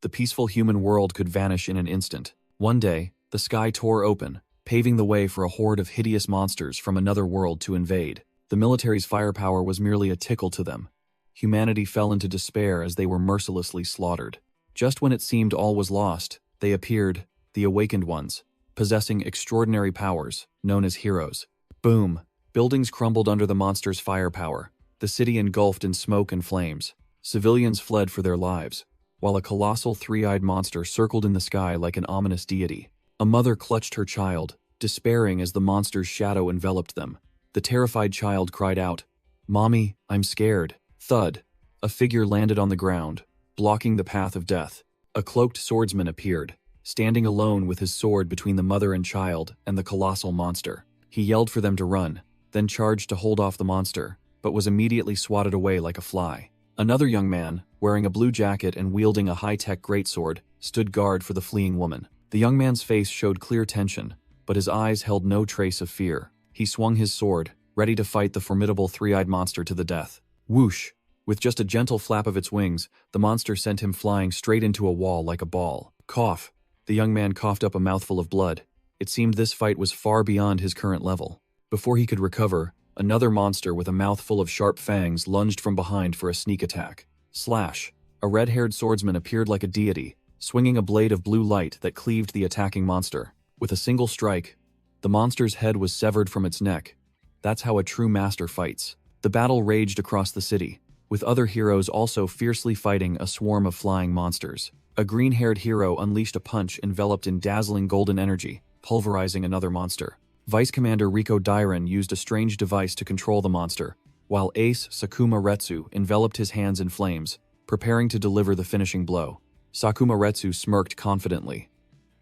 the peaceful human world could vanish in an instant. One day, the sky tore open, paving the way for a horde of hideous monsters from another world to invade. The military's firepower was merely a tickle to them. Humanity fell into despair as they were mercilessly slaughtered. Just when it seemed all was lost, they appeared, the awakened ones, possessing extraordinary powers, known as heroes. Boom! Buildings crumbled under the monsters' firepower. The city engulfed in smoke and flames. Civilians fled for their lives, while a colossal three-eyed monster circled in the sky like an ominous deity. A mother clutched her child, despairing as the monster's shadow enveloped them. The terrified child cried out, "Mommy, I'm scared." Thud! A figure landed on the ground, blocking the path of death. A cloaked swordsman appeared, standing alone with his sword between the mother and child and the colossal monster. He yelled for them to run, then charged to hold off the monster, but was immediately swatted away like a fly. Another young man, wearing a blue jacket and wielding a high-tech greatsword, stood guard for the fleeing woman. The young man's face showed clear tension, but his eyes held no trace of fear. He swung his sword, ready to fight the formidable three-eyed monster to the death. Whoosh! With just a gentle flap of its wings, the monster sent him flying straight into a wall like a ball. Cough! The young man coughed up a mouthful of blood. It seemed this fight was far beyond his current level. Before he could recover, another monster with a mouthful of sharp fangs lunged from behind for a sneak attack. Slash! A red-haired swordsman appeared like a deity, swinging a blade of blue light that cleaved the attacking monster. With a single strike, the monster's head was severed from its neck. That's how a true master fights. The battle raged across the city, with other heroes also fiercely fighting a swarm of flying monsters. A green-haired hero unleashed a punch enveloped in dazzling golden energy, pulverizing another monster. Vice Commander Riko Dairen used a strange device to control the monster, while Ace Sakuma Retsu enveloped his hands in flames, preparing to deliver the finishing blow. Sakuma Retsu smirked confidently,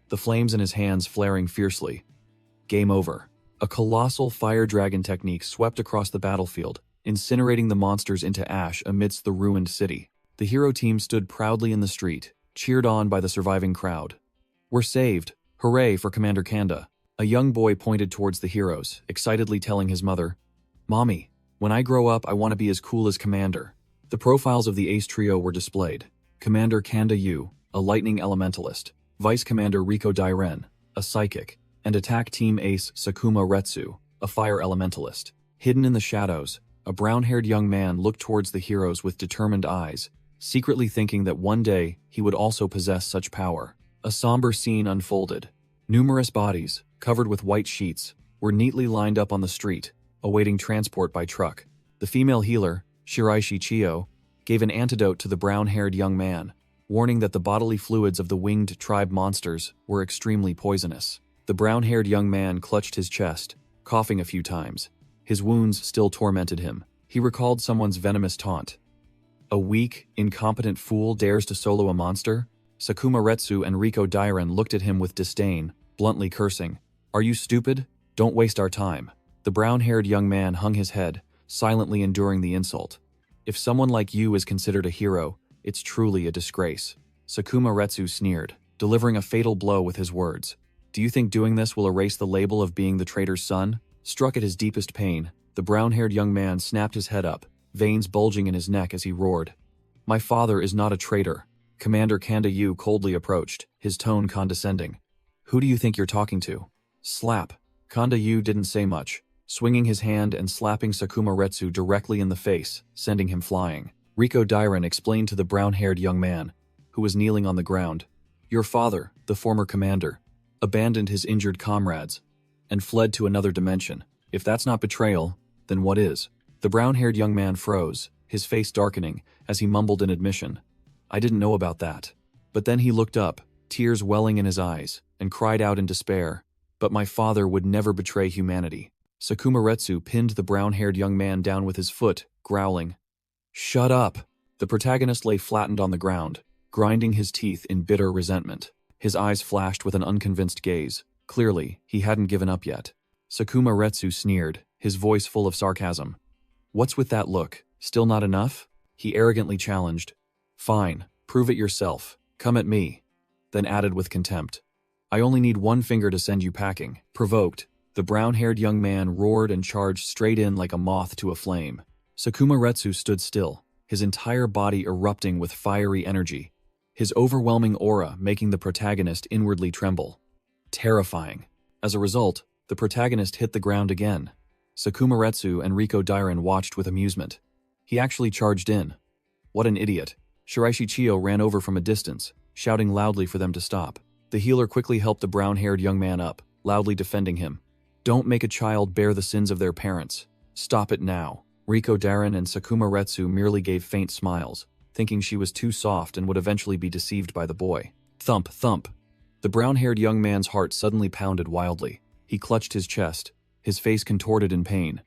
the flames in his hands flaring fiercely. Game over. A colossal fire dragon technique swept across the battlefield, incinerating the monsters into ash amidst the ruined city. The hero team stood proudly in the street, cheered on by the surviving crowd. "We're saved! Hooray for Commander Kanda!" A young boy pointed towards the heroes, excitedly telling his mother, "Mommy, when I grow up I want to be as cool as Commander." The profiles of the ace trio were displayed. Commander Kanda Yu, a lightning elementalist, Vice Commander Riko Dairen, a psychic, and attack team ace Sakuma Retsu, a fire elementalist. Hidden in the shadows, a brown-haired young man looked towards the heroes with determined eyes, secretly thinking that one day he would also possess such power. A somber scene unfolded. Numerous bodies, covered with white sheets, were neatly lined up on the street, awaiting transport by truck. The female healer, Shiraishi Chiyo, gave an antidote to the brown-haired young man, warning that the bodily fluids of the winged tribe monsters were extremely poisonous. The brown-haired young man clutched his chest, coughing a few times. His wounds still tormented him. He recalled someone's venomous taunt. "A weak, incompetent fool dares to solo a monster?" Sakuma Retsu and Riko Dairen looked at him with disdain, bluntly cursing. "Are you stupid? Don't waste our time." The brown-haired young man hung his head, silently enduring the insult. "If someone like you is considered a hero, it's truly a disgrace." Sakuma Retsu sneered, delivering a fatal blow with his words. "Do you think doing this will erase the label of being the traitor's son?" Struck at his deepest pain, the brown-haired young man snapped his head up, veins bulging in his neck as he roared. "My father is not a traitor." Commander Kanda Yu coldly approached, his tone condescending. "Who do you think you're talking to?" Slap. Kanda Yu didn't say much, swinging his hand and slapping Sakuma Retsu directly in the face, sending him flying. Riko Dairen explained to the brown-haired young man, who was kneeling on the ground, "Your father, the former commander, abandoned his injured comrades and fled to another dimension. If that's not betrayal, then what is?" The brown-haired young man froze, his face darkening, as he mumbled in admission, "I didn't know about that." But then he looked up, tears welling in his eyes, and cried out in despair, "But my father would never betray humanity." Sakuma Retsu pinned the brown-haired young man down with his foot, growling, "Shut up!" The protagonist lay flattened on the ground, grinding his teeth in bitter resentment. His eyes flashed with an unconvinced gaze. Clearly, he hadn't given up yet. Sakuma Retsu sneered, his voice full of sarcasm. "What's with that look? Still not enough?" He arrogantly challenged. "Fine, prove it yourself. Come at me." Then added with contempt, "I only need one finger to send you packing." Provoked, the brown-haired young man roared and charged straight in like a moth to a flame. Sakuma Retsu stood still, his entire body erupting with fiery energy. his overwhelming aura making the protagonist inwardly tremble. Terrifying. As a result, the protagonist hit the ground again. Sakumaretsu and Riko Dairen watched with amusement. He actually charged in. What an idiot. Shiraishi Chiyo ran over from a distance, shouting loudly for them to stop. The healer quickly helped the brown-haired young man up, loudly defending him. Don't make a child bear the sins of their parents. Stop it now. Riko Dairen and Sakumaretsu merely gave faint smiles, thinking she was too soft and would eventually be deceived by the boy. Thump, thump. The brown-haired young man's heart suddenly pounded wildly. He clutched his chest, his face contorted in pain.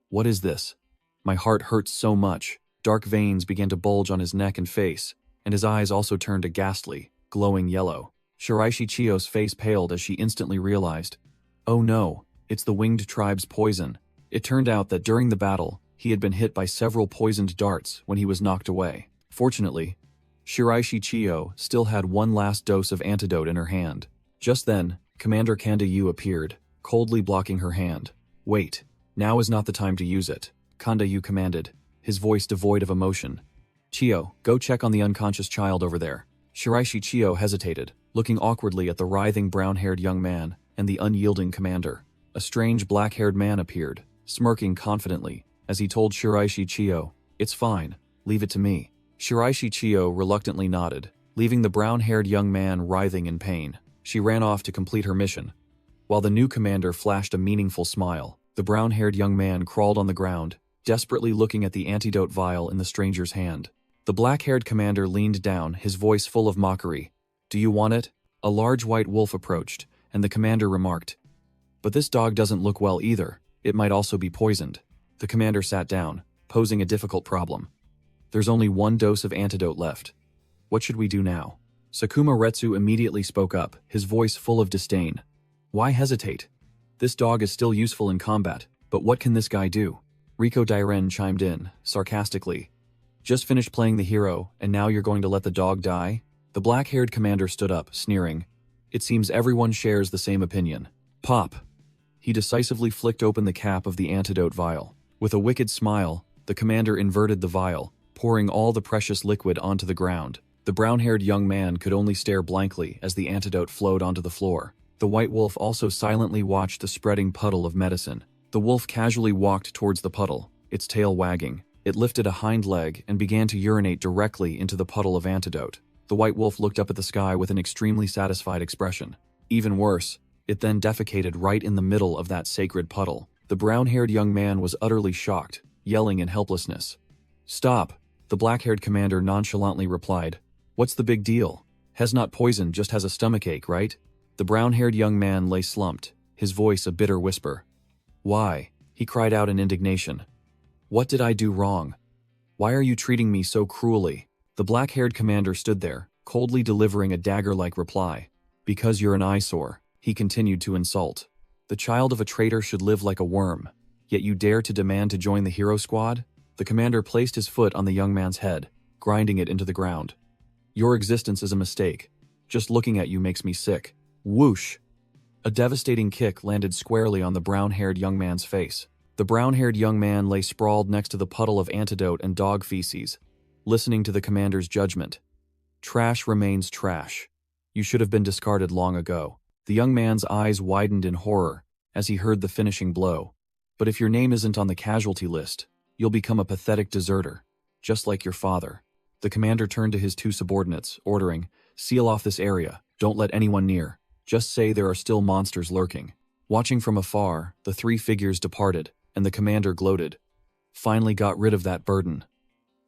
What is this? My heart hurts so much. Dark veins began to bulge on his neck and face, and his eyes also turned a ghastly, glowing yellow. Shiraishi Chiyo's face paled as she instantly realized. Oh no, it's the winged tribe's poison. It turned out that during the battle, he had been hit by several poisoned darts when he was knocked away. Fortunately, Shiraishi Chiyo still had one last dose of antidote in her hand. Just then, Commander Kanda Yu appeared, coldly blocking her hand. Wait, now is not the time to use it, Kanda Yu commanded, his voice devoid of emotion. Chiyo, go check on the unconscious child over there. Shiraishi Chiyo hesitated, looking awkwardly at the writhing brown-haired young man and the unyielding commander. A strange black-haired man appeared, smirking confidently, as he told Shiraishi Chiyo, "It's fine, leave it to me." Shiraishi Chiyo reluctantly nodded, leaving the brown-haired young man writhing in pain. She ran off to complete her mission. While the new commander flashed a meaningful smile, the brown-haired young man crawled on the ground, desperately looking at the antidote vial in the stranger's hand. The black-haired commander leaned down, his voice full of mockery. "Do you want it?" A large white wolf approached, and the commander remarked, "But this dog doesn't look well either. It might also be poisoned." The commander sat down, posing a difficult problem. "There's only one dose of antidote left. What should we do now?" Sakumaretsu immediately spoke up, his voice full of disdain. "Why hesitate? This dog is still useful in combat, but what can this guy do?" Riko Dairen chimed in, sarcastically. "Just finished playing the hero, and now you're going to let the dog die?" The black-haired commander stood up, sneering. "It seems everyone shares the same opinion." Pop! He decisively flicked open the cap of the antidote vial. With a wicked smile, the commander inverted the vial, pouring all the precious liquid onto the ground. The brown-haired young man could only stare blankly as the antidote flowed onto the floor. The white wolf also silently watched the spreading puddle of medicine. The wolf casually walked towards the puddle, its tail wagging. It lifted a hind leg and began to urinate directly into the puddle of antidote. The white wolf looked up at the sky with an extremely satisfied expression. Even worse, it then defecated right in the middle of that sacred puddle. The brown-haired young man was utterly shocked, yelling in helplessness. "Stop," the black-haired commander nonchalantly replied. "What's the big deal? Has not poisoned, just has a stomachache, right?" The brown-haired young man lay slumped, his voice a bitter whisper. "Why?" he cried out in indignation. "What did I do wrong? Why are you treating me so cruelly?" The black-haired commander stood there, coldly delivering a dagger-like reply. "Because you're an eyesore," he continued to insult. "The child of a traitor should live like a worm, yet you dare to demand to join the hero squad?" The commander placed his foot on the young man's head, grinding it into the ground. "Your existence is a mistake. Just looking at you makes me sick." Whoosh! A devastating kick landed squarely on the brown-haired young man's face. The brown-haired young man lay sprawled next to the puddle of antidote and dog feces, listening to the commander's judgment. "Trash remains trash. You should have been discarded long ago." The young man's eyes widened in horror as he heard the finishing blow. "But if your name isn't on the casualty list, you'll become a pathetic deserter, just like your father." The commander turned to his two subordinates, ordering, "Seal off this area. Don't let anyone near. Just say there are still monsters lurking." Watching from afar, the three figures departed, and the commander gloated. "Finally got rid of that burden.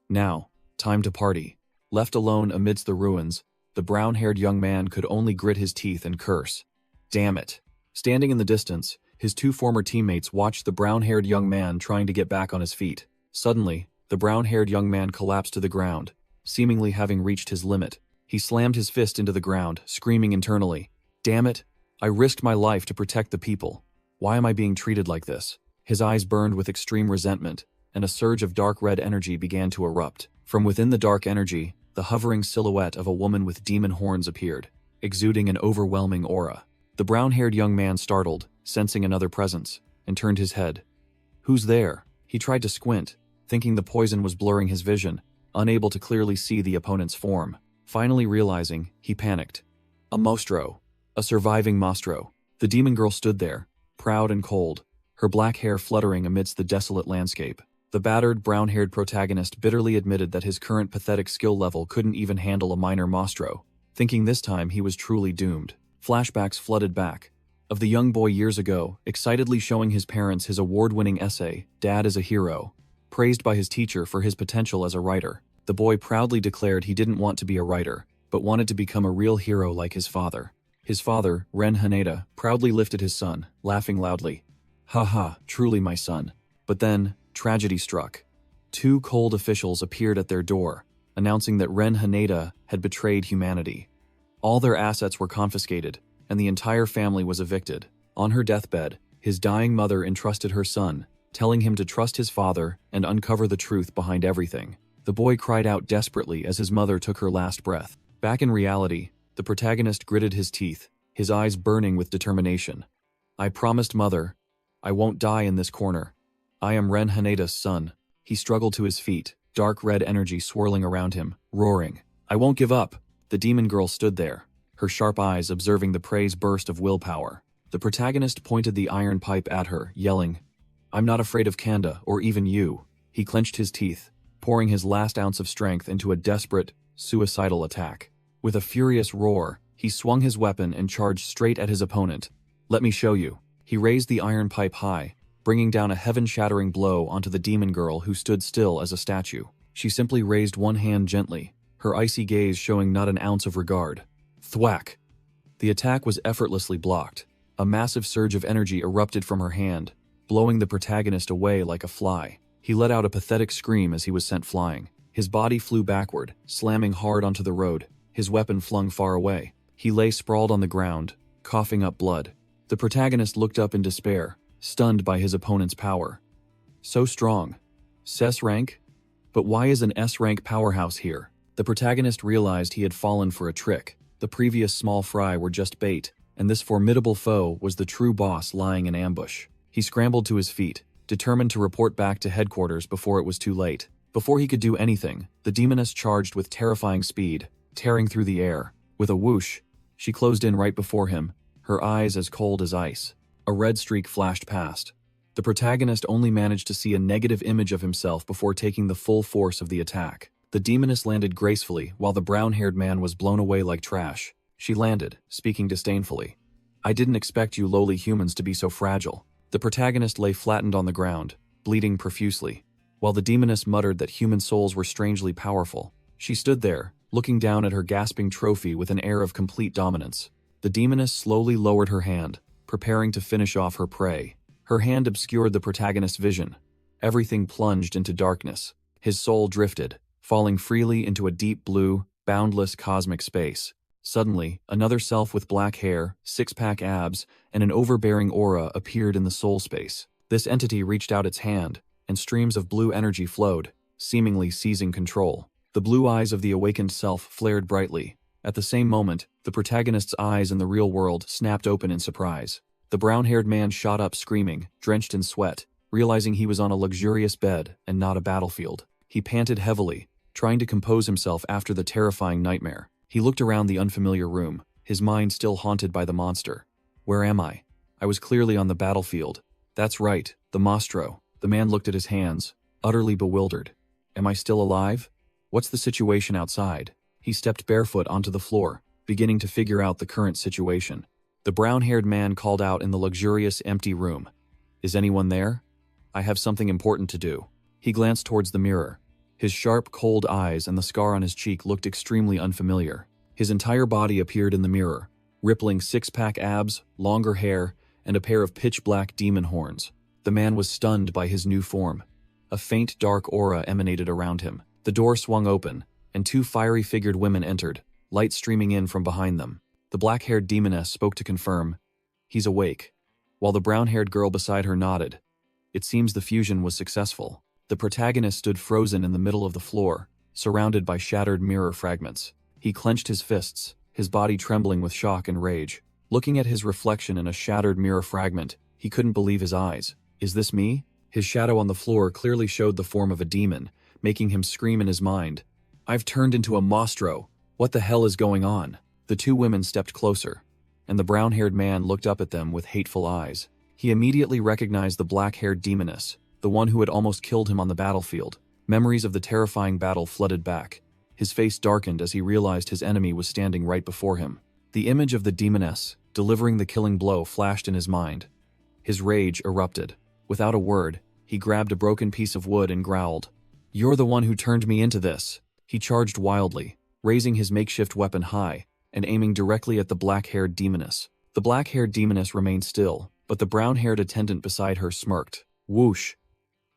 Now, time to party." Left alone amidst the ruins, the brown-haired young man could only grit his teeth and curse. Damn it. Standing in the distance, his two former teammates watched the brown-haired young man trying to get back on his feet. Suddenly, the brown-haired young man collapsed to the ground, seemingly having reached his limit. He slammed his fist into the ground, screaming internally, "Damn it! I risked my life to protect the people. Why am I being treated like this?" His eyes burned with extreme resentment, and a surge of dark red energy began to erupt. From within the dark energy, the hovering silhouette of a woman with demon horns appeared, exuding an overwhelming aura. The brown-haired young man startled, sensing another presence, and turned his head. "Who's there?" He tried to squint, thinking the poison was blurring his vision, unable to clearly see the opponent's form. Finally realizing, he panicked. A mostro. A surviving mostro. The demon girl stood there, proud and cold, her black hair fluttering amidst the desolate landscape. The battered, brown-haired protagonist bitterly admitted that his current pathetic skill level couldn't even handle a minor mostro, thinking this time he was truly doomed. Flashbacks flooded back. Of the young boy years ago, excitedly showing his parents his award-winning essay, Dad is a Hero, praised by his teacher for his potential as a writer. The boy proudly declared he didn't want to be a writer, but wanted to become a real hero like his father. His father, Ren Haneda, proudly lifted his son, laughing loudly. "Ha ha, truly my son." But then, tragedy struck. Two cold officials appeared at their door, announcing that Ren Haneda had betrayed humanity. All their assets were confiscated, and the entire family was evicted. On her deathbed, his dying mother entrusted her son, telling him to trust his father and uncover the truth behind everything. The boy cried out desperately as his mother took her last breath. Back in reality, the protagonist gritted his teeth, his eyes burning with determination. "I promised Mother, I won't die in this corner. I am Ren Haneda's son." He struggled to his feet, dark red energy swirling around him, roaring. "I won't give up." The demon girl stood there, her sharp eyes observing the prey's burst of willpower. The protagonist pointed the iron pipe at her, yelling, "I'm not afraid of Kanda, or even you." He clenched his teeth, pouring his last ounce of strength into a desperate, suicidal attack. With a furious roar, he swung his weapon and charged straight at his opponent. "Let me show you." He raised the iron pipe high, bringing down a heaven-shattering blow onto the demon girl who stood still as a statue. She simply raised one hand gently, her icy gaze showing not an ounce of regard. Thwack! The attack was effortlessly blocked. A massive surge of energy erupted from her hand, blowing the protagonist away like a fly. He let out a pathetic scream as he was sent flying. His body flew backward, slamming hard onto the road, his weapon flung far away. He lay sprawled on the ground, coughing up blood. The protagonist looked up in despair, stunned by his opponent's power. So strong. S rank? But why is an S-rank powerhouse here? The protagonist realized he had fallen for a trick. The previous small fry were just bait, and this formidable foe was the true boss lying in ambush. He scrambled to his feet, determined to report back to headquarters before it was too late. Before he could do anything, the demoness charged with terrifying speed, tearing through the air. With a whoosh, she closed in right before him, her eyes as cold as ice. A red streak flashed past. The protagonist only managed to see a negative image of himself before taking the full force of the attack. The demoness landed gracefully while the brown-haired man was blown away like trash. She landed, speaking disdainfully. "I didn't expect you lowly humans to be so fragile." The protagonist lay flattened on the ground, bleeding profusely, while the demoness muttered that human souls were strangely powerful. She stood there, looking down at her gasping trophy with an air of complete dominance. The demoness slowly lowered her hand, preparing to finish off her prey. Her hand obscured the protagonist's vision. Everything plunged into darkness. His soul drifted, falling freely into a deep blue, boundless cosmic space. Suddenly, another self with black hair, six-pack abs, and an overbearing aura appeared in the soul space. This entity reached out its hand, and streams of blue energy flowed, seemingly seizing control. The blue eyes of the awakened self flared brightly. At the same moment, the protagonist's eyes in the real world snapped open in surprise. The brown-haired man shot up screaming, drenched in sweat, realizing he was on a luxurious bed and not a battlefield. He panted heavily, trying to compose himself after the terrifying nightmare. He looked around the unfamiliar room, his mind still haunted by the monster. "Where am I? I was clearly on the battlefield." "That's right, the Mostro." The man looked at his hands, utterly bewildered. "Am I still alive? What's the situation outside?" He stepped barefoot onto the floor, beginning to figure out the current situation. The brown-haired man called out in the luxurious, empty room. "Is anyone there? I have something important to do." He glanced towards the mirror. His sharp, cold eyes and the scar on his cheek looked extremely unfamiliar. His entire body appeared in the mirror, rippling six-pack abs, longer hair, and a pair of pitch-black demon horns. The man was stunned by his new form. A faint, dark aura emanated around him. The door swung open, and two fiery-figured women entered, light streaming in from behind them. The black-haired demoness spoke to confirm, "He's awake," while the brown-haired girl beside her nodded. It seems the fusion was successful. The protagonist stood frozen in the middle of the floor, surrounded by shattered mirror fragments. He clenched his fists, his body trembling with shock and rage. Looking at his reflection in a shattered mirror fragment, he couldn't believe his eyes. "Is this me?" His shadow on the floor clearly showed the form of a demon, making him scream in his mind. "I've turned into a Mostro. What the hell is going on? The two women stepped closer, and the brown-haired man looked up at them with hateful eyes. He immediately recognized the black-haired demoness, the one who had almost killed him on the battlefield. Memories of the terrifying battle flooded back. His face darkened as he realized his enemy was standing right before him. The image of the demoness, delivering the killing blow, flashed in his mind. His rage erupted. Without a word, he grabbed a broken piece of wood and growled. "You're the one who turned me into this." He charged wildly, raising his makeshift weapon high and aiming directly at the black-haired demoness. The black-haired demoness remained still, but the brown-haired attendant beside her smirked. Whoosh!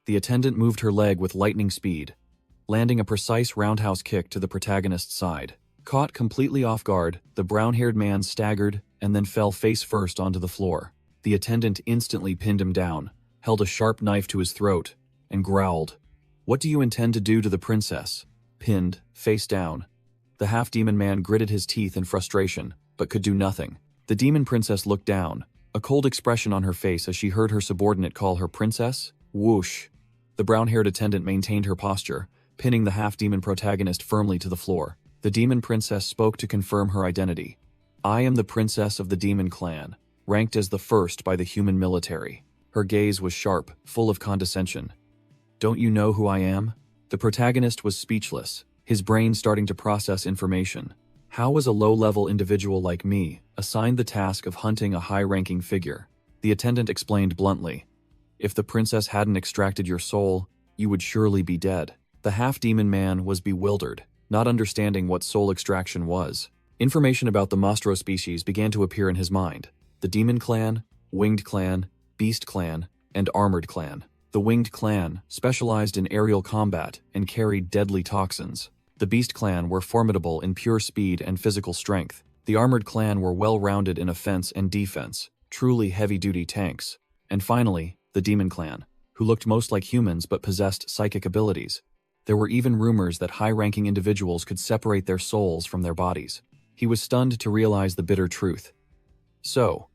The attendant moved her leg with lightning speed, landing a precise roundhouse kick to the protagonist's side. Caught completely off guard, the brown-haired man staggered and then fell face first onto the floor. The attendant instantly pinned him down, held a sharp knife to his throat, and growled. "What do you intend to do to the princess?" Pinned, face down, the half-demon man gritted his teeth in frustration, but could do nothing. The demon princess looked down, a cold expression on her face as she heard her subordinate call her princess. Whoosh! The brown-haired attendant maintained her posture, pinning the half-demon protagonist firmly to the floor. The demon princess spoke to confirm her identity. "I am the princess of the demon clan, ranked as the first by the human military." Her gaze was sharp, full of condescension. "Don't you know who I am?" The protagonist was speechless, his brain starting to process information. How was a low-level individual like me assigned the task of hunting a high-ranking figure? The attendant explained bluntly. "If the princess hadn't extracted your soul, you would surely be dead." The half-demon man was bewildered, not understanding what soul extraction was. Information about the Mastro species began to appear in his mind. The Demon Clan, Winged Clan, Beast Clan, and Armored Clan. The Winged Clan specialized in aerial combat and carried deadly toxins. The Beast Clan were formidable in pure speed and physical strength. The Armored Clan were well-rounded in offense and defense, truly heavy-duty tanks. And finally, the Demon Clan, who looked most like humans but possessed psychic abilities. There were even rumors that high-ranking individuals could separate their souls from their bodies. He was stunned to realize the bitter truth. "So,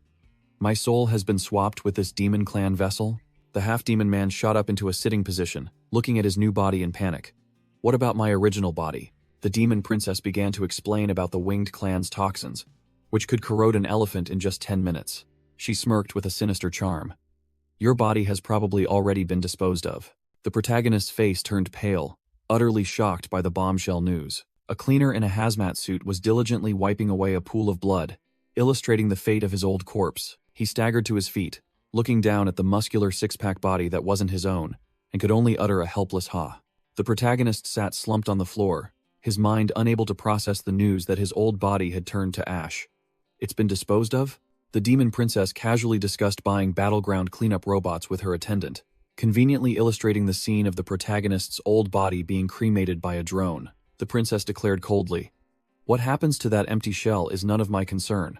my soul has been swapped with this Demon Clan vessel?" The half-demon man shot up into a sitting position, looking at his new body in panic. "What about my original body?" The demon princess began to explain about the Winged Clan's toxins, which could corrode an elephant in just 10 minutes. She smirked with a sinister charm. "Your body has probably already been disposed of." The protagonist's face turned pale, utterly shocked by the bombshell news. A cleaner in a hazmat suit was diligently wiping away a pool of blood, illustrating the fate of his old corpse. He staggered to his feet, looking down at the muscular six-pack body that wasn't his own, and could only utter a helpless ha. The protagonist sat slumped on the floor, his mind unable to process the news that his old body had turned to ash. "It's been disposed of?" The demon princess casually discussed buying battleground cleanup robots with her attendant, conveniently illustrating the scene of the protagonist's old body being cremated by a drone. The princess declared coldly, "What happens to that empty shell is none of my concern.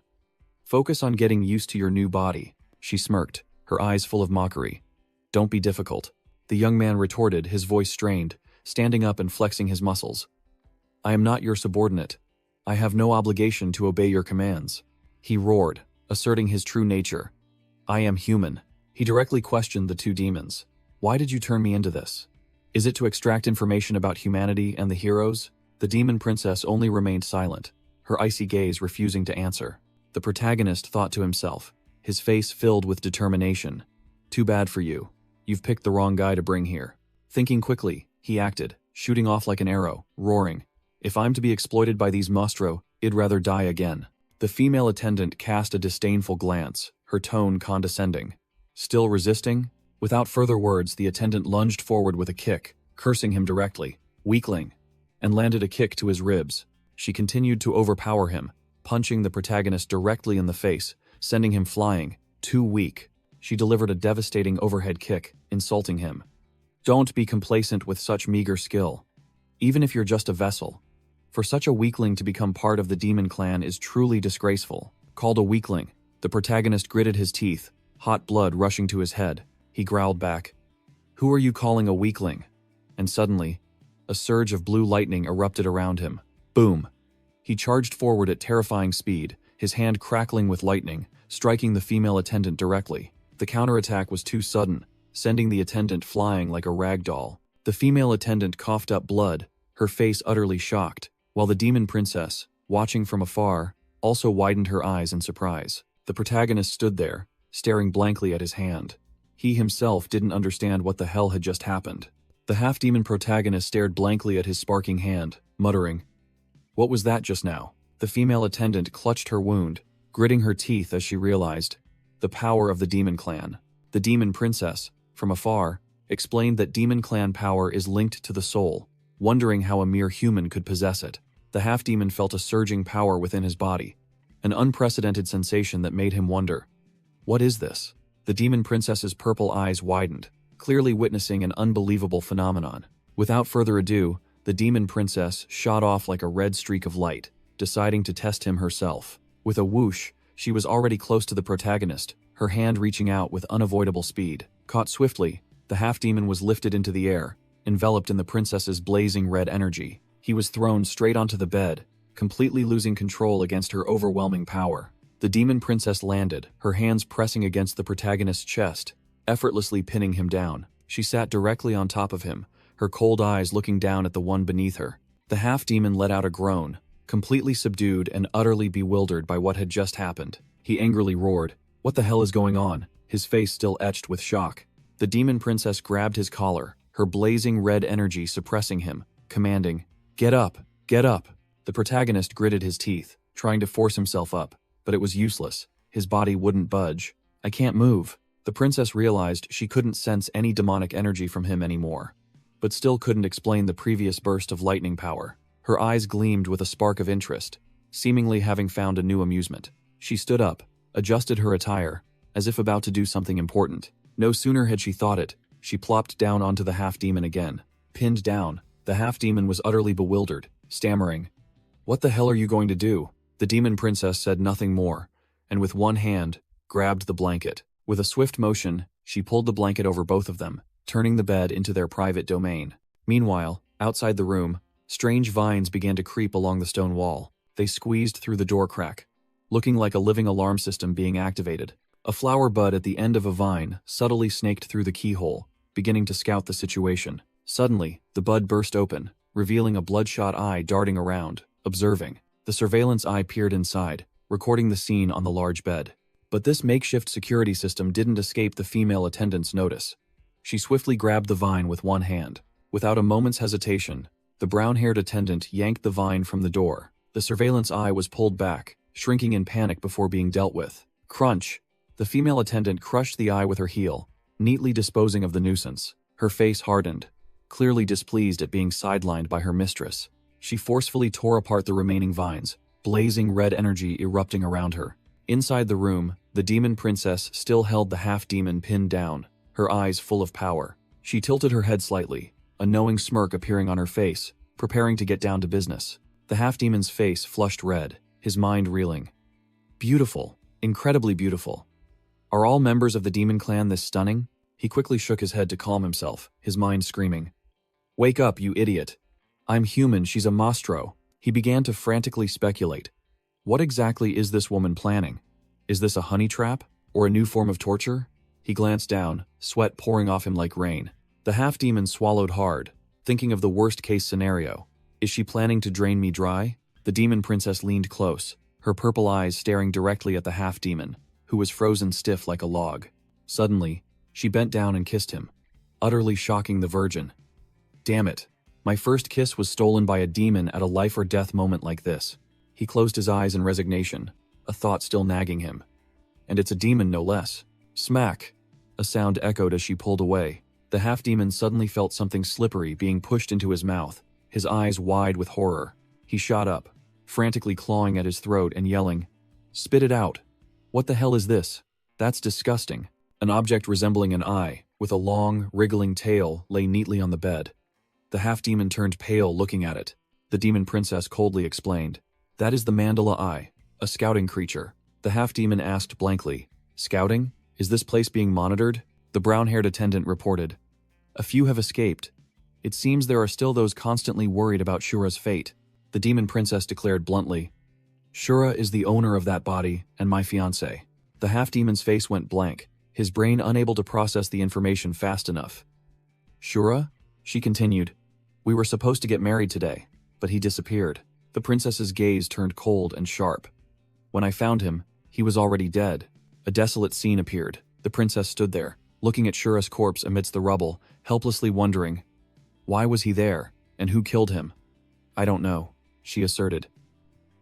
Focus on getting used to your new body." She smirked, her eyes full of mockery. "Don't be difficult." The young man retorted, his voice strained, standing up and flexing his muscles. "I am not your subordinate. I have no obligation to obey your commands." He roared, asserting his true nature. "I am human." He directly questioned the two demons. "Why did you turn me into this? Is it to extract information about humanity and the heroes?" The demon princess only remained silent, her icy gaze refusing to answer. The protagonist thought to himself, his face filled with determination. "Too bad for you. You've picked the wrong guy to bring here." Thinking quickly, he acted, shooting off like an arrow, roaring, "If I'm to be exploited by these Mastro, I'd rather die again." The female attendant cast a disdainful glance, her tone condescending. Still resisting? Without further words, the attendant lunged forward with a kick, cursing him directly, "Weakling," and landed a kick to his ribs. She continued to overpower him, punching the protagonist directly in the face, sending him flying. Too weak. She delivered a devastating overhead kick, insulting him. "Don't be complacent with such meager skill. Even if you're just a vessel. For such a weakling to become part of the demon clan is truly disgraceful." Called a weakling, the protagonist gritted his teeth, hot blood rushing to his head. He growled back, "Who are you calling a weakling?" And suddenly, a surge of blue lightning erupted around him. Boom! He charged forward at terrifying speed, his hand crackling with lightning, striking the female attendant directly. The counterattack was too sudden, sending the attendant flying like a rag doll. The female attendant coughed up blood, her face utterly shocked. while the demon princess, watching from afar, also widened her eyes in surprise. The protagonist stood there, staring blankly at his hand. He himself didn't understand what the hell had just happened. The half-demon protagonist stared blankly at his sparking hand, muttering, "What was that just now?" The female attendant clutched her wound, gritting her teeth as she realized the power of the demon clan. The demon princess, from afar, explained that demon clan power is linked to the soul, wondering how a mere human could possess it. The half-demon felt a surging power within his body, an unprecedented sensation that made him wonder, "What is this?" The demon princess's purple eyes widened, clearly witnessing an unbelievable phenomenon. Without further ado, the demon princess shot off like a red streak of light, deciding to test him herself. With a whoosh, she was already close to the protagonist, her hand reaching out with unavoidable speed. Caught swiftly, the half-demon was lifted into the air, enveloped in the princess's blazing red energy. He was thrown straight onto the bed, completely losing control against her overwhelming power. The demon princess landed, her hands pressing against the protagonist's chest, effortlessly pinning him down. She sat directly on top of him, her cold eyes looking down at the one beneath her. The half-demon let out a groan, completely subdued and utterly bewildered by what had just happened. He angrily roared, "What the hell is going on?" His face still etched with shock. The demon princess grabbed his collar, her blazing red energy suppressing him, commanding, "Get up! Get up!" The protagonist gritted his teeth, trying to force himself up, but it was useless. His body wouldn't budge. "I can't move." The princess realized she couldn't sense any demonic energy from him anymore, but still couldn't explain the previous burst of lightning power. Her eyes gleamed with a spark of interest, seemingly having found a new amusement. She stood up, adjusted her attire, as if about to do something important. No sooner had she thought it, she plopped down onto the half-demon again. Pinned down, the half-demon was utterly bewildered, stammering, "What the hell are you going to do?" The demon princess said nothing more, and with one hand, grabbed the blanket. With a swift motion, she pulled the blanket over both of them, turning the bed into their private domain. Meanwhile, outside the room, strange vines began to creep along the stone wall. They squeezed through the door crack, looking like a living alarm system being activated. A flower bud at the end of a vine subtly snaked through the keyhole, beginning to scout the situation. Suddenly, the bud burst open, revealing a bloodshot eye darting around, observing. The surveillance eye peered inside, recording the scene on the large bed. But this makeshift security system didn't escape the female attendant's notice. She swiftly grabbed the vine with one hand. Without a moment's hesitation, the brown-haired attendant yanked the vine from the door. The surveillance eye was pulled back, shrinking in panic before being dealt with. Crunch! The female attendant crushed the eye with her heel, neatly disposing of the nuisance. Her face hardened, clearly displeased at being sidelined by her mistress. She forcefully tore apart the remaining vines, blazing red energy erupting around her. Inside the room, the demon princess still held the half-demon pinned down, her eyes full of power. She tilted her head slightly, a knowing smirk appearing on her face, preparing to get down to business. The half-demon's face flushed red, his mind reeling. Beautiful, incredibly beautiful. Are all members of the demon clan this stunning? He quickly shook his head to calm himself, his mind screaming, "Wake up, you idiot. I'm human, she's a mastro." He began to frantically speculate. What exactly is this woman planning? Is this a honey trap, or a new form of torture? He glanced down, sweat pouring off him like rain. The half-demon swallowed hard, thinking of the worst-case scenario. Is she planning to drain me dry? The demon princess leaned close, her purple eyes staring directly at the half-demon, who was frozen stiff like a log. Suddenly, she bent down and kissed him, utterly shocking the virgin. Damn it. My first kiss was stolen by a demon at a life-or-death moment like this. He closed his eyes in resignation, a thought still nagging him. And it's a demon no less. Smack! A sound echoed as she pulled away. The half-demon suddenly felt something slippery being pushed into his mouth, his eyes wide with horror. He shot up, frantically clawing at his throat and yelling, "Spit it out! What the hell is this? That's disgusting." An object resembling an eye, with a long, wriggling tail, lay neatly on the bed. The half-demon turned pale looking at it. The demon princess coldly explained, "That is the mandala eye, a scouting creature." The half-demon asked blankly, "Scouting? Is this place being monitored?" The brown-haired attendant reported, "A few have escaped. It seems there are still those constantly worried about Shura's fate." The demon princess declared bluntly, "Shura is the owner of that body and my fiancé." The half-demon's face went blank, his brain unable to process the information fast enough. "Shura?" She continued, "We were supposed to get married today, but he disappeared." The princess's gaze turned cold and sharp. When I found him, he was already dead. A desolate scene appeared. The princess stood there, looking at Shura's corpse amidst the rubble, helplessly wondering, why was he there, and who killed him? I don't know, she asserted.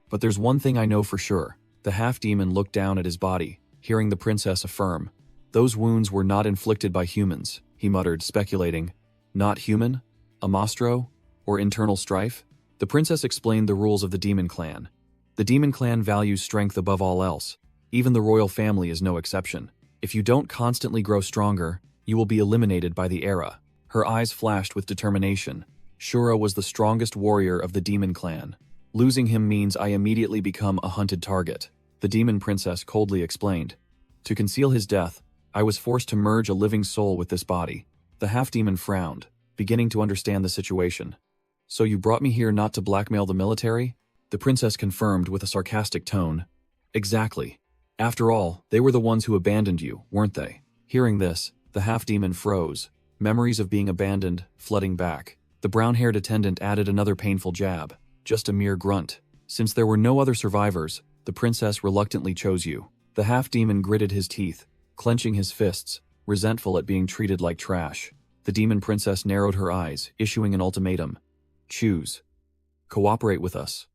But there's one thing I know for sure. The half-demon looked down at his body, hearing the princess affirm. Those wounds were not inflicted by humans, he muttered, speculating. Not human? A monstro? Or internal strife? The princess explained the rules of the demon clan. The demon clan values strength above all else. Even the royal family is no exception. If you don't constantly grow stronger, you will be eliminated by the era. Her eyes flashed with determination. Shura was the strongest warrior of the demon clan. Losing him means I immediately become a hunted target, the demon princess coldly explained. To conceal his death, I was forced to merge a living soul with this body. The half-demon frowned, beginning to understand the situation. So you brought me here not to blackmail the military? The princess confirmed with a sarcastic tone. Exactly. After all, they were the ones who abandoned you, weren't they? Hearing this, the half-demon froze, memories of being abandoned flooding back. The brown-haired attendant added another painful jab, just a mere grunt. Since there were no other survivors, the princess reluctantly chose you. The half-demon gritted his teeth, clenching his fists, resentful at being treated like trash. The demon princess narrowed her eyes, issuing an ultimatum. Choose. Cooperate with us.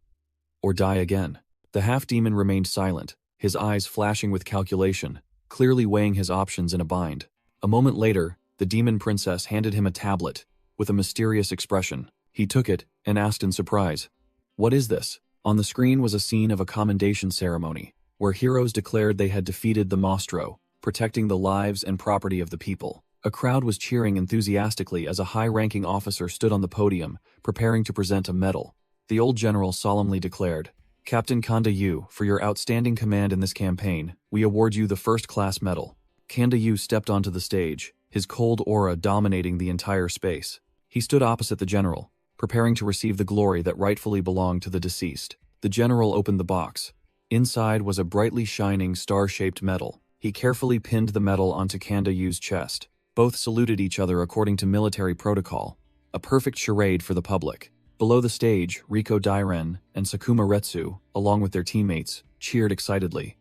Or die again. The half-demon remained silent, his eyes flashing with calculation, clearly weighing his options in a bind. A moment later, the demon princess handed him a tablet, with a mysterious expression. He took it and asked in surprise, "What is this?" On the screen was a scene of a commendation ceremony, where heroes declared they had defeated the Mostro, protecting the lives and property of the people. A crowd was cheering enthusiastically as a high-ranking officer stood on the podium, preparing to present a medal. The old general solemnly declared, "Captain Kanda Yu, for your outstanding command in this campaign, we award you the first-class medal." Kanda Yu stepped onto the stage, his cold aura dominating the entire space. He stood opposite the general, preparing to receive the glory that rightfully belonged to the deceased. The general opened the box. Inside was a brightly shining star-shaped medal. He carefully pinned the medal onto Kanda Yu's chest. Both saluted each other according to military protocol, a perfect charade for the public. Below the stage, Riko Dairen and Sakuma Retsu, along with their teammates, cheered excitedly.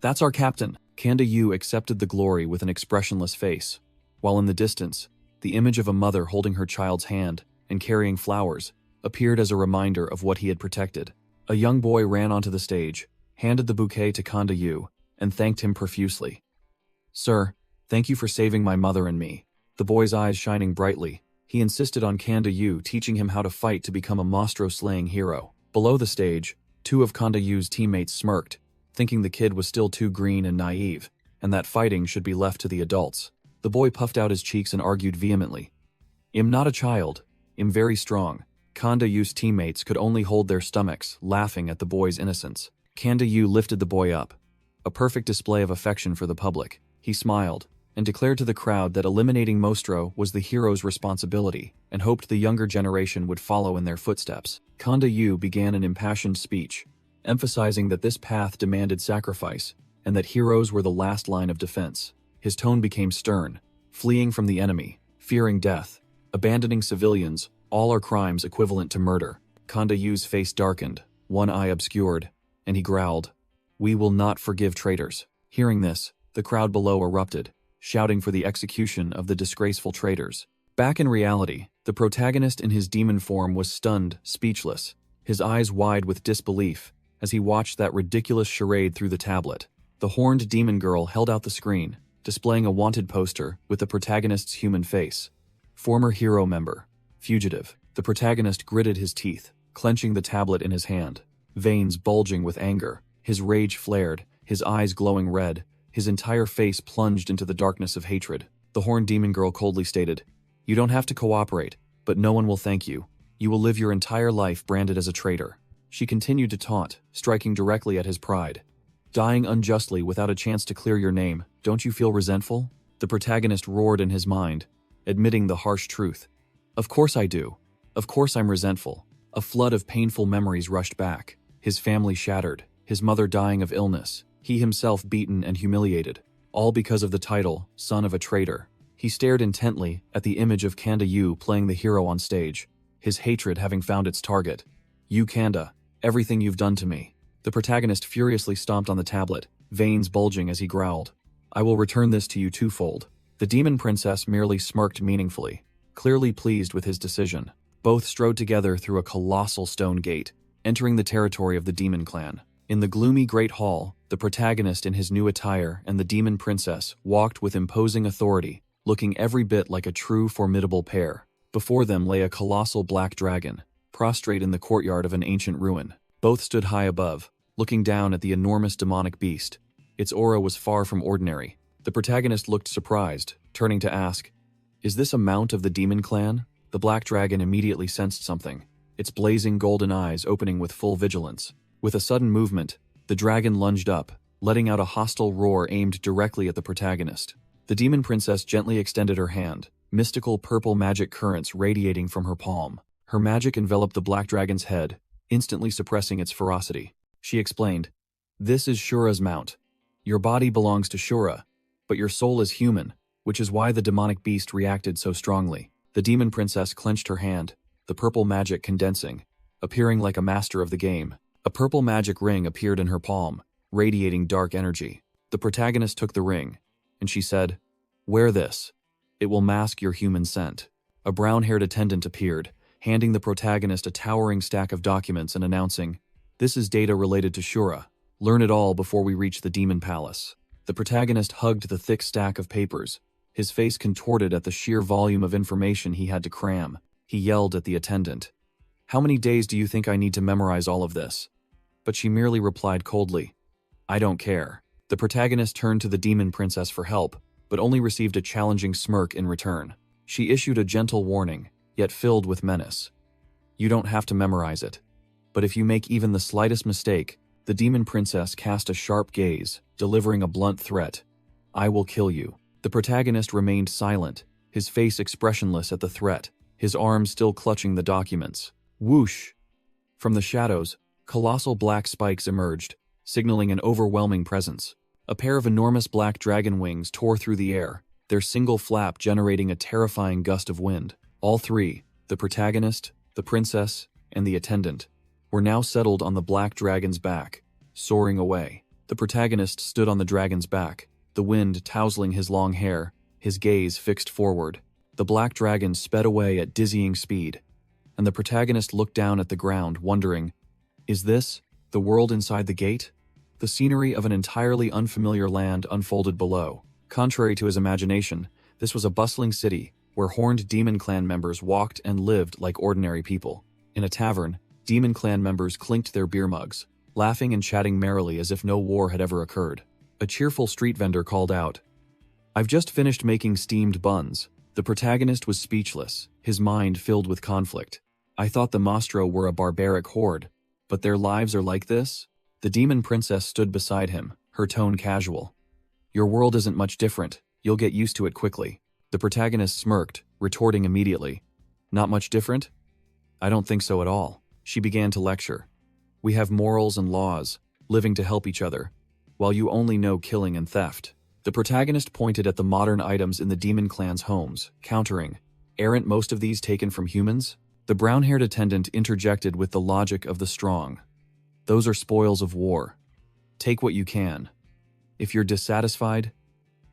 "That's our captain!" Kanda Yu accepted the glory with an expressionless face, while in the distance, the image of a mother holding her child's hand and carrying flowers appeared as a reminder of what he had protected. A young boy ran onto the stage, handed the bouquet to Kanda Yu, and thanked him profusely. "Sir, thank you for saving my mother and me." The boy's eyes shining brightly, he insisted on Kanda Yu teaching him how to fight to become a Mostro-slaying hero. Below the stage, two of Kanda Yu's teammates smirked, thinking the kid was still too green and naive, and that fighting should be left to the adults. The boy puffed out his cheeks and argued vehemently. "I'm not a child. I'm very strong." Kanda Yu's teammates could only hold their stomachs, laughing at the boy's innocence. Kanda Yu lifted the boy up, a perfect display of affection for the public. He smiled, and declared to the crowd that eliminating Mostro was the hero's responsibility, and hoped the younger generation would follow in their footsteps. Kanda Yu began an impassioned speech, emphasizing that this path demanded sacrifice, and that heroes were the last line of defense. His tone became stern, fleeing from the enemy, fearing death, abandoning civilians, all are crimes equivalent to murder. Kanda Yu's face darkened, one eye obscured, and he growled, "We will not forgive traitors." Hearing this, the crowd below erupted, shouting for the execution of the disgraceful traitors. Back in reality, the protagonist in his demon form was stunned, speechless, his eyes wide with disbelief, as he watched that ridiculous charade through the tablet. The horned demon girl held out the screen, displaying a wanted poster with the protagonist's human face. Former hero member. Fugitive. The protagonist gritted his teeth, clenching the tablet in his hand, veins bulging with anger. His rage flared, his eyes glowing red, his entire face plunged into the darkness of hatred. The horned demon girl coldly stated, "You don't have to cooperate, but no one will thank you. You will live your entire life branded as a traitor." She continued to taunt, striking directly at his pride. "Dying unjustly without a chance to clear your name, don't you feel resentful?" The protagonist roared in his mind, admitting the harsh truth. "Of course I do. Of course I'm resentful." A flood of painful memories rushed back. His family shattered, his mother dying of illness, he himself beaten and humiliated, all because of the title, son of a traitor. He stared intently at the image of Kanda Yu playing the hero on stage, his hatred having found its target. "You Kanda, Everything you've done to me." The protagonist furiously stomped on the tablet, veins bulging as he growled. "I will return this to you twofold." The demon princess merely smirked meaningfully, clearly pleased with his decision. Both strode together through a colossal stone gate, entering the territory of the demon clan. In the gloomy great hall, the protagonist in his new attire and the demon princess walked with imposing authority, looking every bit like a true formidable pair. Before them lay a colossal black dragon, prostrate in the courtyard of an ancient ruin. Both stood high above, looking down at the enormous demonic beast. Its aura was far from ordinary. The protagonist looked surprised, turning to ask, "Is this a mount of the demon clan?" The black dragon immediately sensed something, its blazing golden eyes opening with full vigilance. With a sudden movement, the dragon lunged up, letting out a hostile roar aimed directly at the protagonist. The demon princess gently extended her hand, mystical purple magic currents radiating from her palm. Her magic enveloped the black dragon's head, instantly suppressing its ferocity. She explained, "This is Shura's mount. Your body belongs to Shura, but your soul is human, which is why the demonic beast reacted so strongly." The demon princess clenched her hand, the purple magic condensing, appearing like a master of the game. A purple magic ring appeared in her palm, radiating dark energy. The protagonist took the ring, and she said, "Wear this. It will mask your human scent." A brown-haired attendant appeared, handing the protagonist a towering stack of documents and announcing, "This is data related to Shura. Learn it all before we reach the demon palace." The protagonist hugged the thick stack of papers, his face contorted at the sheer volume of information he had to cram. He yelled at the attendant, "How many days do you think I need to memorize all of this?" But she merely replied coldly, "I don't care." The protagonist turned to the demon princess for help, but only received a challenging smirk in return. She issued a gentle warning, yet filled with menace. "You don't have to memorize it. But if you make even the slightest mistake," the demon princess cast a sharp gaze, delivering a blunt threat, "I will kill you." The protagonist remained silent, his face expressionless at the threat, his arms still clutching the documents. Whoosh! From the shadows, colossal black spikes emerged, signaling an overwhelming presence. A pair of enormous black dragon wings tore through the air, their single flap generating a terrifying gust of wind. All three, the protagonist, the princess, and the attendant, were now settled on the black dragon's back, soaring away. The protagonist stood on the dragon's back, the wind tousling his long hair, his gaze fixed forward. The black dragon sped away at dizzying speed, and the protagonist looked down at the ground, wondering, is this the world inside the gate? The scenery of an entirely unfamiliar land unfolded below. Contrary to his imagination, this was a bustling city where horned demon clan members walked and lived like ordinary people. In a tavern, demon clan members clinked their beer mugs, laughing and chatting merrily as if no war had ever occurred. A cheerful street vendor called out, "I've just finished making steamed buns." The protagonist was speechless, his mind filled with conflict. "I thought the Mastro were a barbaric horde, but their lives are like this?" The demon princess stood beside him, her tone casual. "Your world isn't much different, you'll get used to it quickly." The protagonist smirked, retorting immediately, "Not much different? I don't think so at all." She began to lecture. "We have morals and laws, living to help each other, while you only know killing and theft." The protagonist pointed at the modern items in the demon clan's homes, countering, "Aren't most of these taken from humans?" The brown-haired attendant interjected with the logic of the strong. "Those are spoils of war. Take what you can. If you're dissatisfied,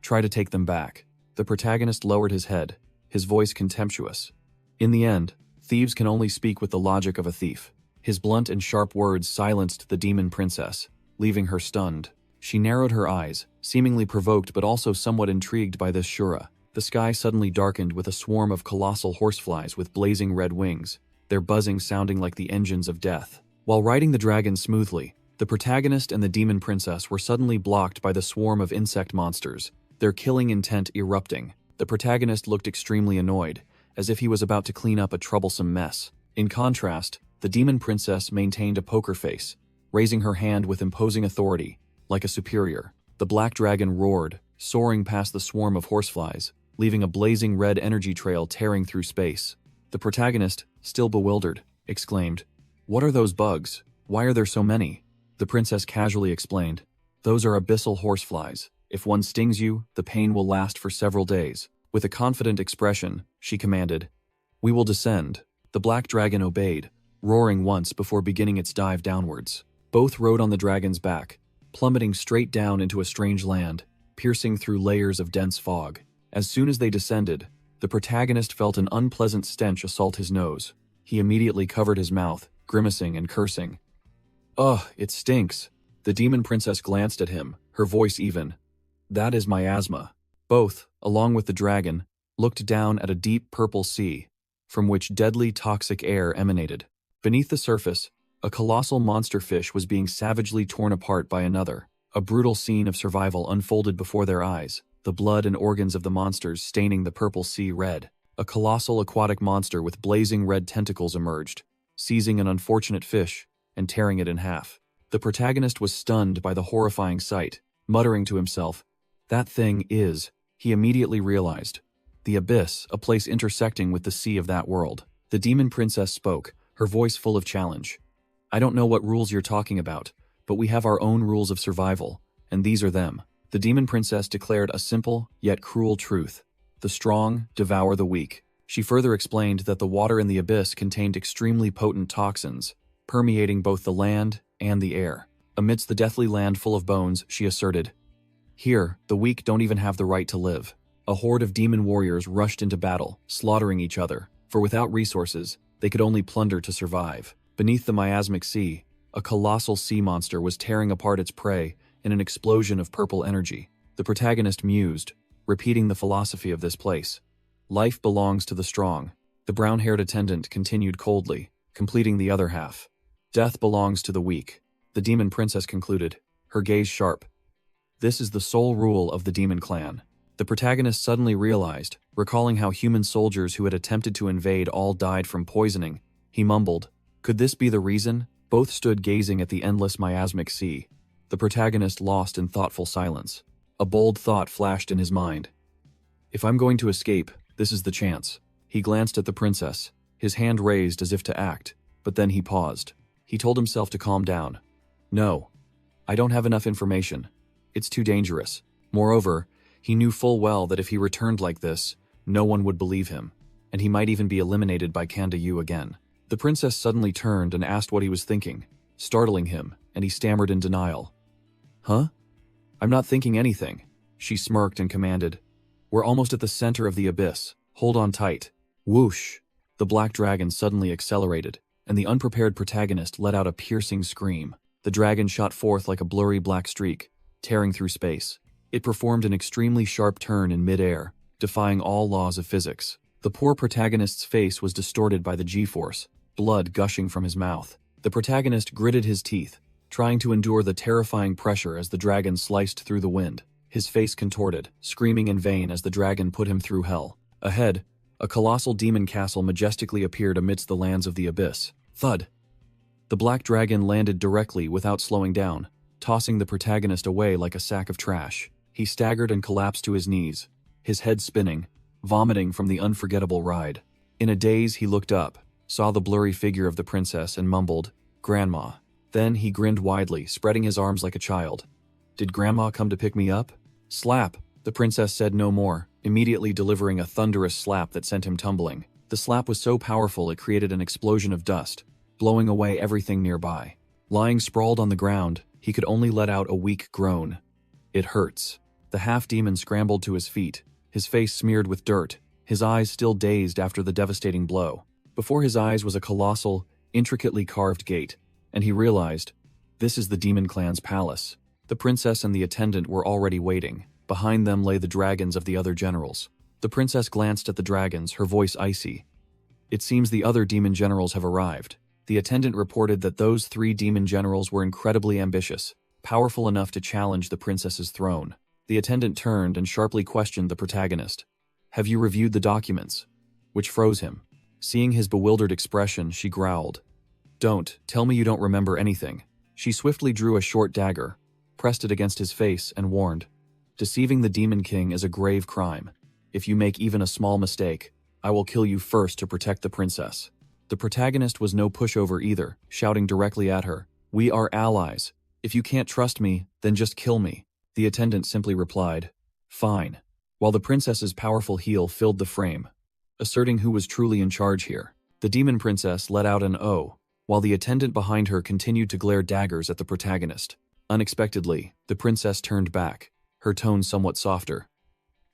try to take them back." The protagonist lowered his head, his voice contemptuous. "In the end, thieves can only speak with the logic of a thief." His blunt and sharp words silenced the demon princess, leaving her stunned. She narrowed her eyes, seemingly provoked but also somewhat intrigued by this Shura. The sky suddenly darkened with a swarm of colossal horseflies with blazing red wings, their buzzing sounding like the engines of death. While riding the dragon smoothly, the protagonist and the demon princess were suddenly blocked by the swarm of insect monsters, their killing intent erupting. The protagonist looked extremely annoyed, as if he was about to clean up a troublesome mess. In contrast, the demon princess maintained a poker face, raising her hand with imposing authority, like a superior. The black dragon roared, soaring past the swarm of horseflies, leaving a blazing red energy trail tearing through space. The protagonist, still bewildered, exclaimed, "What are those bugs? Why are there so many?" The princess casually explained, "Those are abyssal horseflies. If one stings you, the pain will last for several days." With a confident expression, she commanded, "We will descend." The black dragon obeyed, roaring once before beginning its dive downwards. Both rode on the dragon's back, plummeting straight down into a strange land, piercing through layers of dense fog. As soon as they descended, the protagonist felt an unpleasant stench assault his nose. He immediately covered his mouth, grimacing and cursing. Ugh, it stinks. The demon princess glanced at him, her voice even. That is miasma. Both, along with the dragon, looked down at a deep purple sea, from which deadly toxic air emanated. Beneath the surface, a colossal monster fish was being savagely torn apart by another. A brutal scene of survival unfolded before their eyes, the blood and organs of the monsters staining the purple sea red. A colossal aquatic monster with blazing red tentacles emerged, seizing an unfortunate fish and tearing it in half. The protagonist was stunned by the horrifying sight, muttering to himself, "That thing is," he immediately realized, the abyss, a place intersecting with the sea of that world. The demon princess spoke, her voice full of challenge. "I don't know what rules you're talking about, but we have our own rules of survival, and these are them." The demon princess declared a simple, yet cruel truth. The strong devour the weak. She further explained that the water in the abyss contained extremely potent toxins, permeating both the land and the air. Amidst the deathly land full of bones, she asserted, "Here, the weak don't even have the right to live." A horde of demon warriors rushed into battle, slaughtering each other, for without resources, they could only plunder to survive. Beneath the miasmic sea, a colossal sea monster was tearing apart its prey in an explosion of purple energy. The protagonist mused, repeating the philosophy of this place. Life belongs to the strong. The brown-haired attendant continued coldly, completing the other half. Death belongs to the weak. The demon princess concluded, her gaze sharp. This is the sole rule of the demon clan. The protagonist suddenly realized, recalling how human soldiers who had attempted to invade all died from poisoning. He mumbled, "Could this be the reason?" Both stood gazing at the endless miasmic sea, the protagonist lost in thoughtful silence. A bold thought flashed in his mind. If I'm going to escape, this is the chance. He glanced at the princess, his hand raised as if to act, but then he paused. He told himself to calm down. No, I don't have enough information. It's too dangerous. Moreover, he knew full well that if he returned like this, no one would believe him, and he might even be eliminated by Kanda Yu again. The princess suddenly turned and asked what he was thinking, startling him, and he stammered in denial. Huh? I'm not thinking anything. She smirked and commanded. We're almost at the center of the abyss. Hold on tight. Whoosh! The black dragon suddenly accelerated, and the unprepared protagonist let out a piercing scream. The dragon shot forth like a blurry black streak, tearing through space. It performed an extremely sharp turn in mid-air, defying all laws of physics. The poor protagonist's face was distorted by the G-force, blood gushing from his mouth. The protagonist gritted his teeth, trying to endure the terrifying pressure as the dragon sliced through the wind. His face contorted, screaming in vain as the dragon put him through hell. Ahead, a colossal demon castle majestically appeared amidst the lands of the abyss. Thud! The black dragon landed directly without slowing down, tossing the protagonist away like a sack of trash. He staggered and collapsed to his knees, his head spinning, vomiting from the unforgettable ride. In a daze, he looked up, saw the blurry figure of the princess, and mumbled, "Grandma." Then he grinned widely, spreading his arms like a child. "Did Grandma come to pick me up?" Slap! The princess said no more, immediately delivering a thunderous slap that sent him tumbling. The slap was so powerful it created an explosion of dust, blowing away everything nearby. Lying sprawled on the ground, he could only let out a weak groan. "It hurts." The half-demon scrambled to his feet, his face smeared with dirt, his eyes still dazed after the devastating blow. Before his eyes was a colossal, intricately carved gate, and he realized, this is the demon clan's palace. The princess and the attendant were already waiting. Behind them lay the dragons of the other generals. The princess glanced at the dragons, her voice icy. "It seems the other demon generals have arrived." The attendant reported that those 3 demon generals were incredibly ambitious, powerful enough to challenge the princess's throne. The attendant turned and sharply questioned the protagonist. "Have you reviewed the documents?" Which froze him. Seeing his bewildered expression, she growled. "Don't, tell me you don't remember anything." She swiftly drew a short dagger, pressed it against his face, and warned, "Deceiving the Demon King is a grave crime. If you make even a small mistake, I will kill you first to protect the princess." The protagonist was no pushover either, shouting directly at her, "We are allies. If you can't trust me, then just kill me." The attendant simply replied, "Fine," while the princess's powerful heel filled the frame, asserting who was truly in charge here. The demon princess let out an "oh," while the attendant behind her continued to glare daggers at the protagonist. Unexpectedly, the princess turned back, her tone somewhat softer.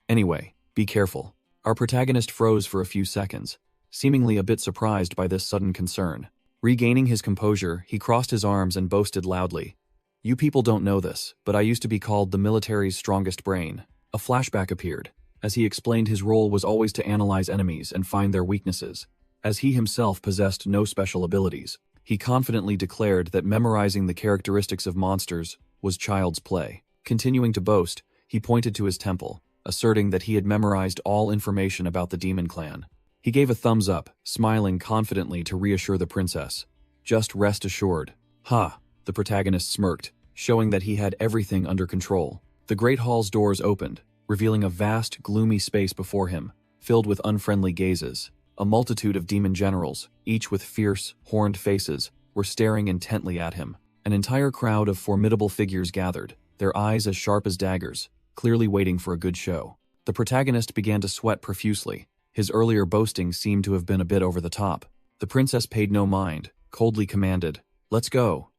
"Anyway, be careful." Our protagonist froze for a few seconds, seemingly a bit surprised by this sudden concern. Regaining his composure, he crossed his arms and boasted loudly. "You people don't know this, but I used to be called the military's strongest brain." A flashback appeared, as he explained his role was always to analyze enemies and find their weaknesses. As he himself possessed no special abilities, he confidently declared that memorizing the characteristics of monsters was child's play. Continuing to boast, he pointed to his temple, asserting that he had memorized all information about the demon clan. He gave a thumbs up, smiling confidently to reassure the princess. "Just rest assured." "Ha," the protagonist smirked, showing that he had everything under control. The Great Hall's doors opened, revealing a vast, gloomy space before him, filled with unfriendly gazes. A multitude of demon generals, each with fierce, horned faces, were staring intently at him. An entire crowd of formidable figures gathered, their eyes as sharp as daggers, clearly waiting for a good show. The protagonist began to sweat profusely. His earlier boasting seemed to have been a bit over the top. The princess paid no mind, coldly commanded, "Let's go,"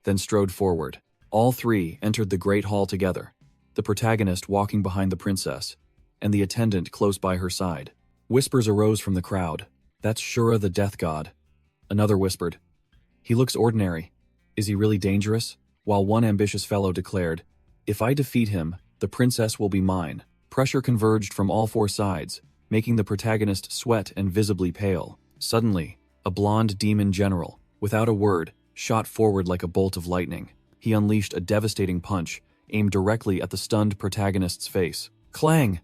then strode forward. All three entered the Great Hall together, the protagonist walking behind the princess, and the attendant close by her side. Whispers arose from the crowd. "That's Shura the Death God." Another whispered, "He looks ordinary. Is he really dangerous?" While one ambitious fellow declared, "If I defeat him, the princess will be mine." Pressure converged from all four sides, making the protagonist sweat and visibly pale. Suddenly, a blonde demon general, without a word, shot forward like a bolt of lightning. He unleashed a devastating punch, aimed directly at the stunned protagonist's face. Clang!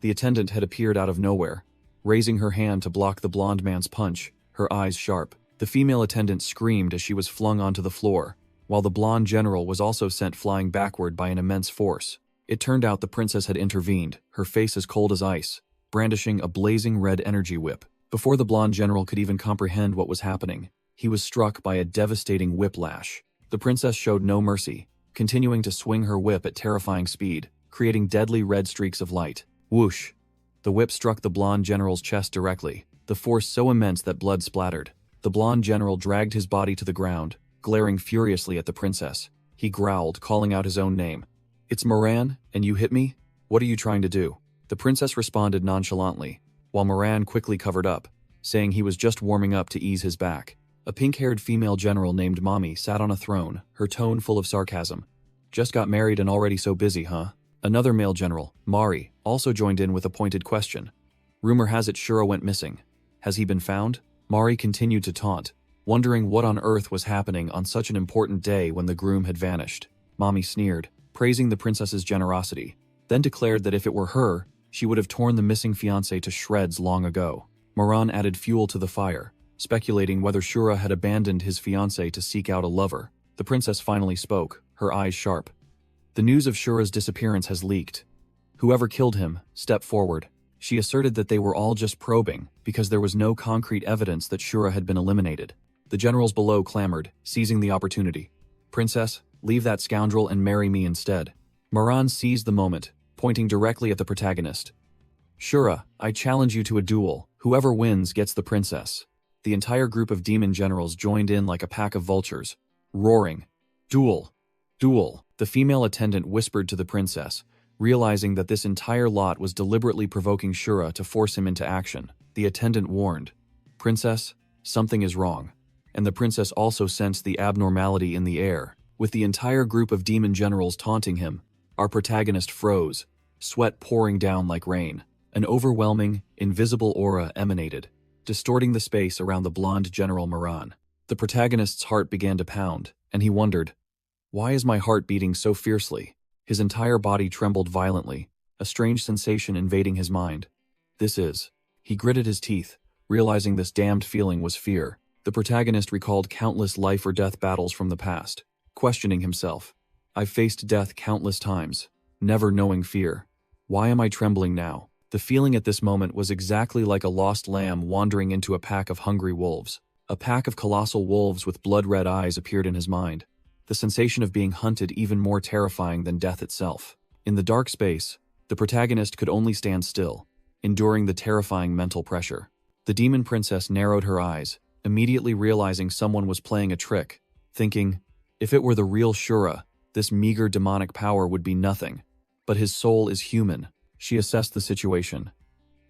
The attendant had appeared out of nowhere, raising her hand to block the blonde man's punch, her eyes sharp. The female attendant screamed as she was flung onto the floor, while the blonde general was also sent flying backward by an immense force. It turned out the princess had intervened, her face as cold as ice, brandishing a blazing red energy whip. Before the blonde general could even comprehend what was happening, he was struck by a devastating whiplash. The princess showed no mercy, continuing to swing her whip at terrifying speed, creating deadly red streaks of light. Whoosh! The whip struck the blonde general's chest directly, the force so immense that blood splattered. The blonde general dragged his body to the ground, glaring furiously at the princess. He growled, calling out his own name. "It's Moran, and you hit me? What are you trying to do?" The princess responded nonchalantly, while Moran quickly covered up, saying he was just warming up to ease his back. A pink-haired female general named Mommy sat on a throne, her tone full of sarcasm. "Just got married and already so busy, huh?" Another male general, Mari, also joined in with a pointed question. "Rumor has it Shura went missing. Has he been found?" Mari continued to taunt, wondering what on earth was happening on such an important day when the groom had vanished. Mommy sneered, praising the princess's generosity, then declared that if it were her, she would have torn the missing fiancé to shreds long ago. Moran added fuel to the fire, speculating whether Shura had abandoned his fiancé to seek out a lover. The princess finally spoke, her eyes sharp. "The news of Shura's disappearance has leaked. Whoever killed him, step forward." She asserted that they were all just probing, because there was no concrete evidence that Shura had been eliminated. The generals below clamored, seizing the opportunity. "Princess, leave that scoundrel and marry me instead." Moran seized the moment, pointing directly at the protagonist. "Shura, I challenge you to a duel. Whoever wins gets the princess." The entire group of demon generals joined in like a pack of vultures, roaring, "Duel! Duel!" The female attendant whispered to the princess, realizing that this entire lot was deliberately provoking Shura to force him into action. The attendant warned, "Princess, something is wrong." And the princess also sensed the abnormality in the air. With the entire group of demon generals taunting him, our protagonist froze, sweat pouring down like rain. An overwhelming, invisible aura emanated, distorting the space around the blonde General Moran. The protagonist's heart began to pound, and he wondered, "Why is my heart beating so fiercely?" His entire body trembled violently, a strange sensation invading his mind. He gritted his teeth, realizing this damned feeling was fear. The protagonist recalled countless life-or-death battles from the past, questioning himself. "I've faced death countless times, never knowing fear. Why am I trembling now?" The feeling at this moment was exactly like a lost lamb wandering into a pack of hungry wolves. A pack of colossal wolves with blood-red eyes appeared in his mind, the sensation of being hunted even more terrifying than death itself. In the dark space, the protagonist could only stand still, enduring the terrifying mental pressure. The demon princess narrowed her eyes, immediately realizing someone was playing a trick, thinking, if it were the real Shura, this meager demonic power would be nothing. But his soul is human. She assessed the situation.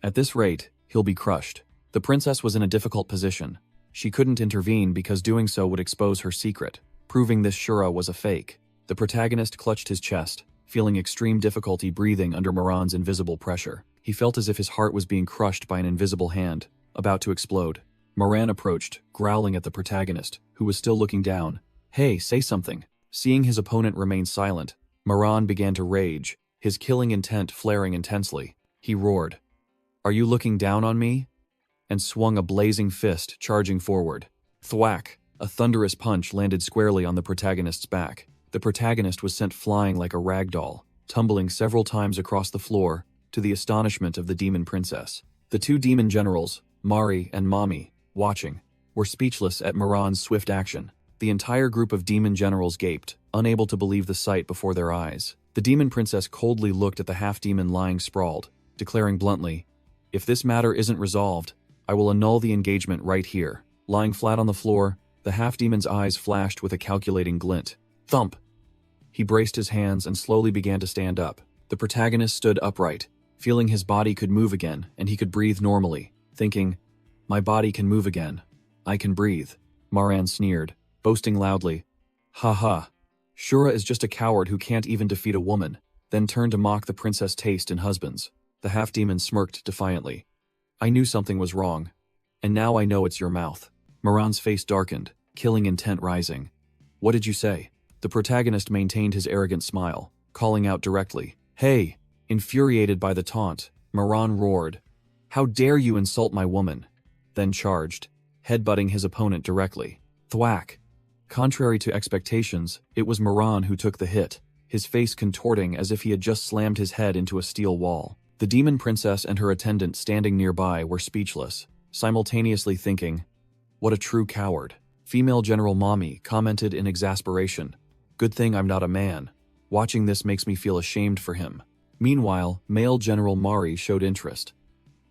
At this rate, he'll be crushed. The princess was in a difficult position. She couldn't intervene because doing so would expose her secret, proving this Shura was a fake. The protagonist clutched his chest, feeling extreme difficulty breathing under Moran's invisible pressure. He felt as if his heart was being crushed by an invisible hand, about to explode. Moran approached, growling at the protagonist, who was still looking down. Hey, say something. Seeing his opponent remain silent, Moran began to rage, his killing intent flaring intensely. He roared, "Are you looking down on me?" and swung a blazing fist, charging forward. Thwack! A thunderous punch landed squarely on the protagonist's back. The protagonist was sent flying like a rag doll, tumbling several times across the floor, to the astonishment of the demon princess. The two demon generals, Mari and Mami, watching, were speechless at Moran's swift action. The entire group of demon generals gaped, unable to believe the sight before their eyes. The demon princess coldly looked at the half-demon lying sprawled, declaring bluntly, "If this matter isn't resolved, I will annul the engagement right here." Lying flat on the floor, the half-demon's eyes flashed with a calculating glint. Thump! He braced his hands and slowly began to stand up. The protagonist stood upright, feeling his body could move again and he could breathe normally, thinking, "My body can move again. I can breathe." Moran sneered, boasting loudly, "Ha ha. Shura is just a coward who can't even defeat a woman," then turned to mock the princess' taste in husbands. The half-demon smirked defiantly. "I knew something was wrong, and now I know it's your mouth." Moran's face darkened, killing intent rising. "What did you say?" The protagonist maintained his arrogant smile, calling out directly, "Hey!" Infuriated by the taunt, Moran roared, "How dare you insult my woman?" Then charged, headbutting his opponent directly. Thwack! Contrary to expectations, it was Moran who took the hit, his face contorting as if he had just slammed his head into a steel wall. The demon princess and her attendant standing nearby were speechless, simultaneously thinking, "What a true coward." Female General Mami commented in exasperation, "Good thing I'm not a man. Watching this makes me feel ashamed for him." Meanwhile, male General Mari showed interest.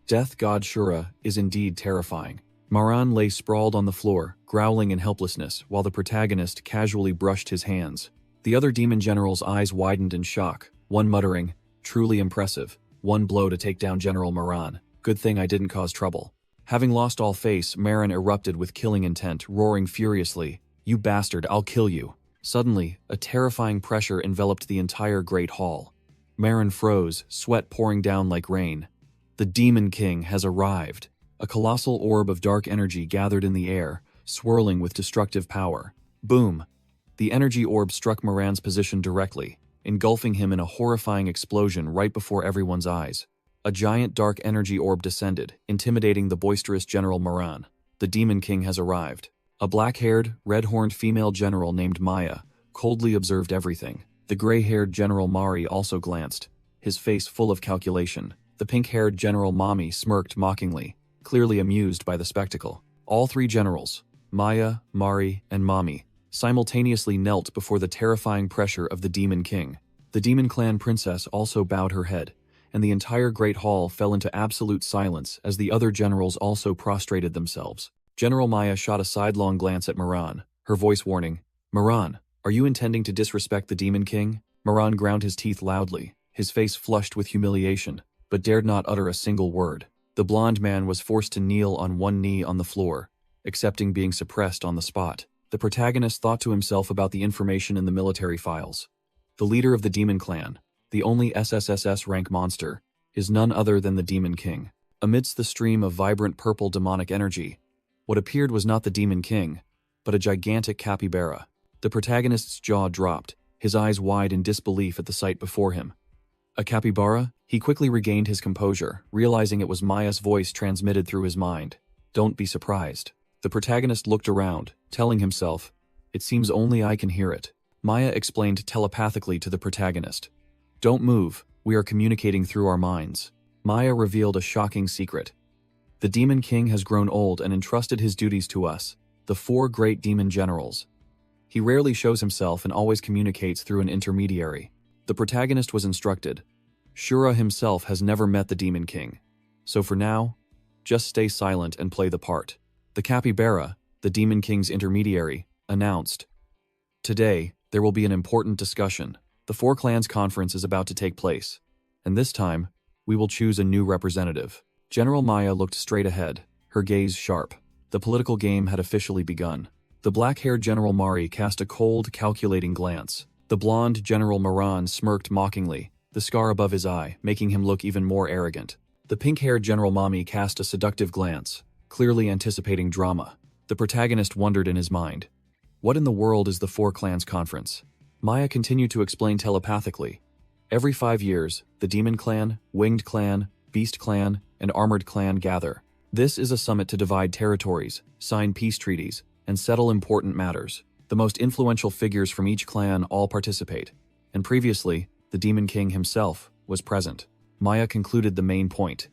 Death god Shura is indeed terrifying. Moran lay sprawled on the floor, growling in helplessness, while the protagonist casually brushed his hands. The other demon general's eyes widened in shock, one muttering, "Truly impressive. One blow to take down General Moran. Good thing I didn't cause trouble." Having lost all face, Marin erupted with killing intent, roaring furiously, "You bastard, I'll kill you." Suddenly, a terrifying pressure enveloped the entire great hall. Marin froze, sweat pouring down like rain. The Demon King has arrived. A colossal orb of dark energy gathered in the air, swirling with destructive power. Boom! The energy orb struck Moran's position directly, engulfing him in a horrifying explosion right before everyone's eyes. A giant dark energy orb descended, intimidating the boisterous General Moran. The Demon King has arrived. A black-haired, red-horned female general named Maya coldly observed everything. The gray-haired General Mari also glanced, his face full of calculation. The pink-haired General Mami smirked mockingly, clearly amused by the spectacle. All three generals, Maya, Mari, and Mami, simultaneously knelt before the terrifying pressure of the Demon King. The Demon Clan princess also bowed her head, and the entire Great Hall fell into absolute silence as the other generals also prostrated themselves. General Maya shot a sidelong glance at Moran, her voice warning, "Moran, are you intending to disrespect the Demon King?" Moran ground his teeth loudly, his face flushed with humiliation, but dared not utter a single word. The blond man was forced to kneel on one knee on the floor, accepting being suppressed on the spot. The protagonist thought to himself about the information in the military files. The leader of the Demon Clan, the only SSSS rank monster, is none other than the Demon King. Amidst the stream of vibrant purple demonic energy, what appeared was not the Demon King, but a gigantic capybara. The protagonist's jaw dropped, his eyes wide in disbelief at the sight before him. A capybara? He quickly regained his composure, realizing it was Maya's voice transmitted through his mind. "Don't be surprised." The protagonist looked around, telling himself, "It seems only I can hear it." Maya explained telepathically to the protagonist, "Don't move, we are communicating through our minds." Maya revealed a shocking secret. The Demon King has grown old and entrusted his duties to us, the four great demon generals. He rarely shows himself and always communicates through an intermediary. The protagonist was instructed, Shura himself has never met the Demon King, so for now, just stay silent and play the part. The capybara, the Demon King's intermediary, announced, "Today, there will be an important discussion. The Four Clans Conference is about to take place, and this time, we will choose a new representative." General Maya looked straight ahead, her gaze sharp. The political game had officially begun. The black-haired General Mari cast a cold, calculating glance. The blonde General Moran smirked mockingly, the scar above his eye making him look even more arrogant. The pink-haired General Mami cast a seductive glance, clearly anticipating drama. The protagonist wondered in his mind, what in the world is the Four Clans Conference? Maya continued to explain telepathically. Every 5 years, the Demon Clan, Winged Clan, Beast Clan, and Armored Clan gather. This is a summit to divide territories, sign peace treaties, and settle important matters. The most influential figures from each clan all participate, and previously, the Demon King himself was present. Maya concluded the main point.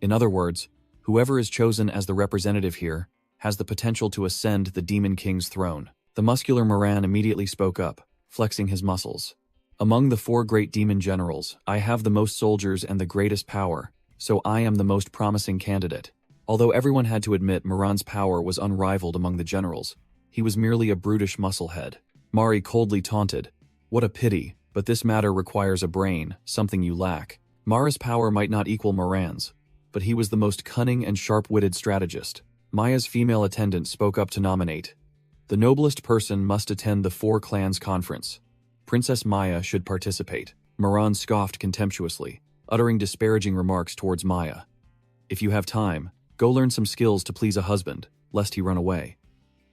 In other words, whoever is chosen as the representative here has the potential to ascend the Demon King's throne. The muscular Moran immediately spoke up, flexing his muscles. "Among the 4 great demon generals, I have the most soldiers and the greatest power, so I am the most promising candidate." Although everyone had to admit Moran's power was unrivaled among the generals, he was merely a brutish musclehead. Mari coldly taunted, "What a pity, but this matter requires a brain, something you lack." Mara's power might not equal Moran's, but he was the most cunning and sharp-witted strategist. Maya's female attendant spoke up to nominate. "The noblest person must attend the Four Clans Conference. Princess Maya should participate." Moran scoffed contemptuously, uttering disparaging remarks towards Maya. "If you have time, go learn some skills to please a husband, lest he run away.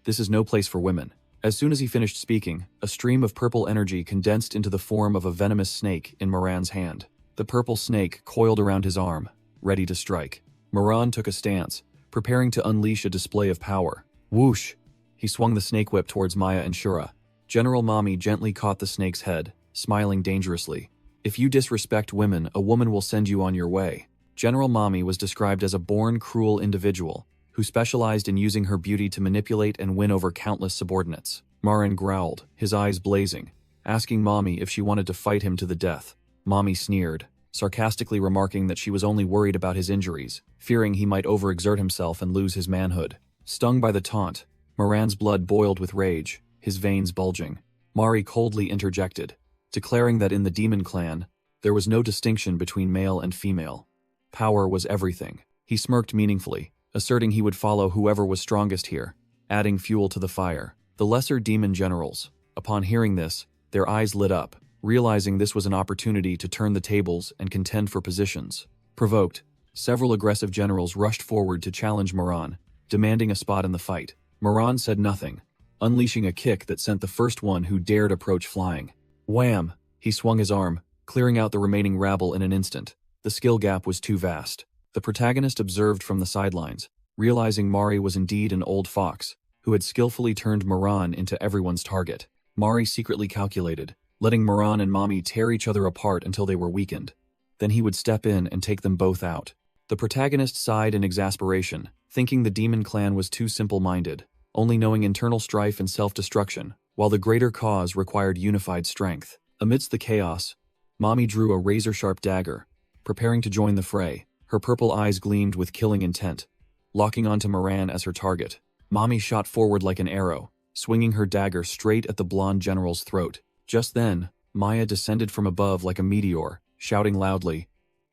This is no place for women." As soon as he finished speaking, a stream of purple energy condensed into the form of a venomous snake in Moran's hand. The purple snake coiled around his arm, ready to strike. Moran took a stance, preparing to unleash a display of power. Whoosh! He swung the snake whip towards Maya and Shura. General Mami gently caught the snake's head, smiling dangerously. "If you disrespect women, a woman will send you on your way." General Mami was described as a born cruel individual, who specialized in using her beauty to manipulate and win over countless subordinates. Marin growled, his eyes blazing, asking Mami if she wanted to fight him to the death. Mami sneered, sarcastically remarking that she was only worried about his injuries, fearing he might overexert himself and lose his manhood. Stung by the taunt, Moran's blood boiled with rage, his veins bulging. Mari coldly interjected, declaring that in the Demon Clan, there was no distinction between male and female. Power was everything. He smirked meaningfully, asserting he would follow whoever was strongest here, adding fuel to the fire. The lesser demon generals, upon hearing this, their eyes lit up, realizing this was an opportunity to turn the tables and contend for positions. Provoked, several aggressive generals rushed forward to challenge Moran, demanding a spot in the fight. Moran said nothing, unleashing a kick that sent the first one who dared approach flying. Wham! He swung his arm, clearing out the remaining rabble in an instant. The skill gap was too vast. The protagonist observed from the sidelines, realizing Mari was indeed an old fox, who had skillfully turned Moran into everyone's target. Mari secretly calculated, letting Moran and Mami tear each other apart until they were weakened. Then he would step in and take them both out. The protagonist sighed in exasperation, thinking the Demon Clan was too simple-minded, only knowing internal strife and self-destruction, while the greater cause required unified strength. Amidst the chaos, Mami drew a razor-sharp dagger, preparing to join the fray. Her purple eyes gleamed with killing intent, locking onto Moran as her target. Mami shot forward like an arrow, swinging her dagger straight at the blonde general's throat. Just then, Maya descended from above like a meteor, shouting loudly,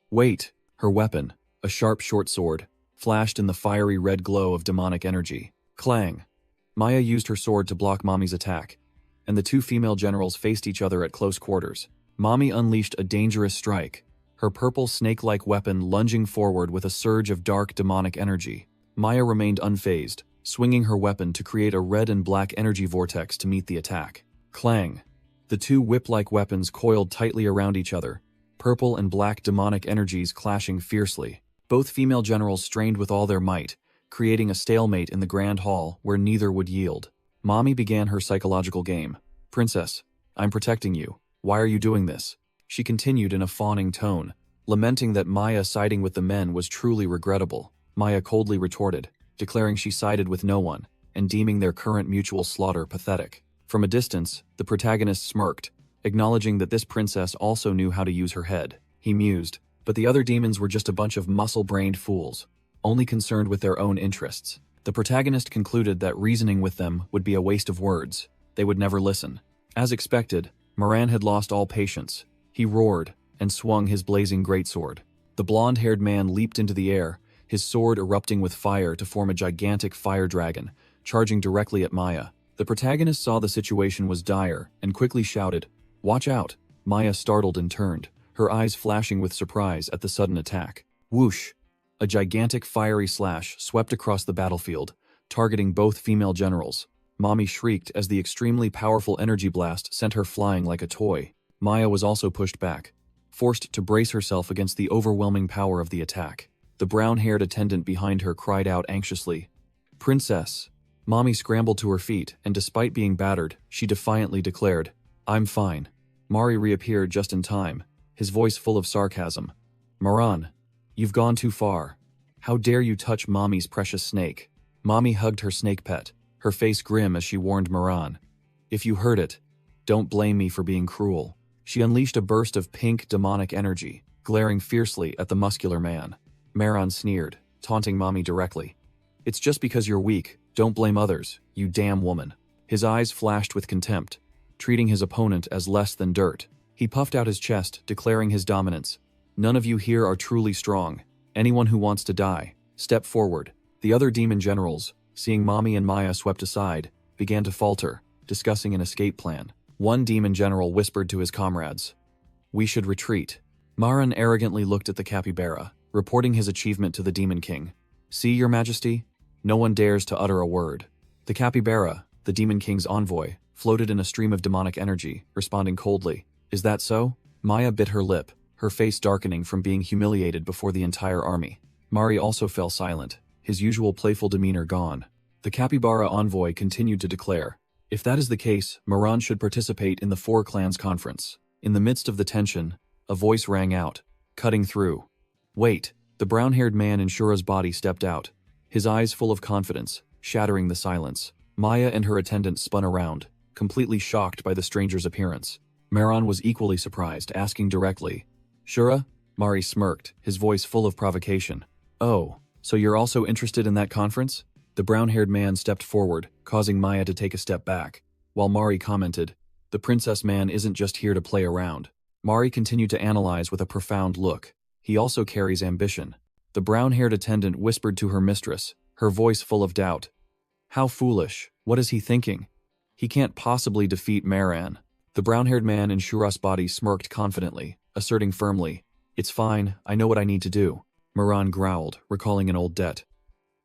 "Wait!" Her weapon, a sharp short sword, flashed in the fiery red glow of demonic energy. Clang! Maya used her sword to block Mami's attack, and the two female generals faced each other at close quarters. Mami unleashed a dangerous strike, her purple snake-like weapon lunging forward with a surge of dark demonic energy. Maya remained unfazed, swinging her weapon to create a red and black energy vortex to meet the attack. Clang! The two whip-like weapons coiled tightly around each other, purple and black demonic energies clashing fiercely. Both female generals strained with all their might, creating a stalemate in the grand hall where neither would yield. Mami began her psychological game. "Princess, I'm protecting you. Why are you doing this?" She continued in a fawning tone, lamenting that Maya siding with the men was truly regrettable. Maya coldly retorted, declaring she sided with no one, and deeming their current mutual slaughter pathetic. From a distance, the protagonist smirked, acknowledging that this princess also knew how to use her head. He mused, but the other demons were just a bunch of muscle-brained fools, only concerned with their own interests. The protagonist concluded that reasoning with them would be a waste of words. They would never listen. As expected, Moran had lost all patience. He roared and swung his blazing greatsword. The blonde-haired man leaped into the air, his sword erupting with fire to form a gigantic fire dragon, charging directly at Maya. The protagonist saw the situation was dire and quickly shouted, "Watch out!" Maya startled and turned, her eyes flashing with surprise at the sudden attack. Whoosh! A gigantic fiery slash swept across the battlefield, targeting both female generals. Mommy shrieked as the extremely powerful energy blast sent her flying like a toy. Maya was also pushed back, forced to brace herself against the overwhelming power of the attack. The brown-haired attendant behind her cried out anxiously, "Princess!" Mommy scrambled to her feet, and despite being battered, she defiantly declared, "I'm fine." Mari reappeared just in time, his voice full of sarcasm. "Moran, you've gone too far. How dare you touch Mommy's precious snake?" Mommy hugged her snake pet, her face grim as she warned Moran, "If you hurt it, don't blame me for being cruel." She unleashed a burst of pink demonic energy, glaring fiercely at the muscular man. Moran sneered, taunting Mommy directly. "It's just because you're weak. Don't blame others, you damn woman." His eyes flashed with contempt, treating his opponent as less than dirt. He puffed out his chest, declaring his dominance. "None of you here are truly strong. Anyone who wants to die, step forward." The other demon generals, seeing Mommy and Maya swept aside, began to falter, discussing an escape plan. One demon general whispered to his comrades, "We should retreat." Maran arrogantly looked at the capybara, reporting his achievement to the Demon King. "See, Your Majesty? No one dares to utter a word." The capybara, the Demon King's envoy, floated in a stream of demonic energy, responding coldly, "Is that so?" Maya bit her lip, her face darkening from being humiliated before the entire army. Mari also fell silent, his usual playful demeanor gone. The capybara envoy continued to declare, "If that is the case, Moran should participate in the Four Clans Conference." In the midst of the tension, a voice rang out, cutting through. "Wait!" The brown-haired man in Shura's body stepped out, his eyes full of confidence, shattering the silence. Maya and her attendant spun around, completely shocked by the stranger's appearance. Moran was equally surprised, asking directly, "Shura?" Mari smirked, his voice full of provocation. "Oh, so you're also interested in that conference?" The brown-haired man stepped forward, causing Maya to take a step back, while Mari commented, "The princess man isn't just here to play around." Mari continued to analyze with a profound look. He also carries ambition. The brown-haired attendant whispered to her mistress, her voice full of doubt. "How foolish. What is he thinking? He can't possibly defeat Moran." The brown-haired man in Shura's body smirked confidently, asserting firmly, "It's fine, I know what I need to do." Moran growled, recalling an old debt.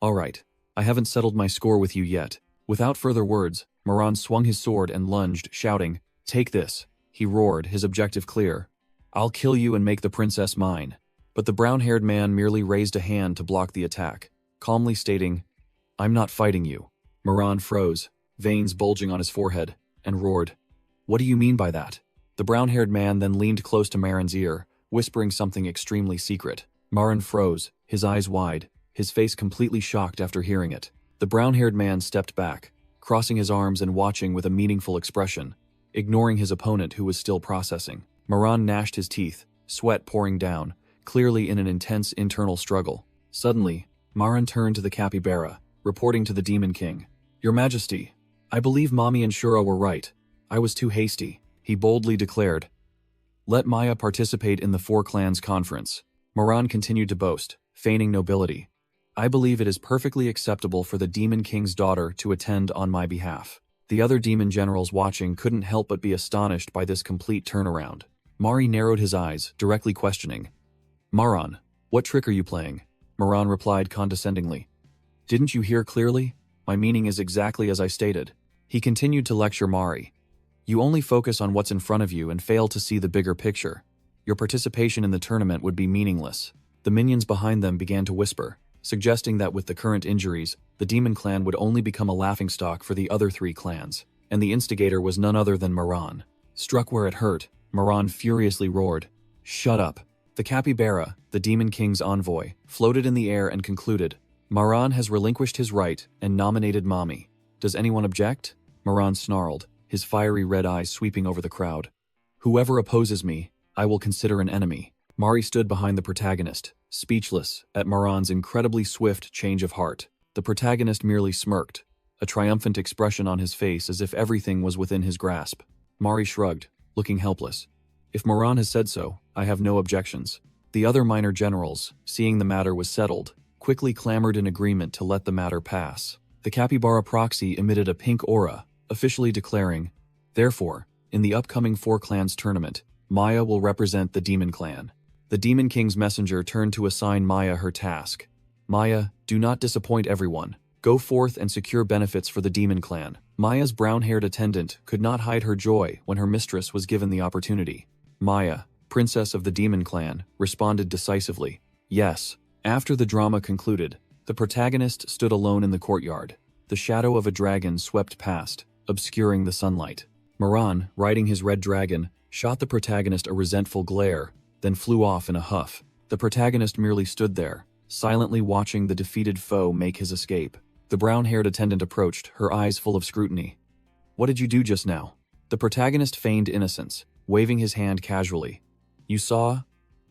"All right. I haven't settled my score with you yet." Without further words, Moran swung his sword and lunged, shouting, "Take this." He roared, his objective clear. "I'll kill you and make the princess mine." But the brown-haired man merely raised a hand to block the attack, calmly stating, "I'm not fighting you." Moran froze, veins bulging on his forehead, and roared, "What do you mean by that?" The brown-haired man then leaned close to Maran's ear, whispering something extremely secret. Maran froze, his eyes wide, his face completely shocked after hearing it. The brown-haired man stepped back, crossing his arms and watching with a meaningful expression, ignoring his opponent who was still processing. Moran gnashed his teeth, sweat pouring down, clearly in an intense internal struggle. Suddenly, Maran turned to the capybara, reporting to the Demon King. "Your Majesty, I believe Mommy and Shura were right. I was too hasty," he boldly declared. "Let Maya participate in the Four Clans Conference." Moran continued to boast, feigning nobility. "I believe it is perfectly acceptable for the Demon King's daughter to attend on my behalf." The other demon generals watching couldn't help but be astonished by this complete turnaround. Mari narrowed his eyes, directly questioning, "Maran, what trick are you playing?" Moran replied condescendingly, "Didn't you hear clearly? My meaning is exactly as I stated." He continued to lecture Mari. "You only focus on what's in front of you and fail to see the bigger picture. Your participation in the tournament would be meaningless." The minions behind them began to whisper, suggesting that with the current injuries, the demon clan would only become a laughingstock for the other three clans, and the instigator was none other than Moran. Struck where it hurt, Moran furiously roared, "Shut up!" The capybara, the Demon King's envoy, floated in the air and concluded, "Moran has relinquished his right and nominated Mommy. Does anyone object?" Moran snarled, his fiery red eyes sweeping over the crowd. "Whoever opposes me, I will consider an enemy." Mari stood behind the protagonist, speechless at Moran's incredibly swift change of heart. The protagonist merely smirked, a triumphant expression on his face as if everything was within his grasp. Mari shrugged, looking helpless. If Moran has said so, I have no objections. The other minor generals, seeing the matter was settled, quickly clamored in agreement to let the matter pass. The capybara proxy emitted a pink aura, officially declaring, therefore, in the upcoming 4 clans tournament, Maya will represent the Demon Clan. The Demon King's messenger turned to assign Maya her task. Maya, do not disappoint everyone. Go forth and secure benefits for the Demon Clan. Maya's brown-haired attendant could not hide her joy when her mistress was given the opportunity. Maya, princess of the Demon Clan, responded decisively, yes. After the drama concluded, the protagonist stood alone in the courtyard. The shadow of a dragon swept past, obscuring the sunlight. Moran, riding his red dragon, shot the protagonist a resentful glare, then flew off in a huff. The protagonist merely stood there, silently watching the defeated foe make his escape. The brown-haired attendant approached, her eyes full of scrutiny. What did you do just now? The protagonist feigned innocence, waving his hand casually. You saw?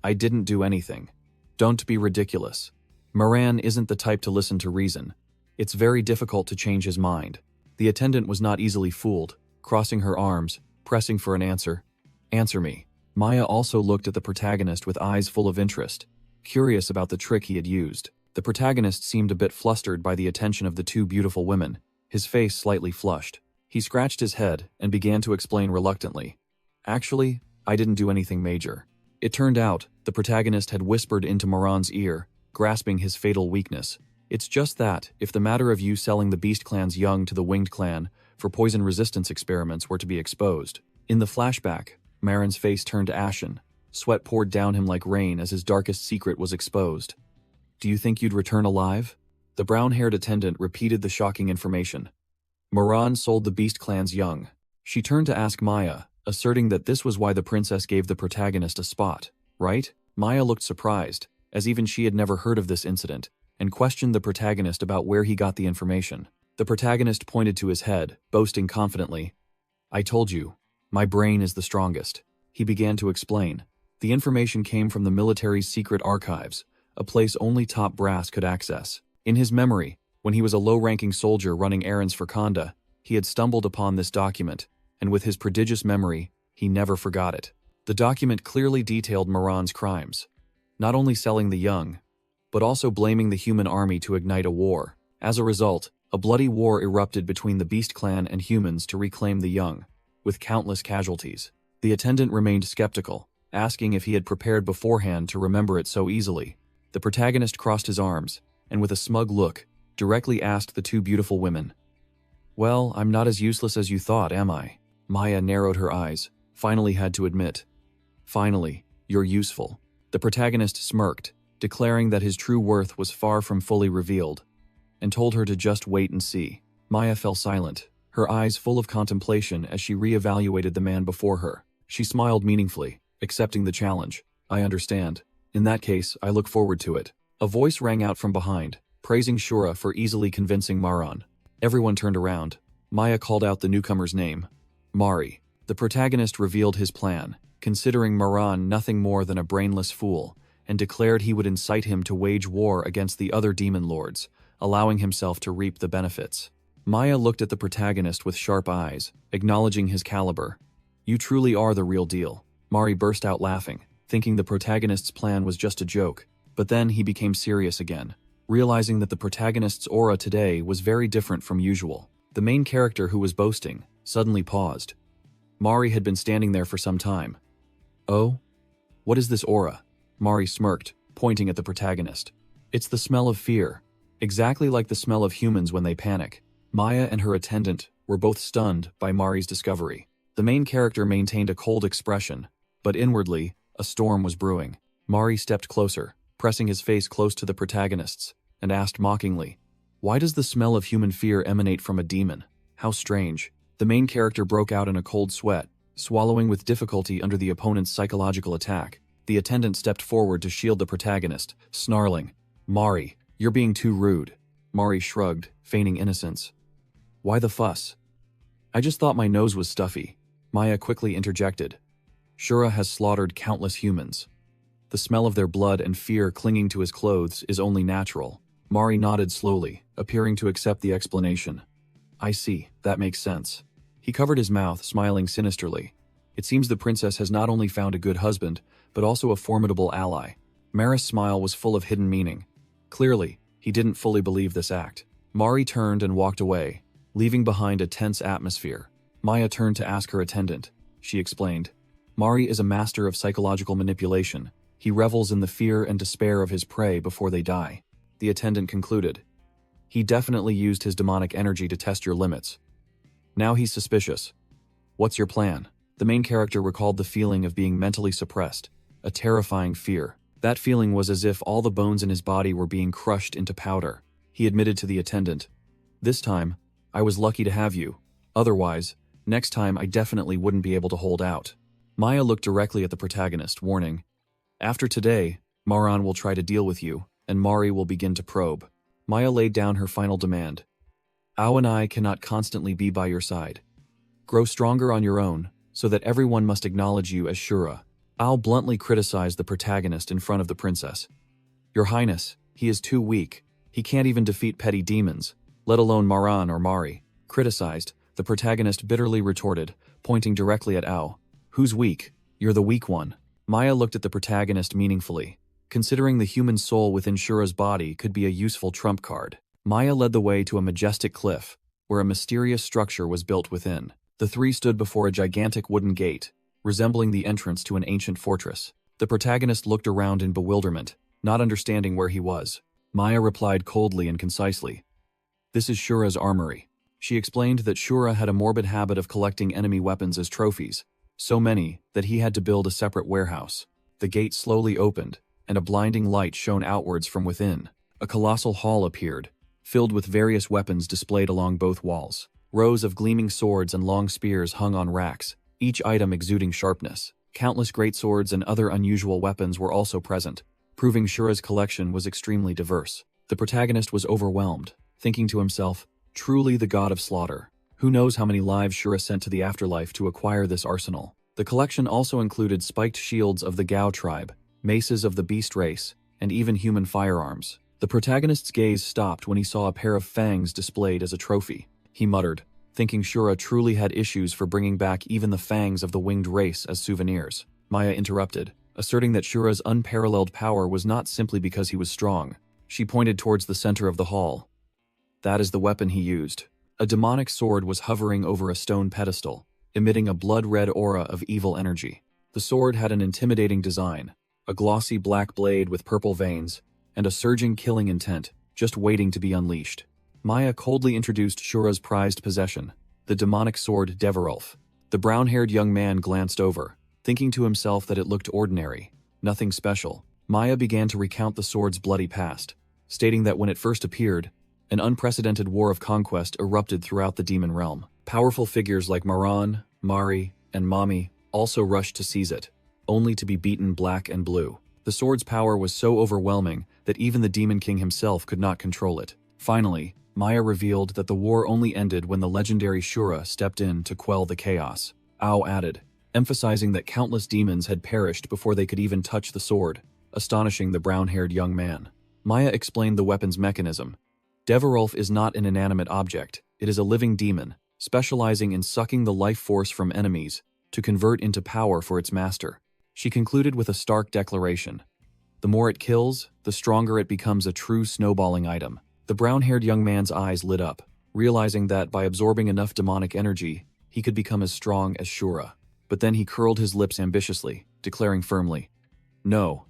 I didn't do anything. Don't be ridiculous. Moran isn't the type to listen to reason. It's very difficult to change his mind. The attendant was not easily fooled, crossing her arms, pressing for an answer. Answer me. Maya also looked at the protagonist with eyes full of interest, curious about the trick he had used. The protagonist seemed a bit flustered by the attention of the 2 beautiful women, his face slightly flushed. He scratched his head and began to explain reluctantly. Actually, I didn't do anything major. It turned out, the protagonist had whispered into Moran's ear, grasping his fatal weakness. It's just that, if the matter of you selling the Beast Clan's young to the Winged Clan for poison resistance experiments were to be exposed. In the flashback, Marin's face turned ashen. Sweat poured down him like rain as his darkest secret was exposed. Do you think you'd return alive? The brown-haired attendant repeated the shocking information. Moran sold the Beast Clan's young. She turned to ask Maya, asserting that this was why the princess gave the protagonist a spot, right? Maya looked surprised, as even she had never heard of this incident, and questioned the protagonist about where he got the information. The protagonist pointed to his head, boasting confidently, I told you, my brain is the strongest. He began to explain. The information came from the military's secret archives, a place only top brass could access. In his memory, when he was a low-ranking soldier running errands for Khanda, he had stumbled upon this document, and with his prodigious memory, he never forgot it. The document clearly detailed Moran's crimes, not only selling the young, but also blaming the human army to ignite a war. As a result, a bloody war erupted between the Beast Clan and humans to reclaim the young, with countless casualties. The attendant remained skeptical, asking if he had prepared beforehand to remember it so easily. The protagonist crossed his arms, and with a smug look, directly asked the 2 beautiful women, Well, I'm not as useless as you thought, am I? Maya narrowed her eyes, finally had to admit. Finally, you're useful. The protagonist smirked, declaring that his true worth was far from fully revealed, and told her to just wait and see. Maya fell silent, her eyes full of contemplation as she re-evaluated the man before her. She smiled meaningfully, accepting the challenge. I understand. In that case, I look forward to it. A voice rang out from behind, praising Shura for easily convincing Maran. Everyone turned around. Maya called out the newcomer's name. Mari. The protagonist revealed his plan, considering Maran nothing more than a brainless fool, and declared he would incite him to wage war against the other demon lords, allowing himself to reap the benefits. Maya looked at the protagonist with sharp eyes, acknowledging his caliber. You truly are the real deal. Mari burst out laughing, thinking the protagonist's plan was just a joke, but then he became serious again, realizing that the protagonist's aura today was very different from usual. The main character who was boasting suddenly paused. Mari had been standing there for some time. Oh? What is this aura? Mari smirked, pointing at the protagonist. It's the smell of fear, exactly like the smell of humans when they panic. Maya and her attendant were both stunned by Mari's discovery. The main character maintained a cold expression, but inwardly, a storm was brewing. Mari stepped closer, pressing his face close to the protagonist's, and asked mockingly, Why does the smell of human fear emanate from a demon? How strange. The main character broke out in a cold sweat, swallowing with difficulty under the opponent's psychological attack. The attendant stepped forward to shield the protagonist, snarling, Mari, you're being too rude. Mari shrugged, feigning innocence. Why the fuss? I just thought my nose was stuffy. Maya quickly interjected. Shura has slaughtered countless humans. The smell of their blood and fear clinging to his clothes is only natural. Mari nodded slowly, appearing to accept the explanation. I see, that makes sense. He covered his mouth, smiling sinisterly. It seems the princess has not only found a good husband, but also a formidable ally. Mara's smile was full of hidden meaning. Clearly, he didn't fully believe this act. Mari turned and walked away, leaving behind a tense atmosphere. Maya turned to ask her attendant. She explained. Mari is a master of psychological manipulation. He revels in the fear and despair of his prey before they die. The attendant concluded. He definitely used his demonic energy to test your limits. Now he's suspicious. What's your plan? The main character recalled the feeling of being mentally suppressed, a terrifying fear. That feeling was as if all the bones in his body were being crushed into powder. He admitted to the attendant. This time, I was lucky to have you. Otherwise, next time I definitely wouldn't be able to hold out. Maya looked directly at the protagonist, warning. After today, Maran will try to deal with you, and Mari will begin to probe. Maya laid down her final demand. Ao and I cannot constantly be by your side. Grow stronger on your own, so that everyone must acknowledge you as Shura. Ao bluntly criticized the protagonist in front of the princess. Your Highness, he is too weak. He can't even defeat petty demons, let alone Maran or Mari. Criticized, the protagonist bitterly retorted, pointing directly at Ao. Who's weak? You're the weak one. Maya looked at the protagonist meaningfully. Considering the human soul within Shura's body could be a useful trump card. Maya led the way to a majestic cliff, where a mysterious structure was built within. The three stood before a gigantic wooden gate, resembling the entrance to an ancient fortress. The protagonist looked around in bewilderment, not understanding where he was. Maya replied coldly and concisely. This is Shura's armory. She explained that Shura had a morbid habit of collecting enemy weapons as trophies, so many that he had to build a separate warehouse. The gate slowly opened, and a blinding light shone outwards from within. A colossal hall appeared, filled with various weapons displayed along both walls. Rows of gleaming swords and long spears hung on racks, each item exuding sharpness. Countless greatswords and other unusual weapons were also present, proving Shura's collection was extremely diverse. The protagonist was overwhelmed, thinking to himself, truly the god of slaughter. Who knows how many lives Shura sent to the afterlife to acquire this arsenal. The collection also included spiked shields of the Gao tribe, maces of the beast race, and even human firearms. The protagonist's gaze stopped when he saw a pair of fangs displayed as a trophy. He muttered, thinking Shura truly had issues for bringing back even the fangs of the winged race as souvenirs. Maya interrupted, asserting that Shura's unparalleled power was not simply because he was strong. She pointed towards the center of the hall. That is the weapon he used. A demonic sword was hovering over a stone pedestal, emitting a blood-red aura of evil energy. The sword had an intimidating design, a glossy black blade with purple veins, and a surging killing intent, just waiting to be unleashed. Maya coldly introduced Shura's prized possession, the demonic sword Deverolf. The brown-haired young man glanced over, thinking to himself that it looked ordinary, nothing special. Maya began to recount the sword's bloody past, stating that when it first appeared, an unprecedented war of conquest erupted throughout the demon realm. Powerful figures like Maran, Mari, and Mami also rushed to seize it, only to be beaten black and blue. The sword's power was so overwhelming that even the Demon King himself could not control it. Finally, Maya revealed that the war only ended when the legendary Shura stepped in to quell the chaos. Ao added, emphasizing that countless demons had perished before they could even touch the sword, astonishing the brown-haired young man. Maya explained the weapon's mechanism. Deverolf is not an inanimate object, it is a living demon, specializing in sucking the life force from enemies to convert into power for its master. She concluded with a stark declaration. The more it kills, the stronger it becomes a true snowballing item. The brown-haired young man's eyes lit up, realizing that by absorbing enough demonic energy, he could become as strong as Shura. But then he curled his lips ambitiously, declaring firmly, No,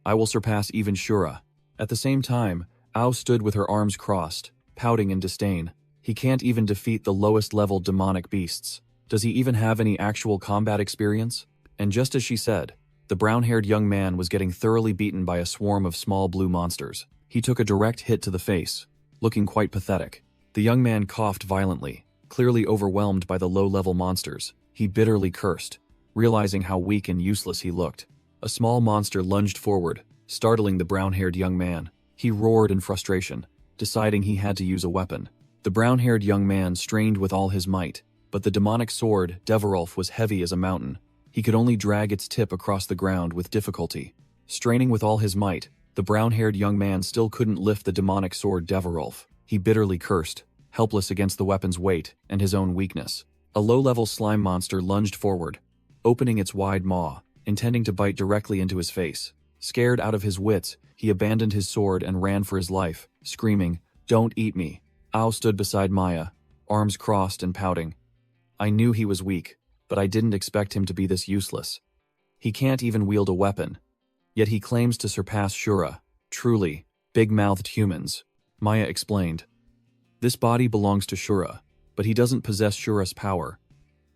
I will surpass even Shura. At the same time, Ao stood with her arms crossed, pouting in disdain. He can't even defeat the lowest-level demonic beasts. Does he even have any actual combat experience? And just as she said, the brown-haired young man was getting thoroughly beaten by a swarm of small blue monsters. He took a direct hit to the face, looking quite pathetic. The young man coughed violently, clearly overwhelmed by the low-level monsters. He bitterly cursed, realizing how weak and useless he looked. A small monster lunged forward, startling the brown-haired young man. He roared in frustration, deciding he had to use a weapon. The brown-haired young man strained with all his might, but the demonic sword, Deverolf, was heavy as a mountain. He could only drag its tip across the ground with difficulty. Straining with all his might, The brown-haired young man still couldn't lift the demonic sword Deverolf. He bitterly cursed, helpless against the weapon's weight and his own weakness. A low-level slime monster lunged forward, opening its wide maw, intending to bite directly into his face. Scared out of his wits, he abandoned his sword and ran for his life, screaming, "Don't eat me." Ao stood beside Maya, arms crossed and pouting. I knew he was weak, but I didn't expect him to be this useless. He can't even wield a weapon. Yet he claims to surpass Shura. Truly, big-mouthed humans, Maya explained. This body belongs to Shura, but he doesn't possess Shura's power.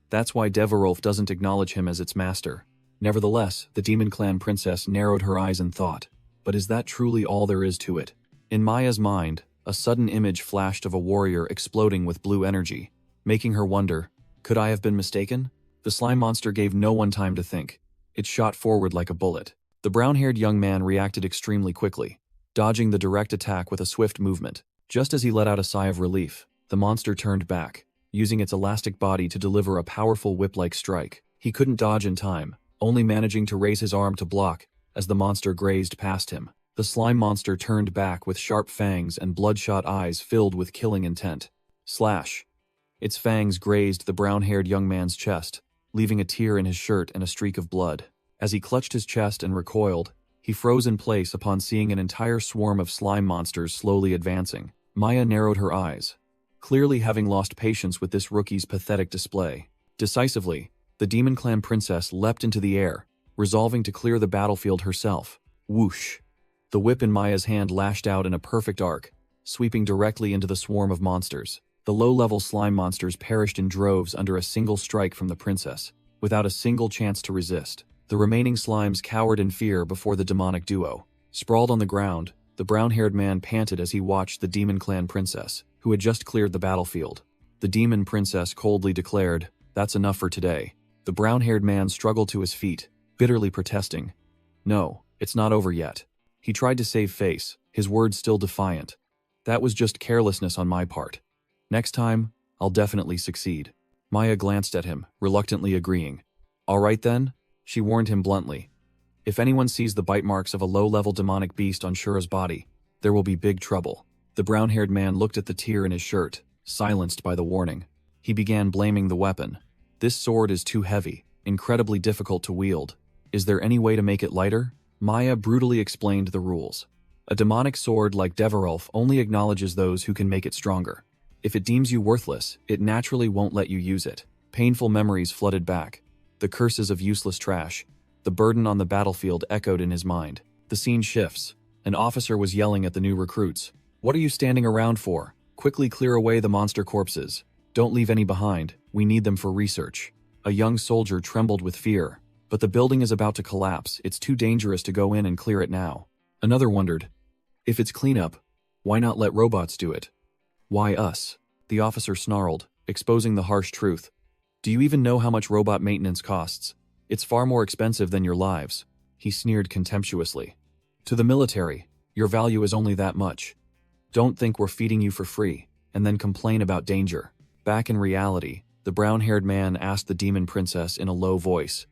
That's why Deverolf doesn't acknowledge him as its master. Nevertheless, the Demon Clan princess narrowed her eyes in thought. But is that truly all there is to it? In Maya's mind, a sudden image flashed of a warrior exploding with blue energy, making her wonder, could I have been mistaken? The slime monster gave no one time to think. It shot forward like a bullet. The brown-haired young man reacted extremely quickly, dodging the direct attack with a swift movement. Just as he let out a sigh of relief, the monster turned back, using its elastic body to deliver a powerful whip-like strike. He couldn't dodge in time, only managing to raise his arm to block as the monster grazed past him. The slime monster turned back with sharp fangs and bloodshot eyes filled with killing intent. Slash! Its fangs grazed the brown-haired young man's chest, leaving a tear in his shirt and a streak of blood. As he clutched his chest and recoiled, he froze in place upon seeing an entire swarm of slime monsters slowly advancing. Maya narrowed her eyes, clearly having lost patience with this rookie's pathetic display. Decisively, the Demon Clan princess leapt into the air, resolving to clear the battlefield herself. Whoosh! The whip in Maya's hand lashed out in a perfect arc, sweeping directly into the swarm of monsters. The low-level slime monsters perished in droves under a single strike from the princess, without a single chance to resist. The remaining slimes cowered in fear before the demonic duo. Sprawled on the ground, the brown-haired man panted as he watched the Demon Clan princess, who had just cleared the battlefield. The demon princess coldly declared, "That's enough for today." The brown-haired man struggled to his feet, bitterly protesting. "No, it's not over yet." He tried to save face, his words still defiant. "That was just carelessness on my part. Next time, I'll definitely succeed." Maya glanced at him, reluctantly agreeing. "All right then," she warned him bluntly. "If anyone sees the bite marks of a low-level demonic beast on Shura's body, there will be big trouble." The brown-haired man looked at the tear in his shirt, silenced by the warning. He began blaming the weapon. "This sword is too heavy, incredibly difficult to wield. Is there any way to make it lighter?" Maya brutally explained the rules. A demonic sword like Deverolf only acknowledges those who can make it stronger. If it deems you worthless, it naturally won't let you use it. Painful memories flooded back. The curses of useless trash. The burden on the battlefield echoed in his mind. The scene shifts. An officer was yelling at the new recruits. "What are you standing around for? Quickly clear away the monster corpses. Don't leave any behind. We need them for research." A young soldier trembled with fear. "But the building is about to collapse. It's too dangerous to go in and clear it now." Another wondered, "If it's cleanup, why not let robots do it?" "Why us?" The officer snarled, exposing the harsh truth. "Do you even know how much robot maintenance costs? It's far more expensive than your lives." He sneered contemptuously. "To the military, your value is only that much. Don't think we're feeding you for free, and then complain about danger." Back in reality, the brown-haired man asked the demon princess in a low voice,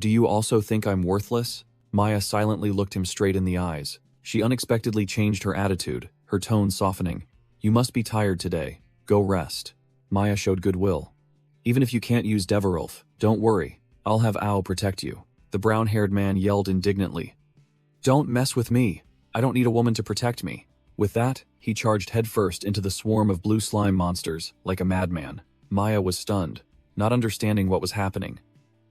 "Do you also think I'm worthless?" Maya silently looked him straight in the eyes. She unexpectedly changed her attitude, her tone softening. "You must be tired today. Go rest." Maya showed goodwill. "Even if you can't use Deverolf, don't worry. I'll have Ao protect you." The brown-haired man yelled indignantly. "Don't mess with me. I don't need a woman to protect me." With that, he charged headfirst into the swarm of blue slime monsters, like a madman. Maya was stunned, not understanding what was happening.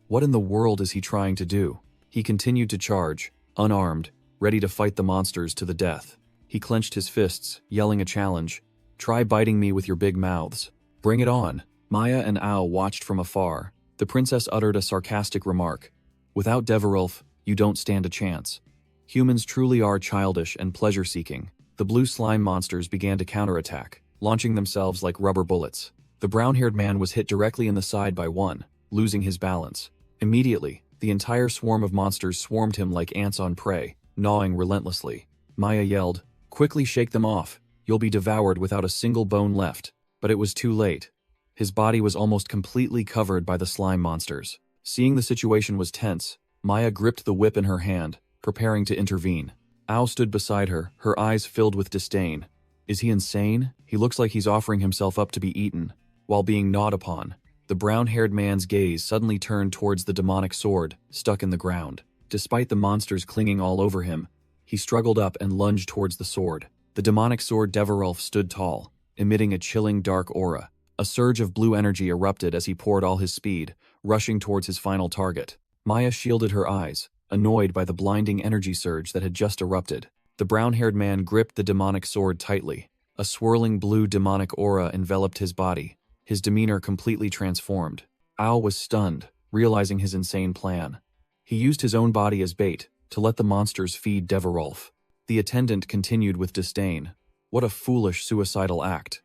What in the world is he trying to do? He continued to charge, unarmed, ready to fight the monsters to the death. He clenched his fists, yelling a challenge. "Try biting me with your big mouths. Bring it on." Maya and Ao watched from afar. The princess uttered a sarcastic remark. "Without Deverolf, you don't stand a chance." Humans truly are childish and pleasure-seeking. The blue slime monsters began to counterattack, launching themselves like rubber bullets. The brown-haired man was hit directly in the side by one, losing his balance. Immediately, the entire swarm of monsters swarmed him like ants on prey, gnawing relentlessly. Maya yelled, "Quickly shake them off. You'll be devoured without a single bone left." But it was too late. His body was almost completely covered by the slime monsters. Seeing the situation was tense, Maya gripped the whip in her hand, preparing to intervene. Ao stood beside her, her eyes filled with disdain. Is he insane? He looks like he's offering himself up to be eaten, while being gnawed upon. The brown-haired man's gaze suddenly turned towards the demonic sword, stuck in the ground. Despite the monsters clinging all over him, he struggled up and lunged towards the sword. The demonic sword Deverolf stood tall, emitting a chilling dark aura. A surge of blue energy erupted as he poured all his speed, rushing towards his final target. Maya shielded her eyes, annoyed by the blinding energy surge that had just erupted. The brown-haired man gripped the demonic sword tightly. A swirling blue demonic aura enveloped his body, his demeanor completely transformed. Ao was stunned, realizing his insane plan. He used his own body as bait, to let the monsters feed Deverolf. The attendant continued with disdain. What a foolish suicidal act.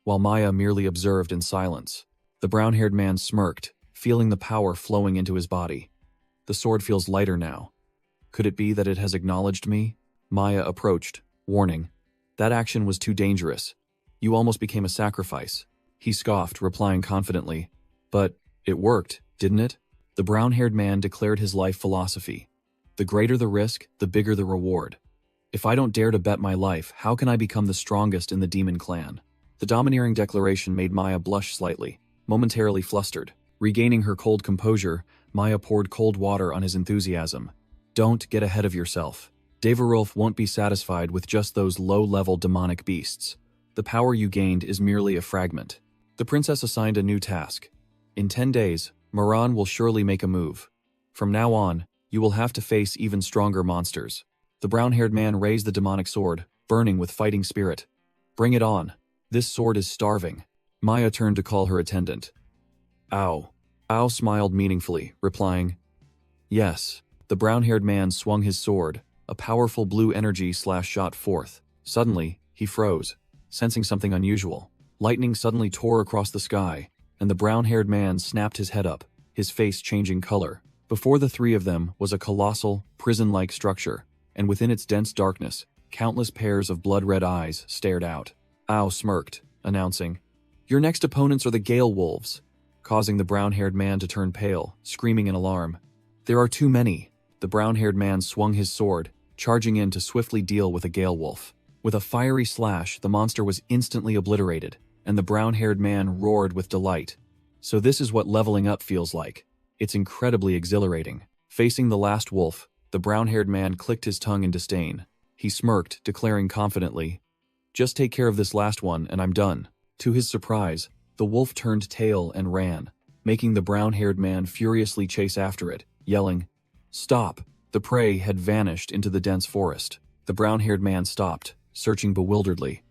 While Maya merely observed in silence. The brown-haired man smirked, feeling the power flowing into his body. The sword feels lighter now. Could it be that it has acknowledged me? Maya approached, warning. That action was too dangerous. You almost became a sacrifice. He scoffed, replying confidently. But it worked, didn't it? The brown-haired man declared his life philosophy. The greater the risk, the bigger the reward. If I don't dare to bet my life, how can I become the strongest in the demon clan? The domineering declaration made Maya blush slightly, momentarily flustered. Regaining her cold composure, Maya poured cold water on his enthusiasm. Don't get ahead of yourself. Deverolf won't be satisfied with just those low-level demonic beasts. The power you gained is merely a fragment. The princess assigned a new task. In 10 days, Moran will surely make a move. From now on, you will have to face even stronger monsters. The brown-haired man raised the demonic sword, burning with fighting spirit. Bring it on. This sword is starving. Maya turned to call her attendant. Ow. Ao smiled meaningfully, replying, Yes. The brown-haired man swung his sword. A powerful blue energy shot forth. Suddenly, he froze, sensing something unusual. Lightning suddenly tore across the sky, and the brown-haired man snapped his head up, his face changing color. Before the three of them was a colossal, prison-like structure, and within its dense darkness, countless pairs of blood-red eyes stared out. Ao smirked, announcing, Your next opponents are the Gale Wolves, causing the brown-haired man to turn pale, screaming in alarm. There are too many. The brown-haired man swung his sword, charging in to swiftly deal with a Gale Wolf. With a fiery slash, the monster was instantly obliterated, and the brown-haired man roared with delight. So this is what leveling up feels like. It's incredibly exhilarating. Facing the last wolf, the brown-haired man clicked his tongue in disdain. He smirked, declaring confidently, Just take care of this last one, and I'm done. To his surprise, the wolf turned tail and ran, making the brown-haired man furiously chase after it, yelling, Stop! The prey had vanished into the dense forest. The brown-haired man stopped, searching bewilderedly.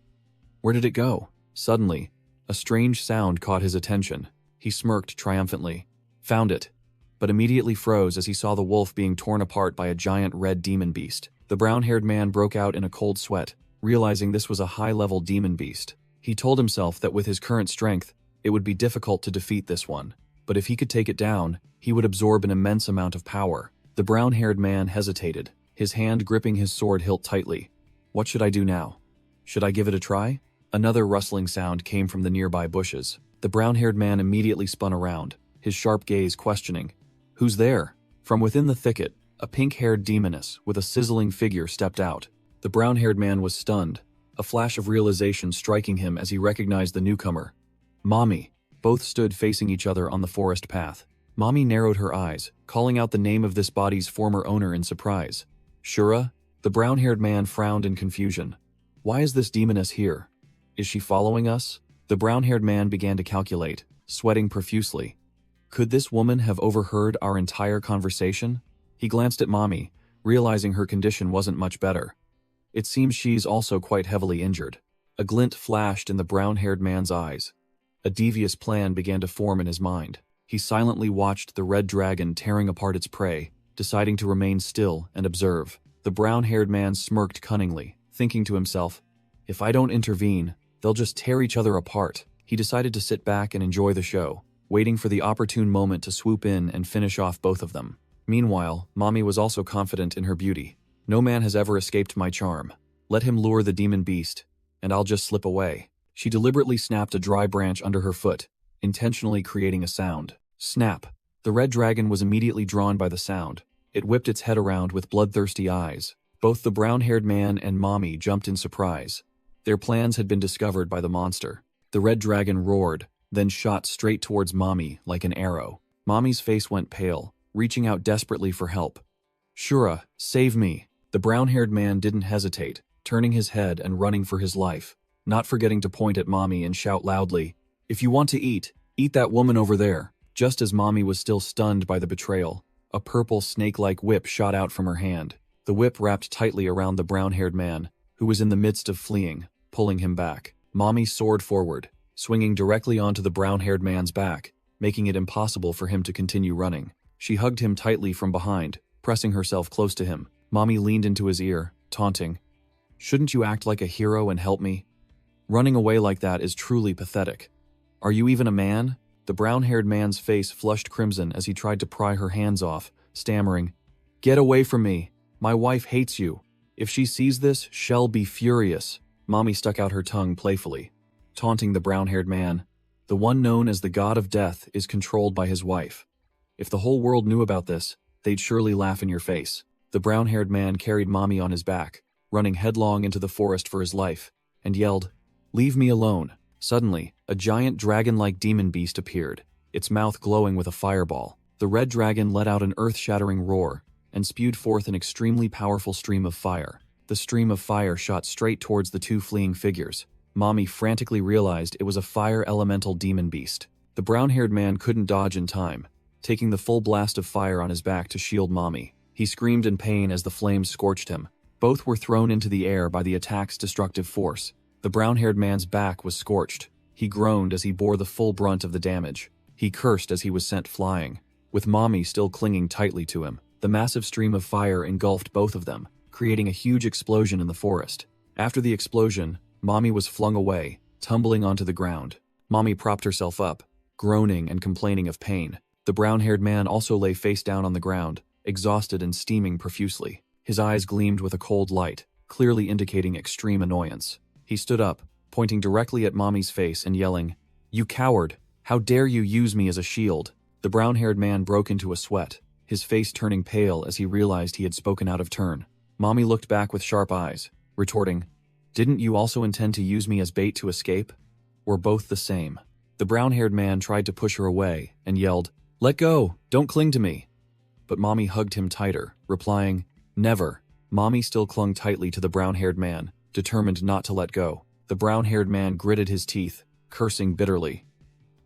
Where did it go? Suddenly, a strange sound caught his attention. He smirked triumphantly. Found it, but immediately froze as he saw the wolf being torn apart by a giant red demon beast. The brown-haired man broke out in a cold sweat, realizing this was a high-level demon beast. He told himself that with his current strength, it would be difficult to defeat this one. But if he could take it down, he would absorb an immense amount of power. The brown-haired man hesitated, his hand gripping his sword hilt tightly. What should I do now? Should I give it a try? Another rustling sound came from the nearby bushes. The brown-haired man immediately spun around, his sharp gaze questioning. Who's there? From within the thicket, a pink-haired demoness with a sizzling figure stepped out. The brown-haired man was stunned, a flash of realization striking him as he recognized the newcomer. Mommy. Both stood facing each other on the forest path. Mommy narrowed her eyes, calling out the name of this body's former owner in surprise. Shura? The brown-haired man frowned in confusion. Why is this demoness here? Is she following us? The brown-haired man began to calculate, sweating profusely. Could this woman have overheard our entire conversation? He glanced at Mommy, realizing her condition wasn't much better. It seems she's also quite heavily injured. A glint flashed in the brown-haired man's eyes. A devious plan began to form in his mind. He silently watched the red dragon tearing apart its prey, deciding to remain still and observe. The brown-haired man smirked cunningly, thinking to himself, If I don't intervene, they'll just tear each other apart. He decided to sit back and enjoy the show, waiting for the opportune moment to swoop in and finish off both of them. Meanwhile, Mommy was also confident in her beauty. No man has ever escaped my charm. Let him lure the demon beast, and I'll just slip away. She deliberately snapped a dry branch under her foot, intentionally creating a sound. Snap! The red dragon was immediately drawn by the sound. It whipped its head around with bloodthirsty eyes. Both the brown-haired man and Mommy jumped in surprise. Their plans had been discovered by the monster. The red dragon roared, then shot straight towards Mommy like an arrow. Mommy's face went pale, reaching out desperately for help. "Shura, save me!" The brown-haired man didn't hesitate, turning his head and running for his life, not forgetting to point at Mommy and shout loudly, "If you want to eat, eat that woman over there." Just as Mommy was still stunned by the betrayal, a purple snake-like whip shot out from her hand. The whip wrapped tightly around the brown-haired man, who was in the midst of fleeing, pulling him back. Mommy soared forward, swinging directly onto the brown-haired man's back, making it impossible for him to continue running. She hugged him tightly from behind, pressing herself close to him. Mommy leaned into his ear, taunting, "Shouldn't you act like a hero and help me? Running away like that is truly pathetic. Are you even a man?" The brown-haired man's face flushed crimson as he tried to pry her hands off, stammering, "Get away from me. My wife hates you. If she sees this, she'll be furious." Mommy stuck out her tongue playfully, taunting the brown-haired man. "The one known as the god of death is controlled by his wife. If the whole world knew about this, they'd surely laugh in your face." The brown-haired man carried Mommy on his back, running headlong into the forest for his life, and yelled, "Leave me alone." Suddenly, a giant dragon-like demon beast appeared, its mouth glowing with a fireball. The red dragon let out an earth-shattering roar and spewed forth an extremely powerful stream of fire. The stream of fire shot straight towards the two fleeing figures. Mommy frantically realized it was a fire elemental demon beast. The brown-haired man couldn't dodge in time, taking the full blast of fire on his back to shield Mommy. He screamed in pain as the flames scorched him. Both were thrown into the air by the attack's destructive force. The brown-haired man's back was scorched. He groaned as he bore the full brunt of the damage. He cursed as he was sent flying, with Mommy still clinging tightly to him. The massive stream of fire engulfed both of them, creating a huge explosion in the forest. After the explosion, Mommy was flung away, tumbling onto the ground. Mommy propped herself up, groaning and complaining of pain. The brown-haired man also lay face down on the ground, exhausted and steaming profusely. His eyes gleamed with a cold light, clearly indicating extreme annoyance. He stood up, pointing directly at Mommy's face and yelling, "You coward! How dare you use me as a shield?" The brown-haired man broke into a sweat, his face turning pale as he realized he had spoken out of turn. Mommy looked back with sharp eyes, retorting, "Didn't you also intend to use me as bait to escape? We're both the same." The brown-haired man tried to push her away and yelled, "Let go! Don't cling to me!" But Mommy hugged him tighter, replying, "Never." Mommy still clung tightly to the brown-haired man, determined not to let go. The brown-haired man gritted his teeth, cursing bitterly.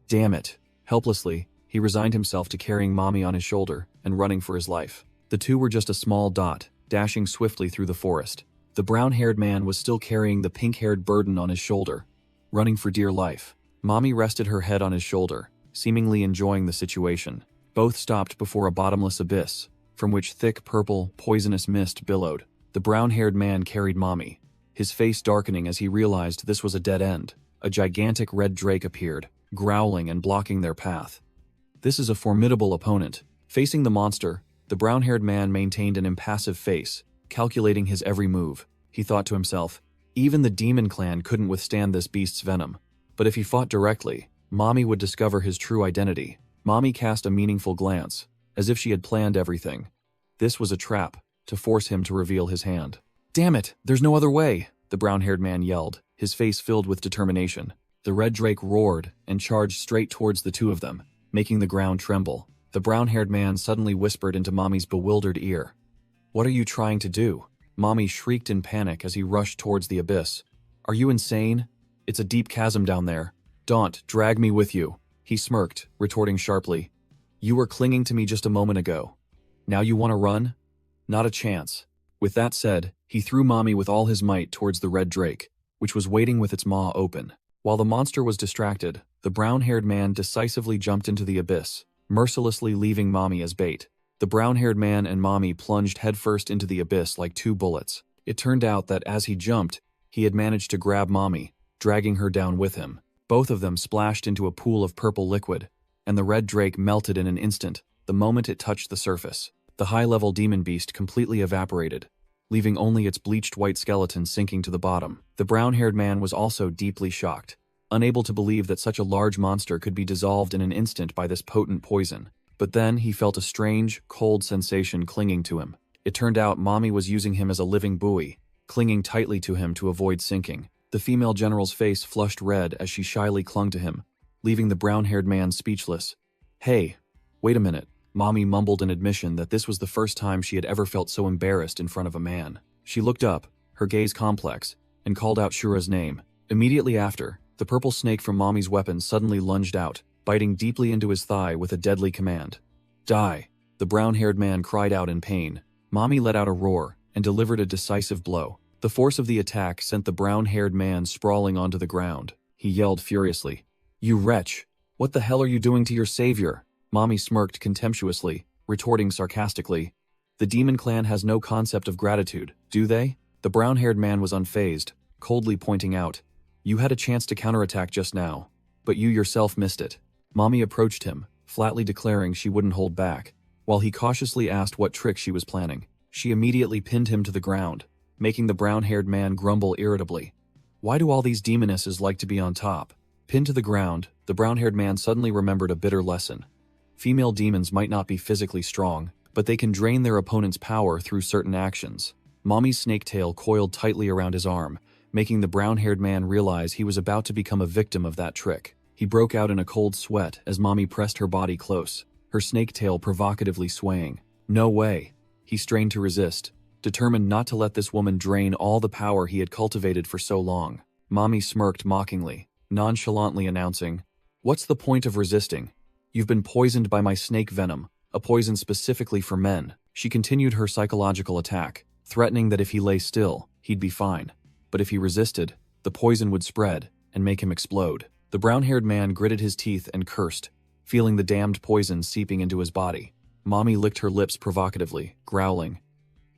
Damn it. Helplessly, he resigned himself to carrying Mommy on his shoulder and running for his life. The two were just a small dot, dashing swiftly through the forest. The brown-haired man was still carrying the pink-haired burden on his shoulder, running for dear life. Mommy rested her head on his shoulder, seemingly enjoying the situation. Both stopped before a bottomless abyss, from which thick purple, poisonous mist billowed. The brown-haired man carried Mommy, his face darkening as he realized this was a dead end. A gigantic red drake appeared, growling and blocking their path. This is a formidable opponent. Facing the monster, the brown-haired man maintained an impassive face, calculating his every move. He thought to himself, even the demon clan couldn't withstand this beast's venom. But if he fought directly, Mommy would discover his true identity. Mommy cast a meaningful glance, as if she had planned everything. This was a trap, to force him to reveal his hand. Damn it, there's no other way, the brown-haired man yelled, his face filled with determination. The red drake roared and charged straight towards the two of them, making the ground tremble. The brown-haired man suddenly whispered into Mommy's bewildered ear. What are you trying to do? Mommy shrieked in panic as he rushed towards the abyss. Are you insane? It's a deep chasm down there. Don't drag me with you. He smirked, retorting sharply. You were clinging to me just a moment ago. Now you want to run? Not a chance. With that said, he threw Mommy with all his might towards the red drake, which was waiting with its maw open. While the monster was distracted, the brown-haired man decisively jumped into the abyss, mercilessly leaving Mommy as bait. The brown-haired man and Mommy plunged headfirst into the abyss like two bullets. It turned out that as he jumped, he had managed to grab Mommy, dragging her down with him. Both of them splashed into a pool of purple liquid, and the red drake melted in an instant, the moment it touched the surface. The high-level demon beast completely evaporated, leaving only its bleached white skeleton sinking to the bottom. The brown-haired man was also deeply shocked, unable to believe that such a large monster could be dissolved in an instant by this potent poison. But then he felt a strange, cold sensation clinging to him. It turned out Mommy was using him as a living buoy, clinging tightly to him to avoid sinking. The female general's face flushed red as she shyly clung to him, leaving the brown-haired man speechless. "Hey, wait a minute." Mommy mumbled an admission that this was the first time she had ever felt so embarrassed in front of a man. She looked up, her gaze complex, and called out Shura's name. Immediately after, the purple snake from Mommy's weapon suddenly lunged out, biting deeply into his thigh with a deadly command. "Die!" The brown-haired man cried out in pain. Mommy let out a roar and delivered a decisive blow. The force of the attack sent the brown-haired man sprawling onto the ground. He yelled furiously, "You wretch! What the hell are you doing to your savior?" Mommy smirked contemptuously, retorting sarcastically, "The demon clan has no concept of gratitude, do they?" The brown-haired man was unfazed, coldly pointing out, "You had a chance to counterattack just now, but you yourself missed it." Mommy approached him, flatly declaring she wouldn't hold back. While he cautiously asked what trick she was planning, she immediately pinned him to the ground, making the brown-haired man grumble irritably. "Why do all these demonesses like to be on top?" Pinned to the ground, the brown-haired man suddenly remembered a bitter lesson. Female demons might not be physically strong, but they can drain their opponent's power through certain actions. Mommy's snake tail coiled tightly around his arm, making the brown-haired man realize he was about to become a victim of that trick. He broke out in a cold sweat as Mommy pressed her body close, her snake tail provocatively swaying. "No way." He strained to resist, determined not to let this woman drain all the power he had cultivated for so long. Mommy smirked mockingly, nonchalantly announcing, "What's the point of resisting? You've been poisoned by my snake venom, a poison specifically for men." She continued her psychological attack, threatening that if he lay still, he'd be fine. But if he resisted, the poison would spread and make him explode. The brown-haired man gritted his teeth and cursed, feeling the damned poison seeping into his body. Mommy licked her lips provocatively, growling,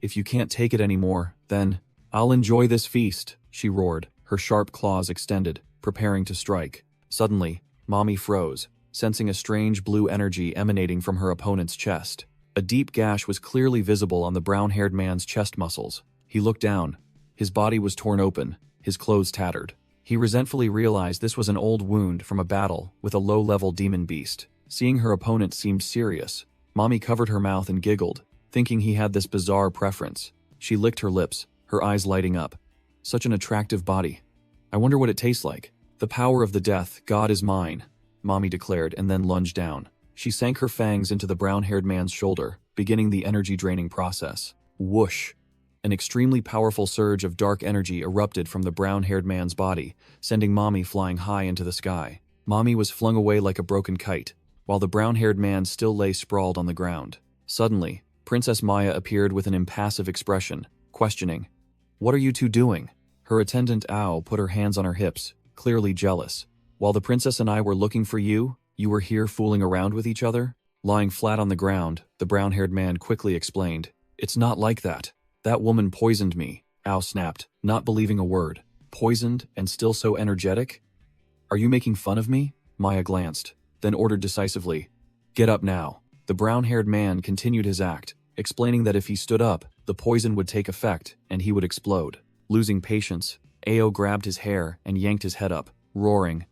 "If you can't take it anymore, then I'll enjoy this feast," she roared, her sharp claws extended, preparing to strike. Suddenly, Mommy froze, sensing a strange blue energy emanating from her opponent's chest. A deep gash was clearly visible on the brown-haired man's chest muscles. He looked down. His body was torn open, his clothes tattered. He resentfully realized this was an old wound from a battle with a low-level demon beast. Seeing her opponent seemed serious, Mommy covered her mouth and giggled, thinking he had this bizarre preference. She licked her lips, her eyes lighting up. "Such an attractive body. I wonder what it tastes like." "The power of the death god is mine," Mommy declared and then lunged down. She sank her fangs into the brown-haired man's shoulder, beginning the energy-draining process. Whoosh! An extremely powerful surge of dark energy erupted from the brown-haired man's body, sending Mommy flying high into the sky. Mommy was flung away like a broken kite, while the brown-haired man still lay sprawled on the ground. Suddenly, Princess Maya appeared with an impassive expression, questioning, "What are you two doing?" Her attendant Ao put her hands on her hips, clearly jealous. "While the princess and I were looking for you, you were here fooling around with each other?" Lying flat on the ground, the brown-haired man quickly explained, "It's not like that. That woman poisoned me," Ao snapped, not believing a word. "Poisoned and still so energetic? Are you making fun of me?" Maya glanced, then ordered decisively, "Get up now." The brown-haired man continued his act, explaining that if he stood up, the poison would take effect and he would explode. Losing patience, Ao grabbed his hair and yanked his head up, roaring,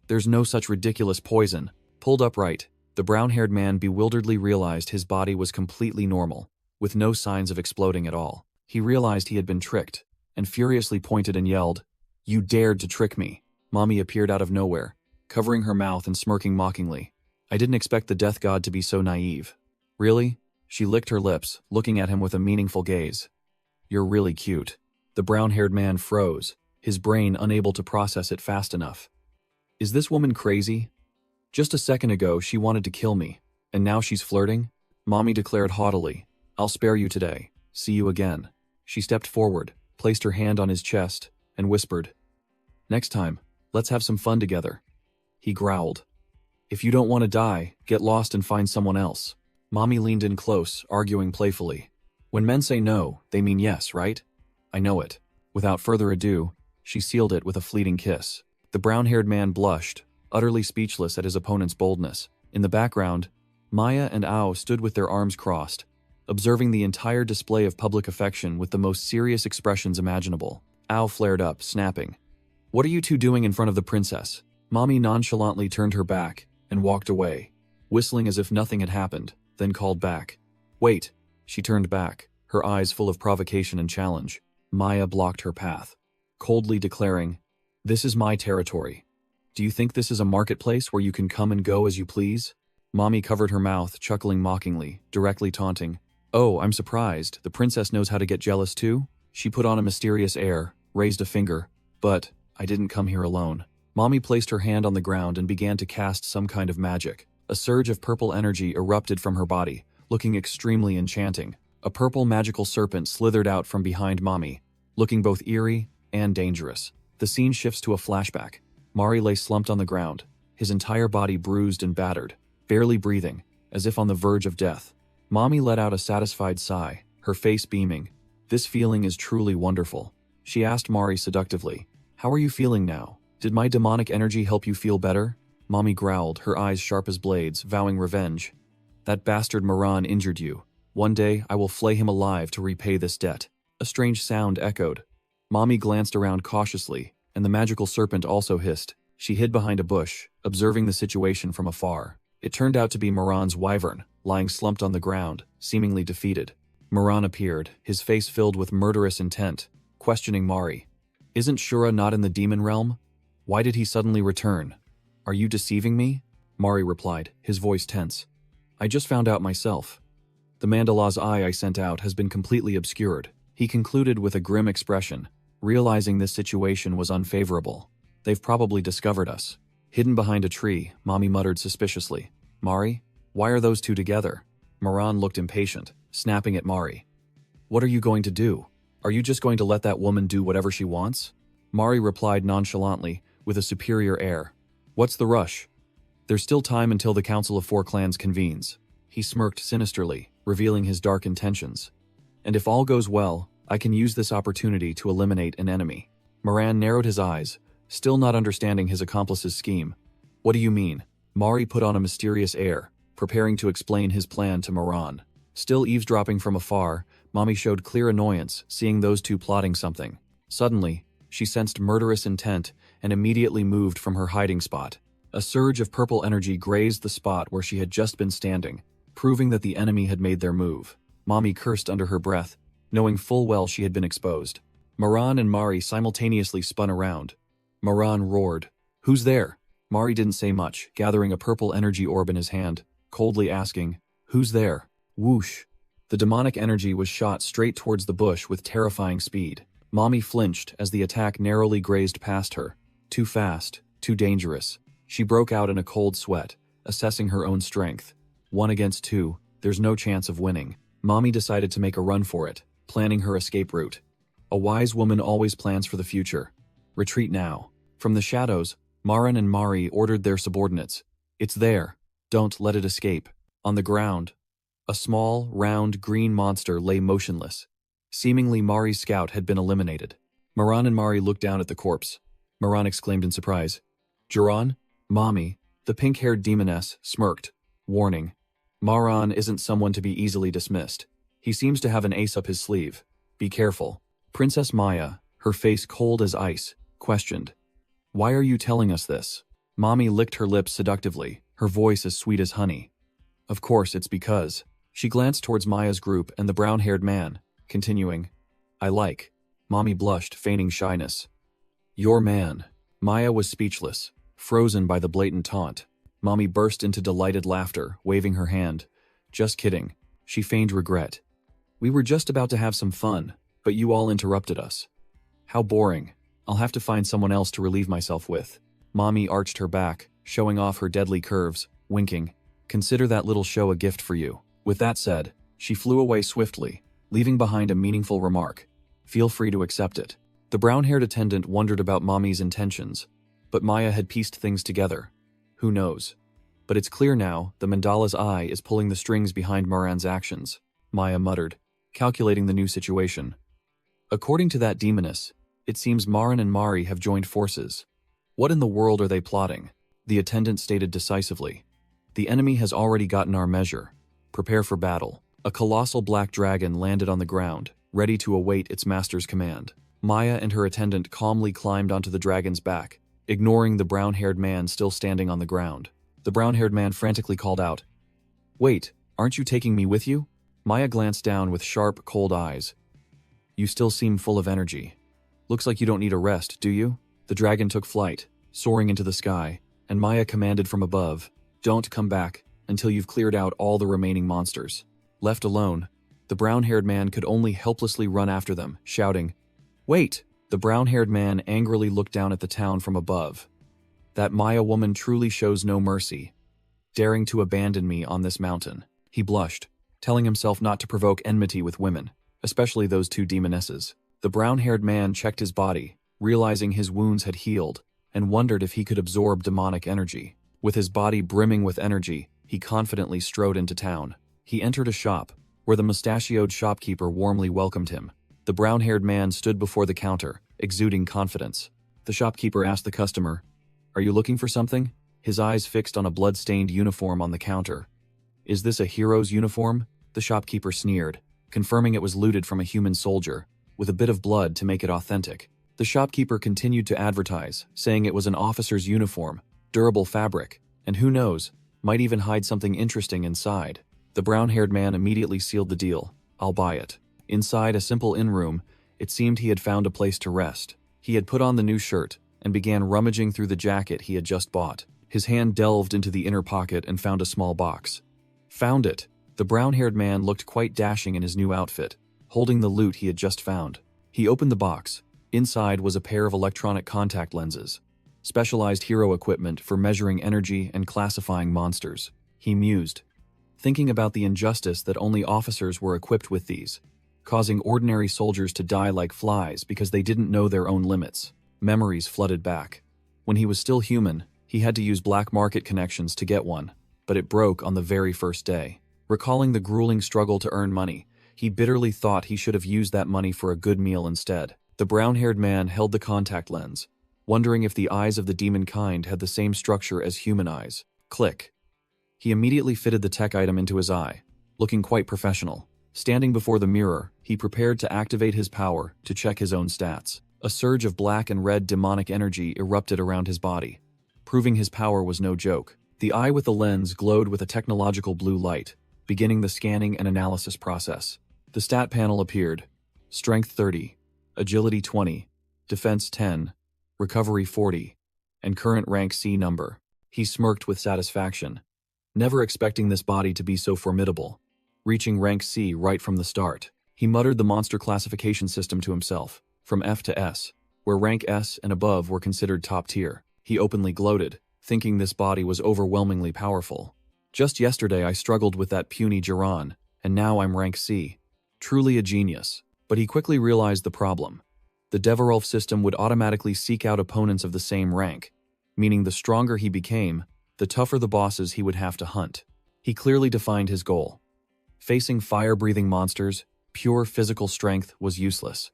"There's no such ridiculous poison." Pulled upright, the brown-haired man bewilderedly realized his body was completely normal, with no signs of exploding at all. He realized he had been tricked, and furiously pointed and yelled, "You dared to trick me." Mommy appeared out of nowhere, covering her mouth and smirking mockingly. "I didn't expect the death god to be so naive." "Really?" She licked her lips, looking at him with a meaningful gaze. "You're really cute." The brown-haired man froze, his brain unable to process it fast enough. "Is this woman crazy? Just a second ago she wanted to kill me, and now she's flirting?" Mommy declared haughtily, "I'll spare you today. See you again." She stepped forward, placed her hand on his chest, and whispered, "Next time, let's have some fun together." He growled, "If you don't want to die, get lost and find someone else." Mommy leaned in close, arguing playfully, "When men say no, they mean yes, right? I know it." Without further ado, she sealed it with a fleeting kiss. The brown-haired man blushed, utterly speechless at his opponent's boldness. In the background, Maya and Ao stood with their arms crossed, observing the entire display of public affection with the most serious expressions imaginable. Ao flared up, snapping, "What are you two doing in front of the princess?" Mommy nonchalantly turned her back and walked away, whistling as if nothing had happened, then called back, "Wait." She turned back, her eyes full of provocation and challenge. Maya blocked her path, coldly declaring, "This is my territory. Do you think this is a marketplace where you can come and go as you please?" Mommy covered her mouth, chuckling mockingly, directly taunting. "Oh, I'm surprised. The princess knows how to get jealous too?" She put on a mysterious air, raised a finger. "But I didn't come here alone." Mommy placed her hand on the ground and began to cast some kind of magic. A surge of purple energy erupted from her body, looking extremely enchanting. A purple magical serpent slithered out from behind Mommy, looking both eerie and dangerous. The scene shifts to a flashback. Mari lay slumped on the ground, his entire body bruised and battered, barely breathing, as if on the verge of death. Mommy let out a satisfied sigh, her face beaming. "This feeling is truly wonderful." She asked Mari seductively, "How are you feeling now? Did my demonic energy help you feel better?" Mommy growled, her eyes sharp as blades, vowing revenge. "That bastard Moran injured you. One day I will flay him alive to repay this debt." A strange sound echoed. Mommy glanced around cautiously, and the magical serpent also hissed. She hid behind a bush, observing the situation from afar. It turned out to be Moran's wyvern, lying slumped on the ground, seemingly defeated. Moran appeared, his face filled with murderous intent, questioning Mari. "Isn't Shura not in the demon realm? Why did he suddenly return?" "Are you deceiving me?" Mari replied, his voice tense. "I just found out myself. The mandala's eye I sent out has been completely obscured." He concluded with a grim expression, realizing this situation was unfavorable. "They've probably discovered us." Hidden behind a tree, Mommy muttered suspiciously. "Mari, why are those two together?" Moran looked impatient, snapping at Mari. "What are you going to do? Are you just going to let that woman do whatever she wants?" Mari replied nonchalantly, with a superior air. "What's the rush? There's still time until the Council of Four Clans convenes." He smirked sinisterly, revealing his dark intentions. "And if all goes well, I can use this opportunity to eliminate an enemy." Moran narrowed his eyes, still not understanding his accomplice's scheme. "What do you mean?" Mari put on a mysterious air, preparing to explain his plan to Moran. Still eavesdropping from afar, Mommy showed clear annoyance seeing those two plotting something. Suddenly, she sensed murderous intent and immediately moved from her hiding spot. A surge of purple energy grazed the spot where she had just been standing, proving that the enemy had made their move. Mommy cursed under her breath, knowing full well she had been exposed. Moran and Mari simultaneously spun around. Moran roared, "Who's there?" Mari didn't say much, gathering a purple energy orb in his hand, coldly asking, "Who's there?" Whoosh! The demonic energy was shot straight towards the bush with terrifying speed. Mommy flinched as the attack narrowly grazed past her. Too fast, too dangerous. She broke out in a cold sweat, assessing her own strength. 1 against 2, there's no chance of winning. Mommy decided to make a run for it, planning her escape route. A wise woman always plans for the future. Retreat now. From the shadows, Maran and Mari ordered their subordinates. "It's there. Don't let it escape." On the ground, a small, round, green monster lay motionless. Seemingly Mari's scout had been eliminated. Moran and Mari looked down at the corpse. Moran exclaimed in surprise, "Juran?" Mommy, the pink-haired demoness, smirked, warning, "Maran isn't someone to be easily dismissed. He seems to have an ace up his sleeve. Be careful." Princess Maya, her face cold as ice, questioned, "Why are you telling us this?" Mommy licked her lips seductively, her voice as sweet as honey. "Of course, it's because." She glanced towards Maya's group and the brown-haired man, continuing, "I like." Mommy blushed, feigning shyness. "Your man." Maya was speechless, frozen by the blatant taunt. Mommy burst into delighted laughter, waving her hand. "Just kidding." She feigned regret. "We were just about to have some fun, but you all interrupted us." "How boring. I'll have to find someone else to relieve myself with." Mommy arched her back, showing off her deadly curves, winking. "Consider that little show a gift for you." With that said, she flew away swiftly, leaving behind a meaningful remark. "Feel free to accept it." The brown-haired attendant wondered about Mommy's intentions, but Maya had pieced things together. Who knows? But it's clear now the mandala's eye is pulling the strings behind Moran's actions, Maya muttered, calculating the new situation. According to that demoness, it seems Maran and Mari have joined forces. What in the world are they plotting? The attendant stated decisively. "The enemy has already gotten our measure. Prepare for battle." A colossal black dragon landed on the ground, ready to await its master's command. Maya and her attendant calmly climbed onto the dragon's back, ignoring the brown-haired man still standing on the ground. The brown-haired man frantically called out, "Wait, aren't you taking me with you?" Maya glanced down with sharp, cold eyes. You still seem full of energy. Looks like you don't need a rest, do you? The dragon took flight, soaring into the sky, and Maya commanded from above, don't come back until you've cleared out all the remaining monsters. Left alone, the brown-haired man could only helplessly run after them, shouting, Wait! The brown-haired man angrily looked down at the town from above. That Maya woman truly shows no mercy, daring to abandon me on this mountain. He blushed, telling himself not to provoke enmity with women, especially those two demonesses. The brown-haired man checked his body, realizing his wounds had healed, and wondered if he could absorb demonic energy. With his body brimming with energy, he confidently strode into town. He entered a shop, where the mustachioed shopkeeper warmly welcomed him. The brown-haired man stood before the counter, exuding confidence. The shopkeeper asked the customer, Are you looking for something? His eyes fixed on a blood-stained uniform on the counter. Is this a hero's uniform? The shopkeeper sneered, confirming it was looted from a human soldier, with a bit of blood to make it authentic. The shopkeeper continued to advertise, saying it was an officer's uniform, durable fabric, and who knows, might even hide something interesting inside. The brown-haired man immediately sealed the deal. I'll buy it. Inside a simple inn-room, it seemed he had found a place to rest. He had put on the new shirt and began rummaging through the jacket he had just bought. His hand delved into the inner pocket and found a small box. Found it! The brown-haired man looked quite dashing in his new outfit, holding the loot he had just found. He opened the box. Inside was a pair of electronic contact lenses, specialized hero equipment for measuring energy and classifying monsters. He mused, thinking about the injustice that only officers were equipped with these, causing ordinary soldiers to die like flies because they didn't know their own limits. Memories flooded back. When he was still human, he had to use black market connections to get one, but it broke on the very first day. Recalling the grueling struggle to earn money, he bitterly thought he should have used that money for a good meal instead. The brown-haired man held the contact lens, wondering if the eyes of the demon kind had the same structure as human eyes. Click. He immediately fitted the tech item into his eye, looking quite professional. Standing before the mirror, he prepared to activate his power to check his own stats. A surge of black and red demonic energy erupted around his body, proving his power was no joke. The eye with the lens glowed with a technological blue light, beginning the scanning and analysis process. The stat panel appeared. Strength 30, Agility 20, Defense 10, Recovery 40, and current rank C number. He smirked with satisfaction, never expecting this body to be so formidable. Reaching rank C right from the start, he muttered the monster classification system to himself, from F to S, where rank S and above were considered top tier. He openly gloated, thinking this body was overwhelmingly powerful. Just yesterday I struggled with that puny Jiran, and now I'm rank C. Truly a genius. But he quickly realized the problem. The Deverolf system would automatically seek out opponents of the same rank, meaning the stronger he became, the tougher the bosses he would have to hunt. He clearly defined his goal. Facing fire-breathing monsters, pure physical strength was useless.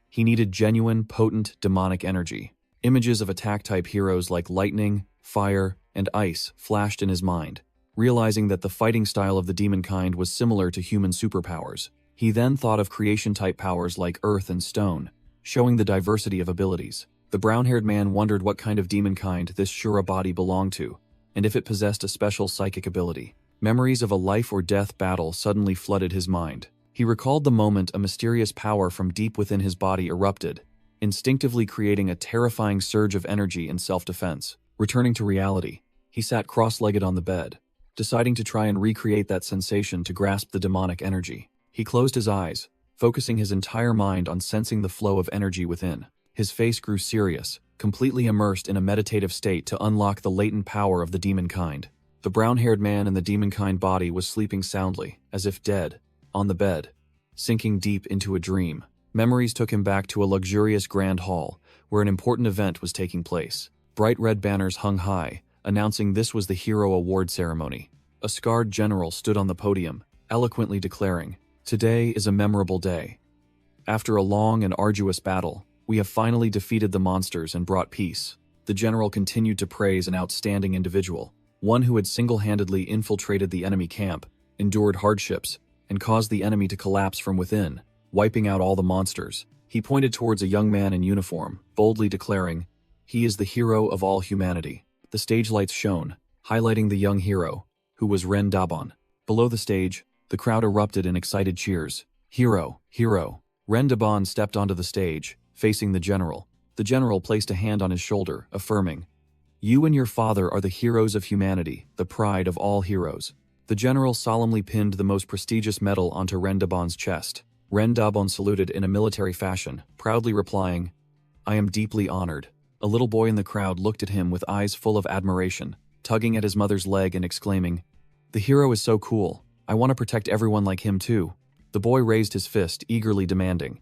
He needed genuine, potent, demonic energy. Images of attack-type heroes like lightning, fire, and ice flashed in his mind, realizing that the fighting style of the demon kind was similar to human superpowers. He then thought of creation-type powers like earth and stone, showing the diversity of abilities. The brown-haired man wondered what kind of demon kind this Shura body belonged to, and if it possessed a special psychic ability. Memories of a life-or-death battle suddenly flooded his mind. He recalled the moment a mysterious power from deep within his body erupted, instinctively creating a terrifying surge of energy in self-defense. Returning to reality, he sat cross-legged on the bed, deciding to try and recreate that sensation to grasp the demonic energy. He closed his eyes, focusing his entire mind on sensing the flow of energy within. His face grew serious, completely immersed in a meditative state to unlock the latent power of the demon kind. The brown-haired man in the demon-kind body was sleeping soundly, as if dead, on the bed, sinking deep into a dream. Memories took him back to a luxurious grand hall, where an important event was taking place. Bright red banners hung high, announcing this was the Hero Award ceremony. A scarred general stood on the podium, eloquently declaring, "Today is a memorable day. After a long and arduous battle, we have finally defeated the monsters and brought peace." The general continued to praise an outstanding individual, one who had single-handedly infiltrated the enemy camp, endured hardships, and caused the enemy to collapse from within, wiping out all the monsters. He pointed towards a young man in uniform, boldly declaring, "He is the hero of all humanity." The stage lights shone, highlighting the young hero, who was Ren Dabon. Below the stage, The crowd erupted in excited cheers. Hero, hero. Ren Daban stepped onto the stage, facing the general. The general placed a hand on his shoulder, affirming, "You and your father are the heroes of humanity, the pride of all heroes." The general solemnly pinned the most prestigious medal onto Ren Daban's chest. Ren Daban saluted in a military fashion, proudly replying, "I am deeply honored." A little boy in the crowd looked at him with eyes full of admiration, tugging at his mother's leg and exclaiming, "The hero is so cool. I want to protect everyone like him too." The boy raised his fist, eagerly demanding,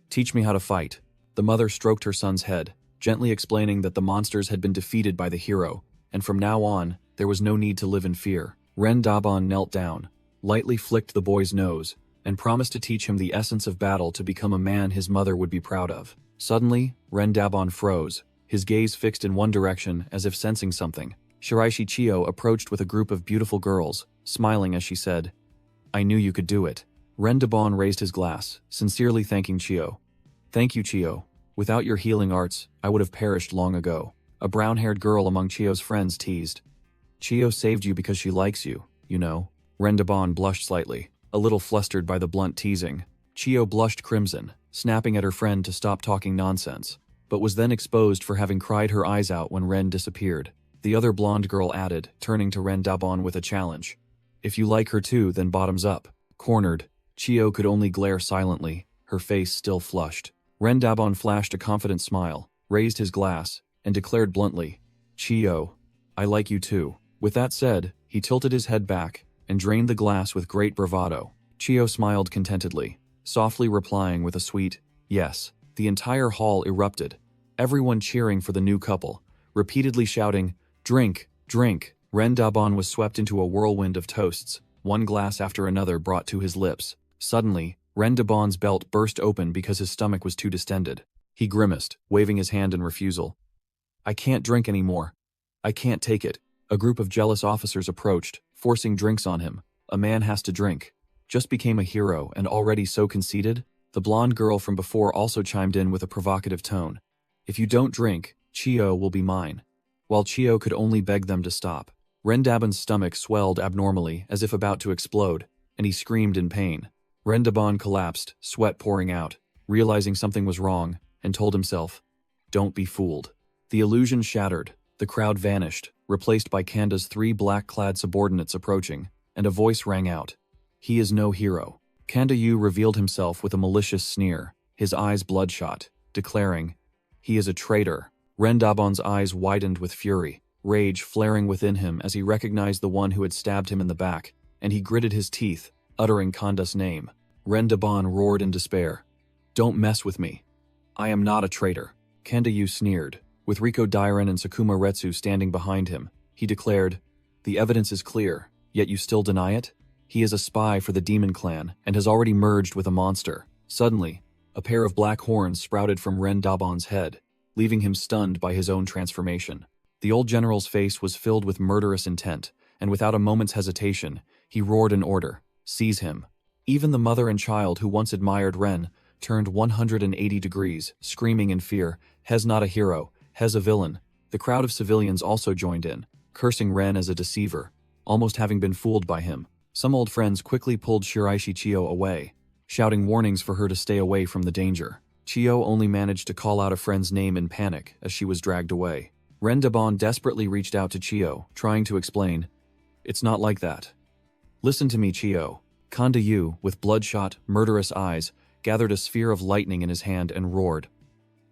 "Teach me how to fight." The mother stroked her son's head, gently explaining that the monsters had been defeated by the hero, and from now on, there was no need to live in fear. Ren Daban knelt down, lightly flicked the boy's nose, and promised to teach him the essence of battle to become a man his mother would be proud of. Suddenly, Ren Daban froze, his gaze fixed in one direction as if sensing something. Shiraishi Chiyo approached with a group of beautiful girls, smiling as she said, "I knew you could do it." Ren Daban raised his glass, sincerely thanking Chiyo. "Thank you, Chiyo. Without your healing arts, I would have perished long ago." A brown-haired girl among Chiyo's friends teased, "Chiyo saved you because she likes you, you know." Ren Daban blushed slightly, a little flustered by the blunt teasing. Chiyo blushed crimson, snapping at her friend to stop talking nonsense, but was then exposed for having cried her eyes out when Ren disappeared. The other blonde girl added, turning to Ren Daban with a challenge, "If you like her too, then bottoms up." Cornered, Chiyo could only glare silently, her face still flushed. Ren Daban flashed a confident smile, raised his glass, and declared bluntly, "Chiyo, I like you too." With that said, he tilted his head back and drained the glass with great bravado. Chiyo smiled contentedly, softly replying with a sweet, "Yes." The entire hall erupted, everyone cheering for the new couple, repeatedly shouting, "Drink, drink." Ren Daban was swept into a whirlwind of toasts, one glass after another brought to his lips. Suddenly, Ren Daban's belt burst open because his stomach was too distended. He grimaced, waving his hand in refusal. "I can't drink anymore. I can't take it." A group of jealous officers approached, forcing drinks on him. A man has to drink. Just became a hero and already so conceited? The blonde girl from before also chimed in with a provocative tone. "If you don't drink, Chiyo will be mine." While Chiyo could only beg them to stop. Ren Daban's stomach swelled abnormally as if about to explode, and he screamed in pain. Ren Daban collapsed, sweat pouring out, realizing something was wrong, and told himself, "Don't be fooled." The illusion shattered, the crowd vanished, replaced by Kanda's three black-clad subordinates approaching, and a voice rang out, "He is no hero." Kanda Yu revealed himself with a malicious sneer, his eyes bloodshot, declaring, "He is a traitor." Ren Daban's eyes widened with fury, rage flaring within him as he recognized the one who had stabbed him in the back, and he gritted his teeth, uttering Kanda's name. Ren Daban roared in despair, "Don't mess with me. I am not a traitor." Kanda Yu sneered, with Riko Dairen and Sakuma Retsu standing behind him. He declared, "The evidence is clear, yet you still deny it? He is a spy for the Demon Clan and has already merged with a monster." Suddenly, a pair of black horns sprouted from Ren Daban's head, leaving him stunned by his own transformation. The old general's face was filled with murderous intent, and without a moment's hesitation, he roared an order, "Seize him." Even the mother and child who once admired Ren turned 180 degrees, screaming in fear, "Hes not a hero, Hes a villain." The crowd of civilians also joined in, cursing Ren as a deceiver, almost having been fooled by him. Some old friends quickly pulled Shiraishi Chiyo away, shouting warnings for her to stay away from the danger. Chiyo only managed to call out a friend's name in panic as she was dragged away. Ren Daban desperately reached out to Chiyo, trying to explain, "It's not like that. Listen to me, Chiyo." Kanda Yu, with bloodshot, murderous eyes, gathered a sphere of lightning in his hand and roared,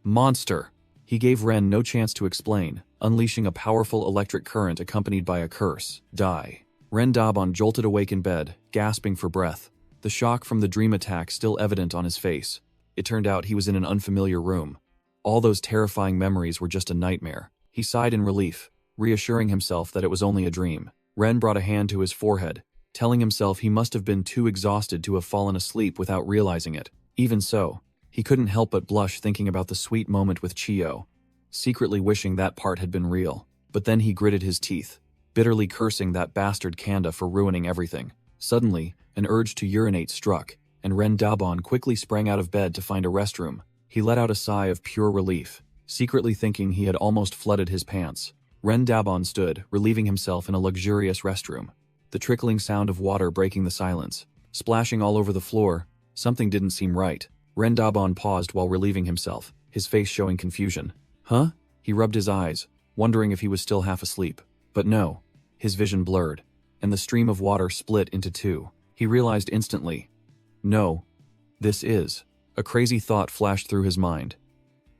"Monster!" He gave Ren no chance to explain, unleashing a powerful electric current accompanied by a curse, "Die." Ren Daban jolted awake in bed, gasping for breath, the shock from the dream attack still evident on his face. It turned out he was in an unfamiliar room. All those terrifying memories were just a nightmare. He sighed in relief, reassuring himself that it was only a dream. Ren brought a hand to his forehead, telling himself he must have been too exhausted to have fallen asleep without realizing it. Even so, he couldn't help but blush thinking about the sweet moment with Chiyo, secretly wishing that part had been real. But then he gritted his teeth, bitterly cursing that bastard Kanda for ruining everything. Suddenly, an urge to urinate struck, and Ren Daban quickly sprang out of bed to find a restroom. He let out a sigh of pure relief, secretly thinking he had almost flooded his pants. Ren Daban stood, relieving himself in a luxurious restroom, the trickling sound of water breaking the silence. splashing all over the floor. Something didn't seem right. Rendabon paused while relieving himself, his face showing confusion. Huh? He rubbed his eyes, wondering if he was still half asleep. But no. His vision blurred, and the stream of water split into two. He realized instantly. No. This is. A crazy thought flashed through his mind.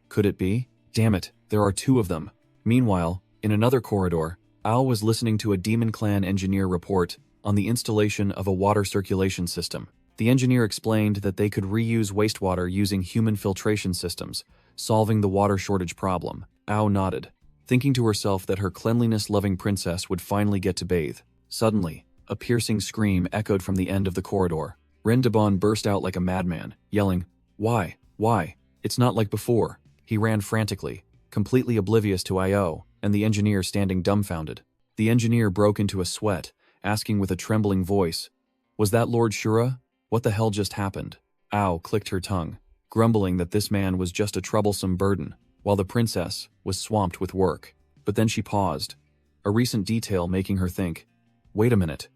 Could it be? Damn it, there are two of them. Meanwhile, in another corridor, Ao was listening to a Demon Clan engineer report on the installation of a water circulation system. The engineer explained that they could reuse wastewater using human filtration systems, solving the water shortage problem. Ao nodded, thinking to herself that her cleanliness-loving princess would finally get to bathe. Suddenly, a piercing scream echoed from the end of the corridor. Rendabon burst out like a madman, yelling, Why? Why? It's not like before. He ran frantically, completely oblivious to Io and the engineer standing dumbfounded. The engineer broke into a sweat, asking with a trembling voice, Was that Lord Shura? What the hell just happened? Ao clicked her tongue, grumbling that this man was just a troublesome burden, while the princess was swamped with work. But then she paused, a recent detail making her think, Wait a minute.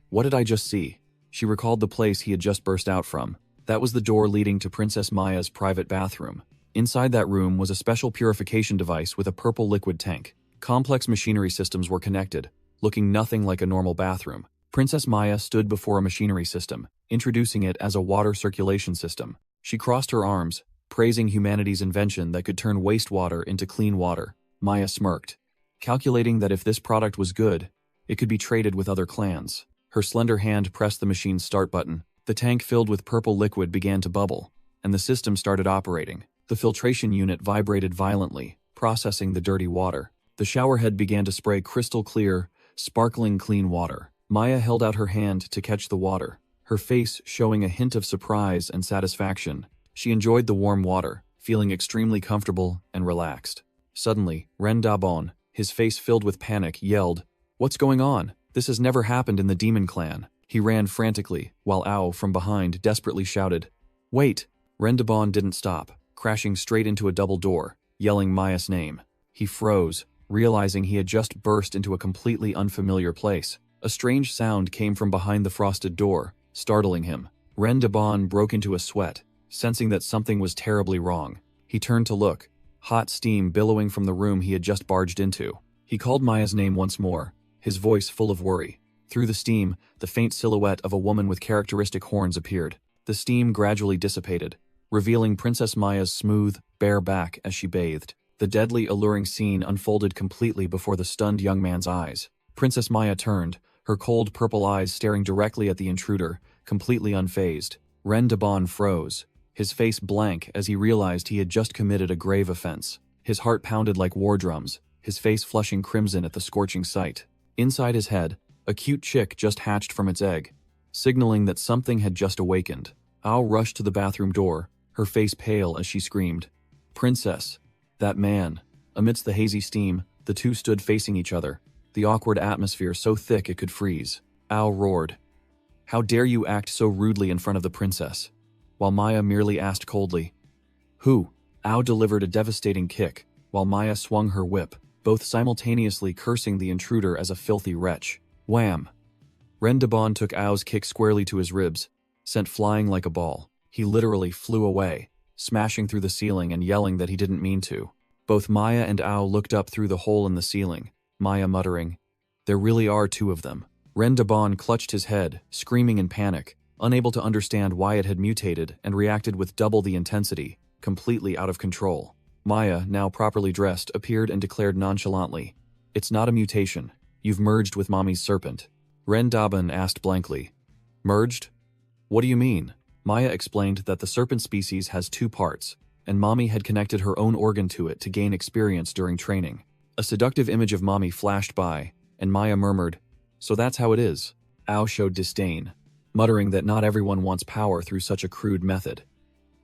What did I just see? She recalled the place he had just burst out from. That was the door leading to Princess Maya's private bathroom. Inside that room was a special purification device with a purple liquid tank. Complex machinery systems were connected, looking nothing like a normal bathroom. Princess Maya stood before a machinery system, introducing it as a water circulation system. She crossed her arms, praising humanity's invention that could turn wastewater into clean water. Maya smirked, calculating that if this product was good, it could be traded with other clans. Her slender hand pressed the machine's start button. The tank filled with purple liquid began to bubble, and the system started operating. The filtration unit vibrated violently, processing the dirty water. The showerhead began to spray crystal clear, sparkling clean water. Maya held out her hand to catch the water, her face showing a hint of surprise and satisfaction. She enjoyed the warm water, feeling extremely comfortable and relaxed. Suddenly, Rendabon, his face filled with panic, yelled, What's going on? This has never happened in the Demon Clan. He ran frantically, while Ao from behind desperately shouted, Wait! Rendabon didn't stop, crashing straight into a double door, yelling Maya's name. He froze, realizing he had just burst into a completely unfamiliar place. A strange sound came from behind the frosted door, startling him. Rendabon broke into a sweat, sensing that something was terribly wrong. He turned to look, hot steam billowing from the room he had just barged into. He called Maya's name once more, his voice full of worry. Through the steam, the faint silhouette of a woman with characteristic horns appeared. The steam gradually dissipated, revealing Princess Maya's smooth, bare back as she bathed. The deadly, alluring scene unfolded completely before the stunned young man's eyes. Princess Maya turned, her cold purple eyes staring directly at the intruder, completely unfazed. Rendabon froze, his face blank as he realized he had just committed a grave offense. His heart pounded like war drums, his face flushing crimson at the scorching sight. Inside his head, a cute chick just hatched from its egg, signaling that something had just awakened. Ao rushed to the bathroom door, her face pale as she screamed, Princess! That man! Amidst the hazy steam, the two stood facing each other, the awkward atmosphere so thick it could freeze. Ao roared, How dare you act so rudely in front of the princess? While Maya merely asked coldly, Who? Ao delivered a devastating kick, while Maya swung her whip, both simultaneously cursing the intruder as a filthy wretch. Wham! Rendabon took Ao's kick squarely to his ribs, sent flying like a ball. He literally flew away, smashing through the ceiling and yelling that he didn't mean to. Both Maya and Ao looked up through the hole in the ceiling, Maya muttering, There really are two of them. Rendabon clutched his head, screaming in panic, unable to understand why it had mutated and reacted with double the intensity, completely out of control. Maya, now properly dressed, appeared and declared nonchalantly, It's not a mutation. You've merged with Mommy's serpent. Rendabon asked blankly, Merged? What do you mean? Maya explained that the serpent species has two parts, and Mommy had connected her own organ to it to gain experience during training. A seductive image of Mommy flashed by, and Maya murmured, So that's how it is. Ao showed disdain, muttering that not everyone wants power through such a crude method.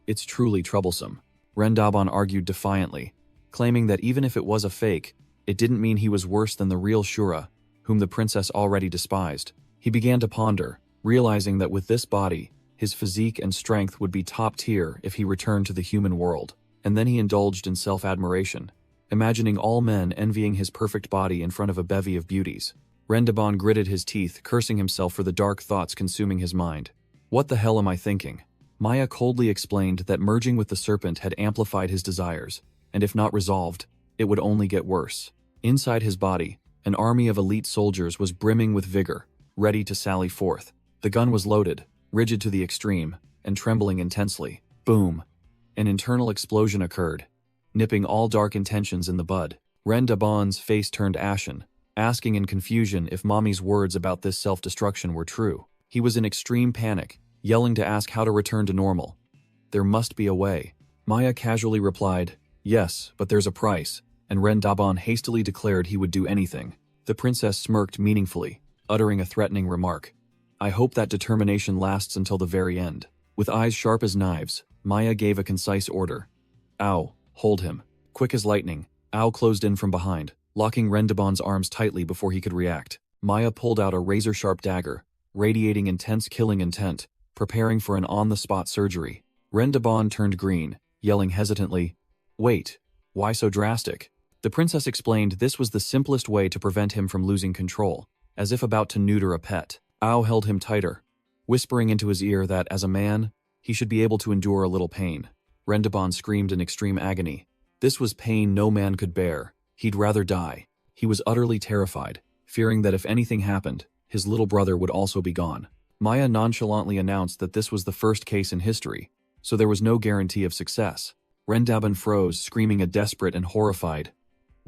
It's truly troublesome. Rendabon argued defiantly, claiming that even if it was a fake, it didn't mean he was worse than the real Shura, whom the princess already despised. He began to ponder, realizing that with this body, his physique and strength would be top tier if he returned to the human world. And then he indulged in self-admiration, imagining all men envying his perfect body in front of a bevy of beauties. Rendabon gritted his teeth, cursing himself for the dark thoughts consuming his mind. What the hell am I thinking? Maya coldly explained that merging with the serpent had amplified his desires, and if not resolved, it would only get worse. Inside his body, an army of elite soldiers was brimming with vigor, ready to sally forth. The gun was loaded, rigid to the extreme, and trembling intensely. Boom! An internal explosion occurred, nipping all dark intentions in the bud. Ren Daban's face turned ashen, asking in confusion if Mommy's words about this self-destruction were true. He was in extreme panic, yelling to ask how to return to normal. There must be a way. Maya casually replied, yes, but there's a price, and Ren Daban hastily declared he would do anything. The princess smirked meaningfully, uttering a threatening remark. I hope that determination lasts until the very end. With eyes sharp as knives, Maya gave a concise order. Ow, hold him. Quick as lightning, Ow closed in from behind, locking Ren Daban's arms tightly before he could react. Maya pulled out a razor-sharp dagger, radiating intense killing intent, preparing for an on-the-spot surgery. Ren Daban turned green, yelling hesitantly, wait, why so drastic? The princess explained this was the simplest way to prevent him from losing control, as if about to neuter a pet. Ao held him tighter, whispering into his ear that, as a man, he should be able to endure a little pain. Ren Daban screamed in extreme agony. This was pain no man could bear. He'd rather die. He was utterly terrified, fearing that if anything happened, his little brother would also be gone. Maya nonchalantly announced that this was the first case in history, so there was no guarantee of success. Ren Daban froze, screaming a desperate and horrified,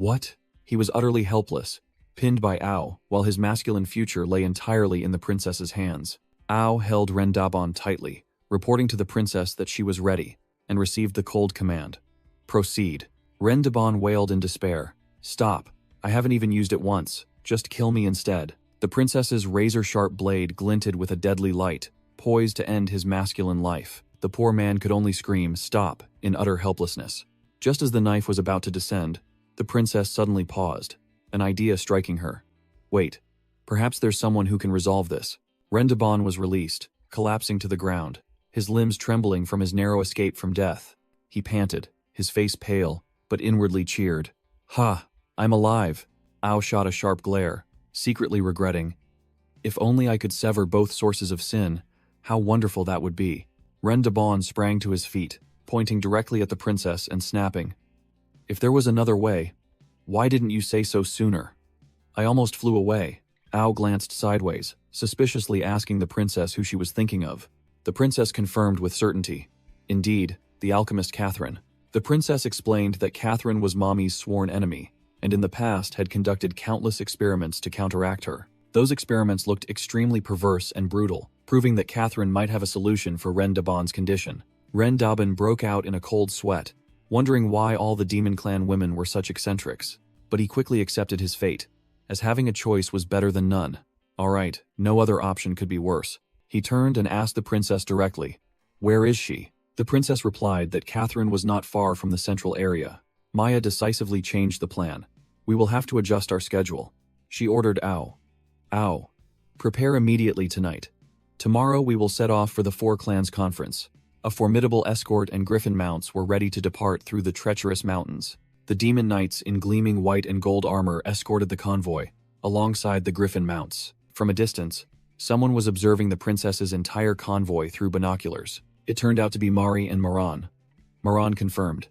what? He was utterly helpless, pinned by Ao, while his masculine future lay entirely in the princess's hands. Ao held Ren Daban tightly, reporting to the princess that she was ready, and received the cold command. Proceed. Ren Daban wailed in despair. Stop. I haven't even used it once. Just kill me instead. The princess's razor-sharp blade glinted with a deadly light, poised to end his masculine life. The poor man could only scream, stop, in utter helplessness. Just as the knife was about to descend, the princess suddenly paused, an idea striking her. Wait, perhaps there's someone who can resolve this. Ren Daban was released, collapsing to the ground, his limbs trembling from his narrow escape from death. He panted, his face pale, but inwardly cheered. Ha! I'm alive! Ao shot a sharp glare, secretly regretting. If only I could sever both sources of sin, how wonderful that would be. Ren Daban sprang to his feet, pointing directly at the princess and snapping. If there was another way, why didn't you say so sooner? I almost flew away. Ao glanced sideways, suspiciously asking the princess who she was thinking of. The princess confirmed with certainty. Indeed, the alchemist Catherine. The princess explained that Catherine was Mommy's sworn enemy, and in the past had conducted countless experiments to counteract her. Those experiments looked extremely perverse and brutal, proving that Catherine might have a solution for Ren Daban's condition. Ren Daban broke out in a cold sweat, wondering why all the Demon Clan women were such eccentrics. But he quickly accepted his fate, as having a choice was better than none. Alright, no other option could be worse. He turned and asked the princess directly, where is she? The princess replied that Catherine was not far from the central area. Maya decisively changed the plan. We will have to adjust our schedule. She ordered Ao. Ao. Prepare immediately tonight. Tomorrow we will set off for the Four Clans Conference. A formidable escort and griffin mounts were ready to depart through the treacherous mountains. The demon knights in gleaming white and gold armor escorted the convoy, alongside the griffin mounts. From a distance, someone was observing the princess's entire convoy through binoculars. It turned out to be Mari and Maran. Maran confirmed.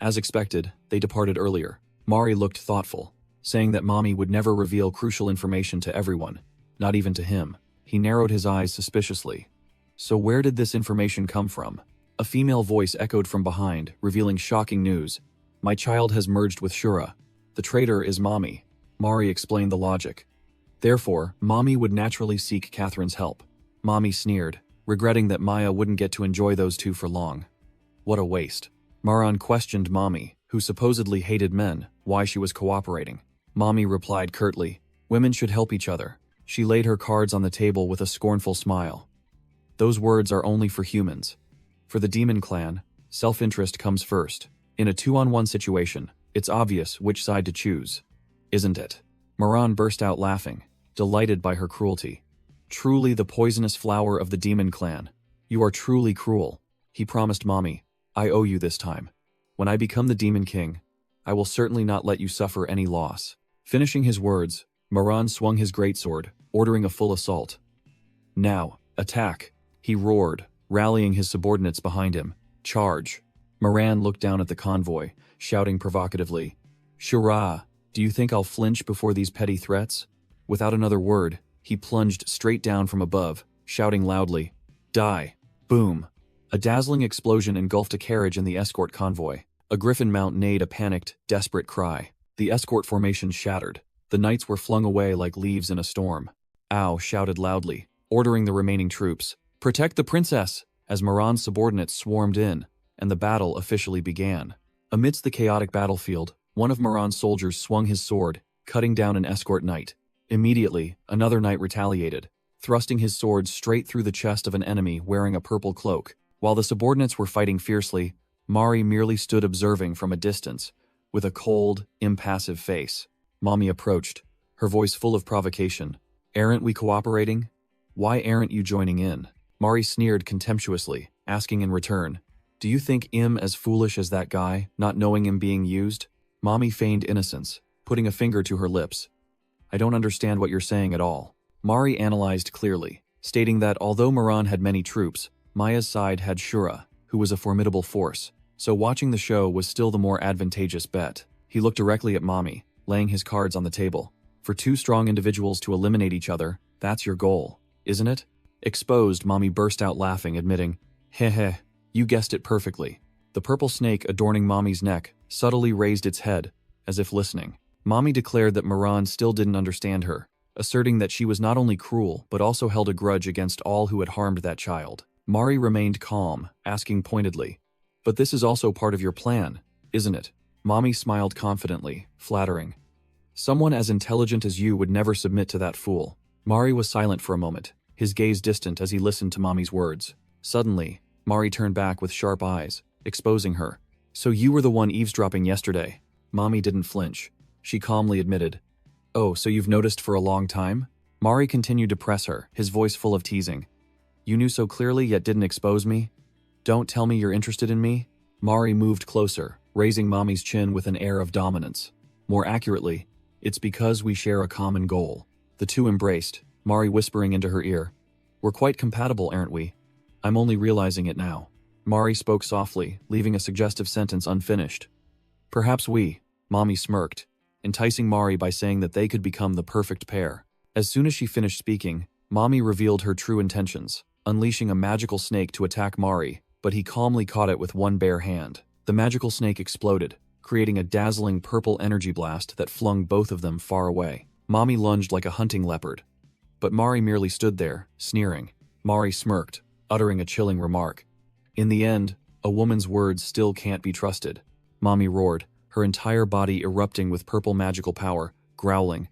As expected, they departed earlier. Mari looked thoughtful, saying that Mommy would never reveal crucial information to everyone, not even to him. He narrowed his eyes suspiciously. So where did this information come from? A female voice echoed from behind, revealing shocking news. My child has merged with Shura. The traitor is Mommy. Mari explained the logic. Therefore, Mommy would naturally seek Catherine's help. Mommy sneered, regretting that Maya wouldn't get to enjoy those two for long. What a waste. Maran questioned Mommy, who supposedly hated men, why she was cooperating. Mommy replied curtly, women should help each other. She laid her cards on the table with a scornful smile. Those words are only for humans. For the Demon Clan, self-interest comes first. In a 2-on-1 situation, it's obvious which side to choose. Isn't it? Maran burst out laughing, delighted by her cruelty. Truly the poisonous flower of the Demon Clan. You are truly cruel. He promised Mommy, I owe you this time. When I become the Demon King, I will certainly not let you suffer any loss. Finishing his words, Maran swung his greatsword, ordering a full assault. Now, attack. He roared, rallying his subordinates behind him. Charge! Moran looked down at the convoy, shouting provocatively, Shura, do you think I'll flinch before these petty threats? Without another word, he plunged straight down from above, shouting loudly, Die! Boom! A dazzling explosion engulfed a carriage in the escort convoy. A griffin mount neighed a panicked, desperate cry. The escort formation shattered. The knights were flung away like leaves in a storm. Ao shouted loudly, ordering the remaining troops, Protect the princess! As Moran's subordinates swarmed in, and the battle officially began. Amidst the chaotic battlefield, one of Moran's soldiers swung his sword, cutting down an escort knight. Immediately, another knight retaliated, thrusting his sword straight through the chest of an enemy wearing a purple cloak. While the subordinates were fighting fiercely, Mari merely stood observing from a distance, with a cold, impassive face. Mommy approached, her voice full of provocation. Aren't we cooperating? Why aren't you joining in? Mari sneered contemptuously, asking in return, Do you think I'm as foolish as that guy, not knowing him being used? Mommy feigned innocence, putting a finger to her lips. I don't understand what you're saying at all. Mari analyzed clearly, stating that although Moran had many troops, Maya's side had Shura, who was a formidable force, so watching the show was still the more advantageous bet. He looked directly at Mommy, laying his cards on the table. For two strong individuals to eliminate each other, that's your goal, isn't it? Exposed, Mommy burst out laughing, admitting, Heh heh, you guessed it perfectly. The purple snake adorning Mommy's neck subtly raised its head, as if listening. Mommy declared that Moran still didn't understand her, asserting that she was not only cruel but also held a grudge against all who had harmed that child. Mari remained calm, asking pointedly, But this is also part of your plan, isn't it? Mommy smiled confidently, flattering. Someone as intelligent as you would never submit to that fool. Mari was silent for a moment, his gaze distant as he listened to Mommy's words. Suddenly, Mari turned back with sharp eyes, exposing her. So you were the one eavesdropping yesterday. Mommy didn't flinch. She calmly admitted. Oh, so you've noticed for a long time? Mari continued to press her, his voice full of teasing. You knew so clearly yet didn't expose me? Don't tell me you're interested in me? Mari moved closer, raising Mommy's chin with an air of dominance. More accurately, it's because we share a common goal. The two embraced, Mari whispering into her ear. We're quite compatible, aren't we? I'm only realizing it now. Mari spoke softly, leaving a suggestive sentence unfinished. Perhaps we, Mommy smirked, enticing Mari by saying that they could become the perfect pair. As soon as she finished speaking, Mommy revealed her true intentions, unleashing a magical snake to attack Mari, but he calmly caught it with one bare hand. The magical snake exploded, creating a dazzling purple energy blast that flung both of them far away. Mommy lunged like a hunting leopard, but Mari merely stood there, sneering. Mari smirked, uttering a chilling remark. In the end, a woman's words still can't be trusted. Mommy roared, her entire body erupting with purple magical power, growling.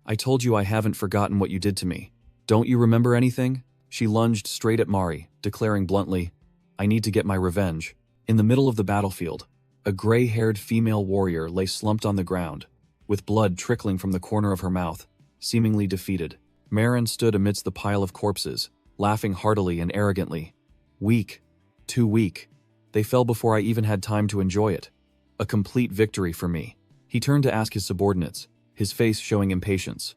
I told you I haven't forgotten what you did to me. Don't you remember anything? She lunged straight at Mari, declaring bluntly, I need to get my revenge. In the middle of the battlefield, a gray-haired female warrior lay slumped on the ground, with blood trickling from the corner of her mouth, seemingly defeated. Marin stood amidst the pile of corpses, laughing heartily and arrogantly. Weak. Too weak. They fell before I even had time to enjoy it. A complete victory for me. He turned to ask his subordinates, his face showing impatience.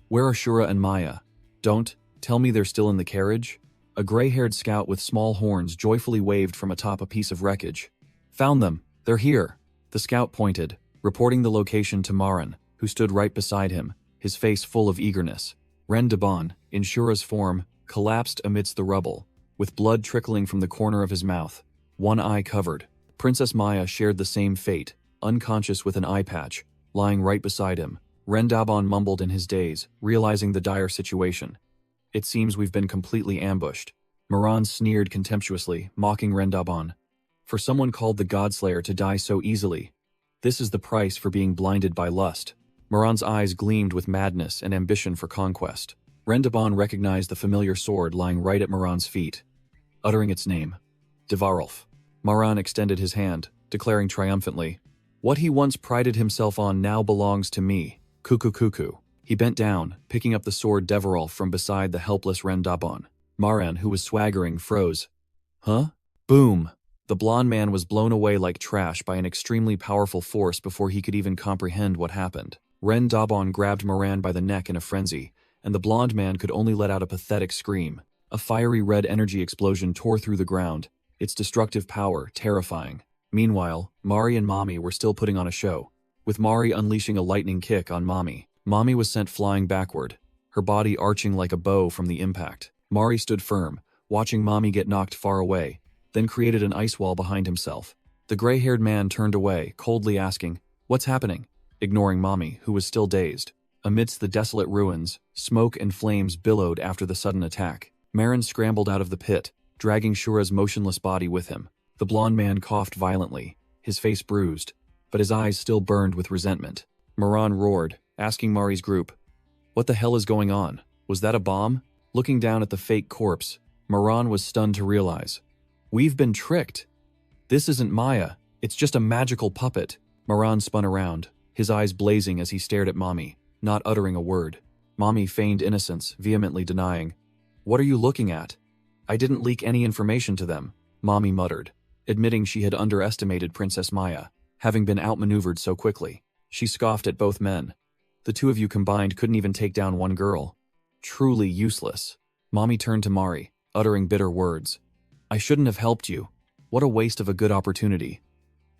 Where are Shura and Maya? Don't tell me they're still in the carriage? A gray-haired scout with small horns joyfully waved from atop a piece of wreckage. Found them. They're here. The scout pointed, reporting the location to Marin, who stood right beside him, his face full of eagerness. Ren Daban, in Shura's form, collapsed amidst the rubble, with blood trickling from the corner of his mouth, one eye covered. Princess Maya shared the same fate, unconscious with an eye patch, lying right beside him. Ren Daban mumbled in his daze, realizing the dire situation. It seems we've been completely ambushed. Moran sneered contemptuously, mocking Ren Daban. For someone called the Godslayer to die so easily, this is the price for being blinded by lust. Moran's eyes gleamed with madness and ambition for conquest. Ren Daban recognized the familiar sword lying right at Moran's feet. Uttering its name, Devarolf. Moran extended his hand, declaring triumphantly, What he once prided himself on now belongs to me. Cuckoo cuckoo. He bent down, picking up the sword Devarolf from beside the helpless Ren Daban. Maran, who was swaggering, froze. Huh? Boom! The blonde man was blown away like trash by an extremely powerful force before he could even comprehend what happened. Ren Daban grabbed Moran by the neck in a frenzy, and the blonde man could only let out a pathetic scream. A fiery red energy explosion tore through the ground, its destructive power terrifying. Meanwhile, Mari and Mommy were still putting on a show, with Mari unleashing a lightning kick on Mommy. Mommy was sent flying backward, her body arching like a bow from the impact. Mari stood firm, watching Mommy get knocked far away, then created an ice wall behind himself. The gray-haired man turned away, coldly asking, "What's happening?" ignoring Mommy, who was still dazed. Amidst the desolate ruins, smoke and flames billowed after the sudden attack. Marin scrambled out of the pit, dragging Shura's motionless body with him. The blond man coughed violently, his face bruised, but his eyes still burned with resentment. Maran roared, asking Mari's group, "What the hell is going on? Was that a bomb?" Looking down at the fake corpse, Maran was stunned to realize, "We've been tricked. This isn't Maya, it's just a magical puppet." Maran spun around, his eyes blazing as he stared at Mommy, not uttering a word. Mommy feigned innocence, vehemently denying, "What are you looking at? I didn't leak any information to them," Mommy muttered, admitting she had underestimated Princess Maya, having been outmaneuvered so quickly. She scoffed at both men. "The two of you combined couldn't even take down one girl. Truly useless." Mommy turned to Mari, uttering bitter words. "I shouldn't have helped you. What a waste of a good opportunity."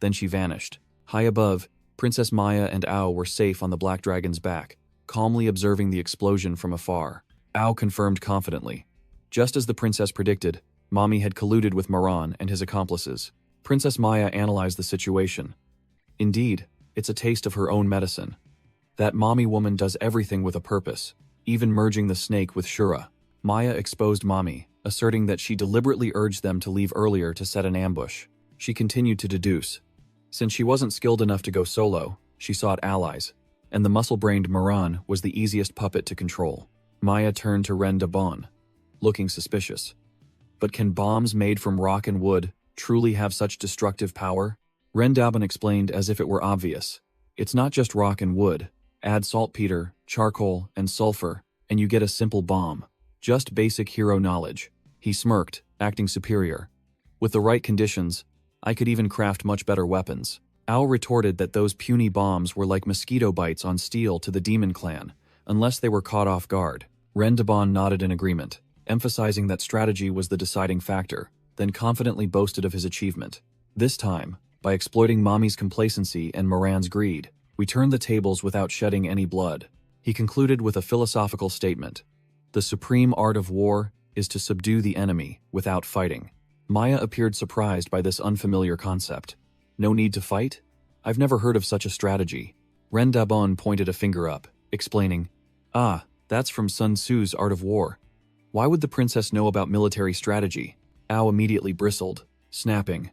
Then she vanished. High above, Princess Maya and Ao were safe on the Black Dragon's back, calmly observing the explosion from afar. Ao confirmed confidently. Just as the princess predicted, Mommy had colluded with Maran and his accomplices. Princess Maya analyzed the situation. Indeed, it's a taste of her own medicine. That Mommy woman does everything with a purpose, even merging the snake with Shura. Maya exposed Mommy, asserting that she deliberately urged them to leave earlier to set an ambush. She continued to deduce. Since she wasn't skilled enough to go solo, she sought allies, and the muscle-brained Maran was the easiest puppet to control. Maya turned to Ren Dabon, looking suspicious. But can bombs made from rock and wood truly have such destructive power? Ren Dabon explained as if it were obvious. It's not just rock and wood. Add saltpeter, charcoal, and sulfur, and you get a simple bomb. Just basic hero knowledge. He smirked, acting superior. With the right conditions, I could even craft much better weapons. Ao retorted that those puny bombs were like mosquito bites on steel to the demon clan, unless they were caught off guard. Ren Dabon nodded in agreement, emphasizing that strategy was the deciding factor, then confidently boasted of his achievement. This time, by exploiting Mommy's complacency and Moran's greed, we turned the tables without shedding any blood. He concluded with a philosophical statement. The supreme art of war is to subdue the enemy without fighting. Maya appeared surprised by this unfamiliar concept. No need to fight? I've never heard of such a strategy. Ren Dabon pointed a finger up, explaining, "Ah, that's from Sun Tzu's Art of War. Why would the princess know about military strategy?" Ao immediately bristled, snapping,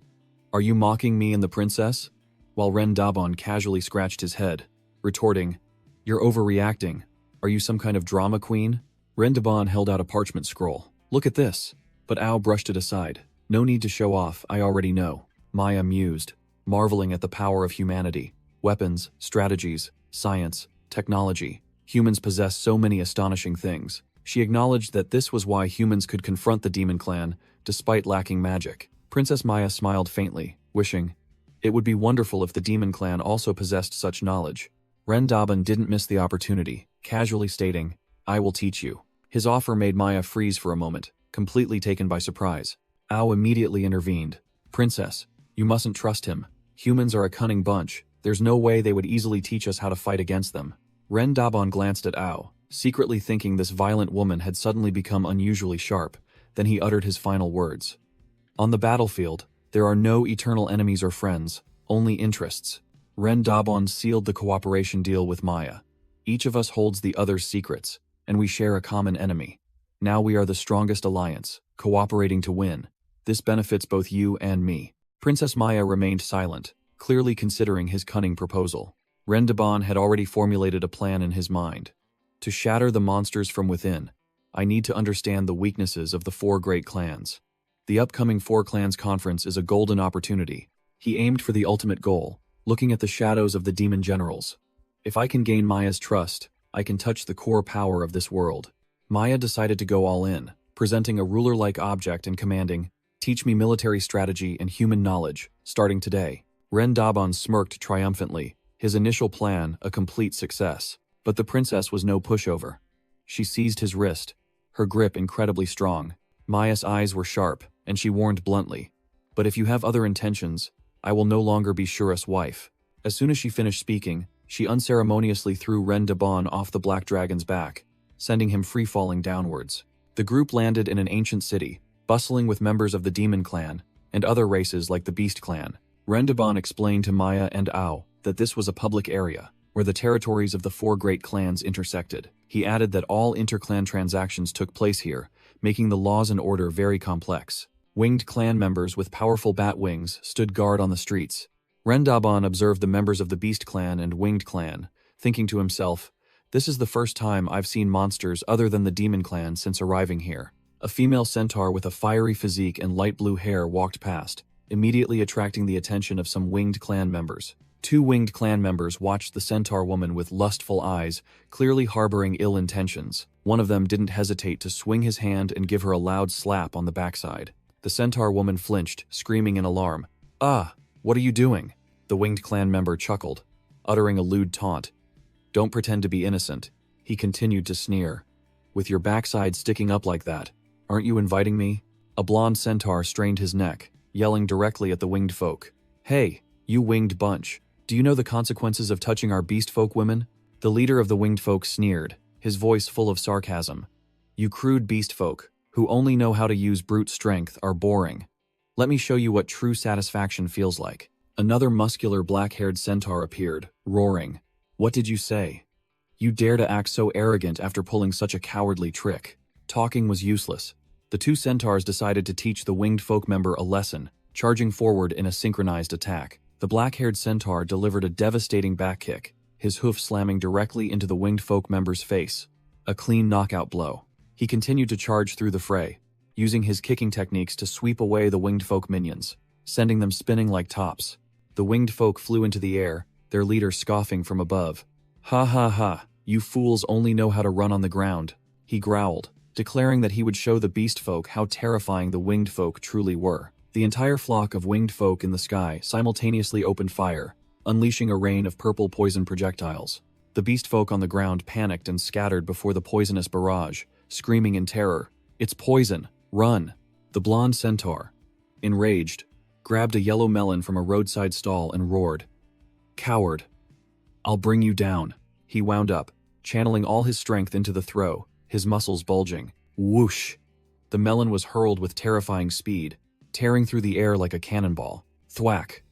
"Are you mocking me and the princess?" While Ren Dabon casually scratched his head, retorting, "You're overreacting. Are you some kind of drama queen?" Ren Dabon held out a parchment scroll. "Look at this." But Ao brushed it aside. "No need to show off, I already know." Maya mused, marveling at the power of humanity. Weapons, strategies, science, technology. Humans possess so many astonishing things. She acknowledged that this was why humans could confront the demon clan, despite lacking magic. Princess Maya smiled faintly, wishing, it would be wonderful if the demon clan also possessed such knowledge. Ren Dabon didn't miss the opportunity, casually stating, "I will teach you." His offer made Maya freeze for a moment, completely taken by surprise. Ao immediately intervened. "Princess, you mustn't trust him. Humans are a cunning bunch. There's no way they would easily teach us how to fight against them." Ren Dabon glanced at Ao, secretly thinking this violent woman had suddenly become unusually sharp. Then he uttered his final words. "On the battlefield, there are no eternal enemies or friends, only interests." Ren Dabon sealed the cooperation deal with Maya. "Each of us holds the other's secrets, and we share a common enemy. Now we are the strongest alliance, cooperating to win. This benefits both you and me." Princess Maya remained silent, clearly considering his cunning proposal. Ren Dabon had already formulated a plan in his mind. To shatter the monsters from within, I need to understand the weaknesses of the 4 great clans. The upcoming 4 Clans Conference is a golden opportunity. He aimed for the ultimate goal, looking at the shadows of the demon generals. If I can gain Maya's trust, I can touch the core power of this world. Maya decided to go all in, presenting a ruler-like object and commanding, "Teach me military strategy and human knowledge, starting today." Ren Dabon smirked triumphantly, his initial plan a complete success. But the princess was no pushover. She seized his wrist, her grip incredibly strong, Maya's eyes were sharp, and she warned bluntly, "But if you have other intentions, I will no longer be Shura's wife." As soon as she finished speaking, she unceremoniously threw Ren Daban off the black dragon's back, sending him free-falling downwards. The group landed in an ancient city, bustling with members of the Demon Clan and other races like the Beast Clan. Ren Daban explained to Maya and Ao that this was a public area, where the territories of the four great clans intersected. He added that all inter-clan transactions took place here, making the laws and order very complex. Winged clan members with powerful bat wings stood guard on the streets. Ren Daban observed the members of the Beast Clan and Winged Clan, thinking to himself, "This is the first time I've seen monsters other than the Demon Clan since arriving here." A female centaur with a fiery physique and light blue hair walked past, immediately attracting the attention of some Winged Clan members. Two Winged Clan members watched the centaur woman with lustful eyes, clearly harboring ill intentions. One of them didn't hesitate to swing his hand and give her a loud slap on the backside. The centaur woman flinched, screaming in alarm. "Ah, what are you doing?" The Winged Clan member chuckled, uttering a lewd taunt. "Don't pretend to be innocent," he continued to sneer. "With your backside sticking up like that, aren't you inviting me?" A blonde centaur strained his neck, yelling directly at the winged folk. "Hey, you winged bunch, do you know the consequences of touching our beast folk women?" The leader of the winged folk sneered, his voice full of sarcasm. "You crude beast folk, who only know how to use brute strength, are boring. Let me show you what true satisfaction feels like." Another muscular black-haired centaur appeared, roaring. "What did you say? You dare to act so arrogant after pulling such a cowardly trick." Talking was useless. The two centaurs decided to teach the winged folk member a lesson, charging forward in a synchronized attack. The black-haired centaur delivered a devastating back kick, his hoof slamming directly into the winged folk member's face. A clean knockout blow. He continued to charge through the fray, using his kicking techniques to sweep away the winged folk minions, sending them spinning like tops. The winged folk flew into the air, their leader scoffing from above. "Ha ha ha, you fools only know how to run on the ground," he growled, declaring that he would show the beast folk how terrifying the winged folk truly were. The entire flock of winged folk in the sky simultaneously opened fire, unleashing a rain of purple poison projectiles. The beast folk on the ground panicked and scattered before the poisonous barrage, screaming in terror, "It's poison! Run!" The blonde centaur, enraged, grabbed a yellow melon from a roadside stall and roared, "Coward! I'll bring you down." He wound up, channeling all his strength into the throw, his muscles bulging. Whoosh! The melon was hurled with terrifying speed, tearing through the air like a cannonball. Thwack!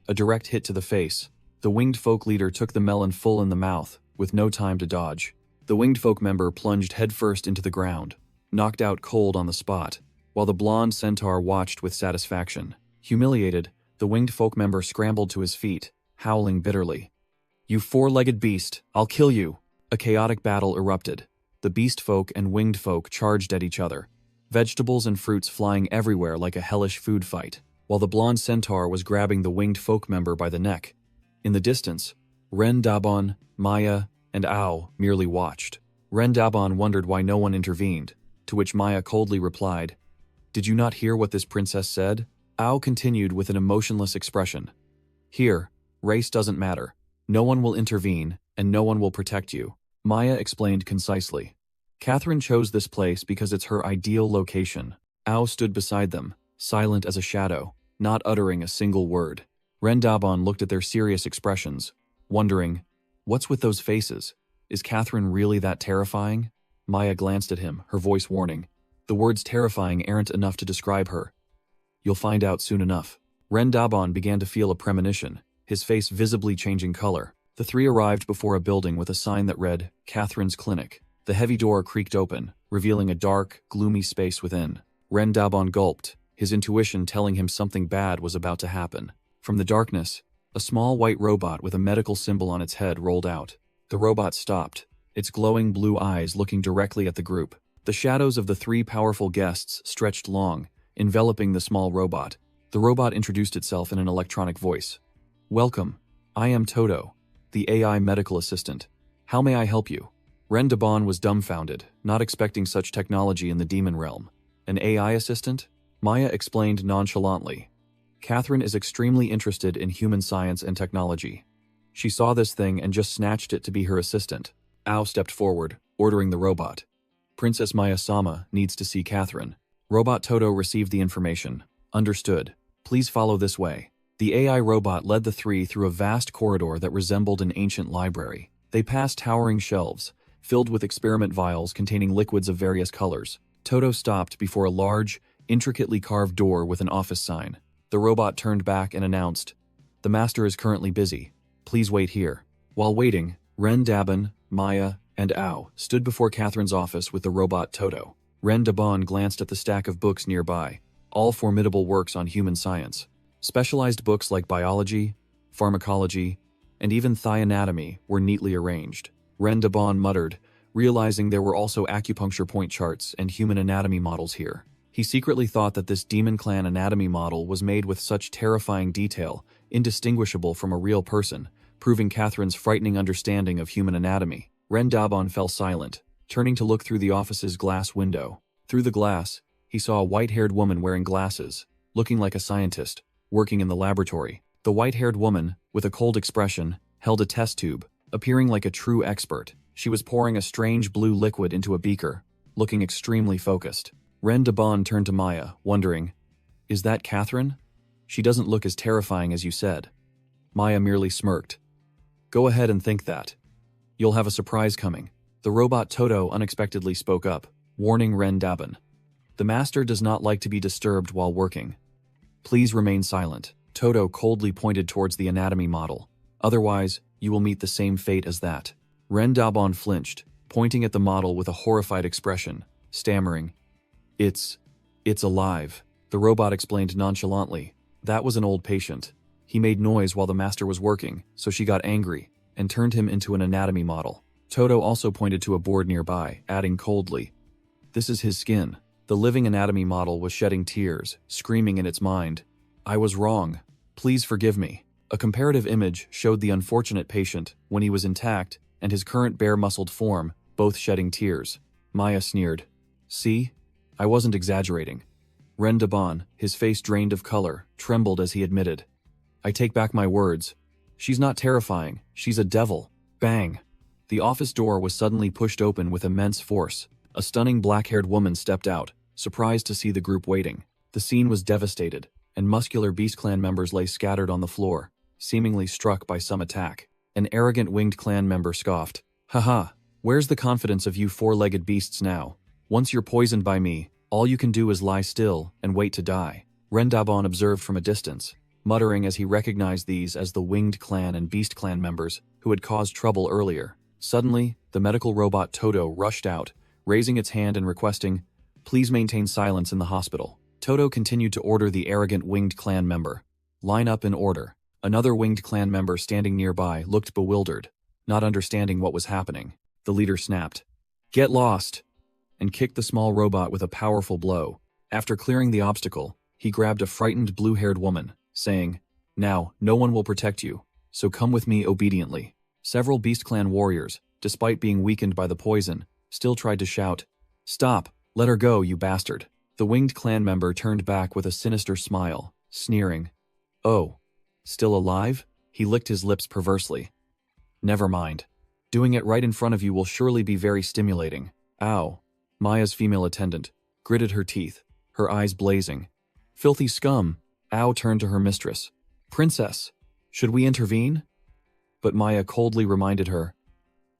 A direct hit to the face. The winged folk leader took the melon full in the mouth, with no time to dodge. The winged folk member plunged headfirst into the ground, knocked out cold on the spot, while the blonde centaur watched with satisfaction. Humiliated, the winged folk member scrambled to his feet, howling bitterly. "You four-legged beast, I'll kill you!" A chaotic battle erupted. The beast folk and winged folk charged at each other, vegetables and fruits flying everywhere like a hellish food fight, while the blonde centaur was grabbing the winged folk member by the neck. In the distance, Ren Daban, Maya, and Ao merely watched. Ren Daban wondered why no one intervened, to which Maya coldly replied, "Did you not hear what this princess said?" Ao continued with an emotionless expression. "Here, race doesn't matter. No one will intervene, and no one will protect you." Maya explained concisely. Catherine chose this place because it's her ideal location. Ao stood beside them, silent as a shadow, not uttering a single word. Ren Daban looked at their serious expressions, wondering, what's with those faces? Is Catherine really that terrifying? Maya glanced at him, her voice warning. The words terrifying aren't enough to describe her. You'll find out soon enough. Ren Daban began to feel a premonition, his face visibly changing color. The three arrived before a building with a sign that read, Catherine's Clinic. The heavy door creaked open, revealing a dark, gloomy space within. Ren Daban gulped, his intuition telling him something bad was about to happen. From the darkness, a small white robot with a medical symbol on its head rolled out. The robot stopped, its glowing blue eyes looking directly at the group. The shadows of the three powerful guests stretched long, enveloping the small robot. The robot introduced itself in an electronic voice. Welcome. I am Toto, the AI medical assistant. How may I help you? Ren Daban was dumbfounded, not expecting such technology in the demon realm. An AI assistant? Maya explained nonchalantly. Catherine is extremely interested in human science and technology. She saw this thing and just snatched it to be her assistant. Ao stepped forward, ordering the robot. Princess Maya-sama needs to see Catherine. Robot Toto received the information. Understood. Please follow this way. The AI robot led the three through a vast corridor that resembled an ancient library. They passed towering shelves, filled with experiment vials containing liquids of various colors. Toto stopped before a large, intricately carved door with an office sign. The robot turned back and announced, "The master is currently busy. Please wait here." While waiting, Ren Dabon, Maya, and Ao stood before Catherine's office with the robot Toto. Ren Dabon glanced at the stack of books nearby, all formidable works on human science. Specialized books like biology, pharmacology, and even thigh anatomy were neatly arranged. Ren Dabon muttered, realizing there were also acupuncture point charts and human anatomy models here. He secretly thought that this Demon Clan anatomy model was made with such terrifying detail, indistinguishable from a real person, proving Catherine's frightening understanding of human anatomy. Ren Dabon fell silent, turning to look through the office's glass window. Through the glass, he saw a white-haired woman wearing glasses, looking like a scientist, working in the laboratory. The white-haired woman, with a cold expression, held a test tube, appearing like a true expert. She was pouring a strange blue liquid into a beaker, looking extremely focused. Ren Dabon turned to Maya, wondering, "Is that Catherine? She doesn't look as terrifying as you said." Maya merely smirked. "Go ahead and think that. You'll have a surprise coming." The robot Toto unexpectedly spoke up, warning Ren Dabon. "The master does not like to be disturbed while working. Please remain silent." Toto coldly pointed towards the anatomy model. "Otherwise, you will meet the same fate as that." Ren Dabon flinched, pointing at the model with a horrified expression, stammering, It's alive." The robot explained nonchalantly. "That was an old patient. He made noise while the master was working, so she got angry and turned him into an anatomy model." Toto also pointed to a board nearby, adding coldly, "This is his skin." The living anatomy model was shedding tears, screaming in its mind, "I was wrong. Please forgive me." A comparative image showed the unfortunate patient when he was intact and his current bare-muscled form, both shedding tears. Maya sneered. "See? I wasn't exaggerating." Ren Dabon, his face drained of color, trembled as he admitted, "I take back my words. She's not terrifying. She's a devil." Bang! The office door was suddenly pushed open with immense force. A stunning black-haired woman stepped out, surprised to see the group waiting. The scene was devastated, and muscular Beast Clan members lay scattered on the floor, seemingly struck by some attack. An arrogant winged clan member scoffed, "Haha, where's the confidence of you four-legged beasts now? Once you're poisoned by me, all you can do is lie still and wait to die." Ren Dabon observed from a distance, muttering as he recognized these as the Winged Clan and Beast Clan members who had caused trouble earlier. Suddenly, the medical robot Toto rushed out, raising its hand and requesting, "Please maintain silence in the hospital." Toto continued to order the arrogant Winged Clan member, "Line up in order." Another Winged Clan member standing nearby looked bewildered, not understanding what was happening. The leader snapped, "Get lost!" and kicked the small robot with a powerful blow. After clearing the obstacle, he grabbed a frightened blue-haired woman, saying, "Now, no one will protect you, so come with me obediently." Several Beast Clan warriors, despite being weakened by the poison, still tried to shout, "Stop! Let her go, you bastard!" The Winged Clan member turned back with a sinister smile, sneering, "Oh, still alive?" He licked his lips perversely. "Never mind. Doing it right in front of you will surely be very stimulating." "Ow." Maya's female attendant gritted her teeth, her eyes blazing. "Filthy scum." Ao turned to her mistress. "Princess, should we intervene?" But Maya coldly reminded her,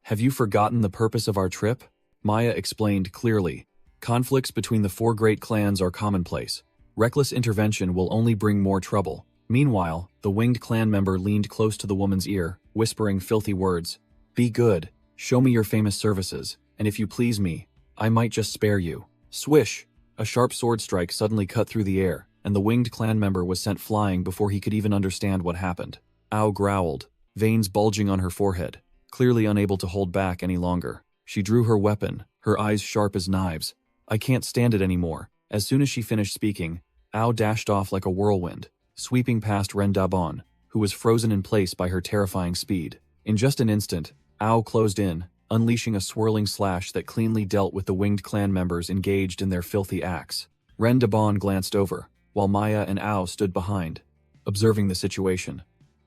"Have you forgotten the purpose of our trip?" Maya explained clearly, "Conflicts between the four great clans are commonplace. Reckless intervention will only bring more trouble." Meanwhile, the Winged Clan member leaned close to the woman's ear, whispering filthy words. "Be good, show me your famous services, and if you please me, I might just spare you." Swish! A sharp sword strike suddenly cut through the air, and the Winged Clan member was sent flying before he could even understand what happened. Ao growled, veins bulging on her forehead, clearly unable to hold back any longer. She drew her weapon, her eyes sharp as knives. "I can't stand it anymore." As soon as she finished speaking, Ao dashed off like a whirlwind, sweeping past Ren Dabon, who was frozen in place by her terrifying speed. In just an instant, Ao closed in, unleashing a swirling slash that cleanly dealt with the Winged Clan members engaged in their filthy acts. Ren Dabon glanced over, while Maya and Ao stood behind, observing the situation.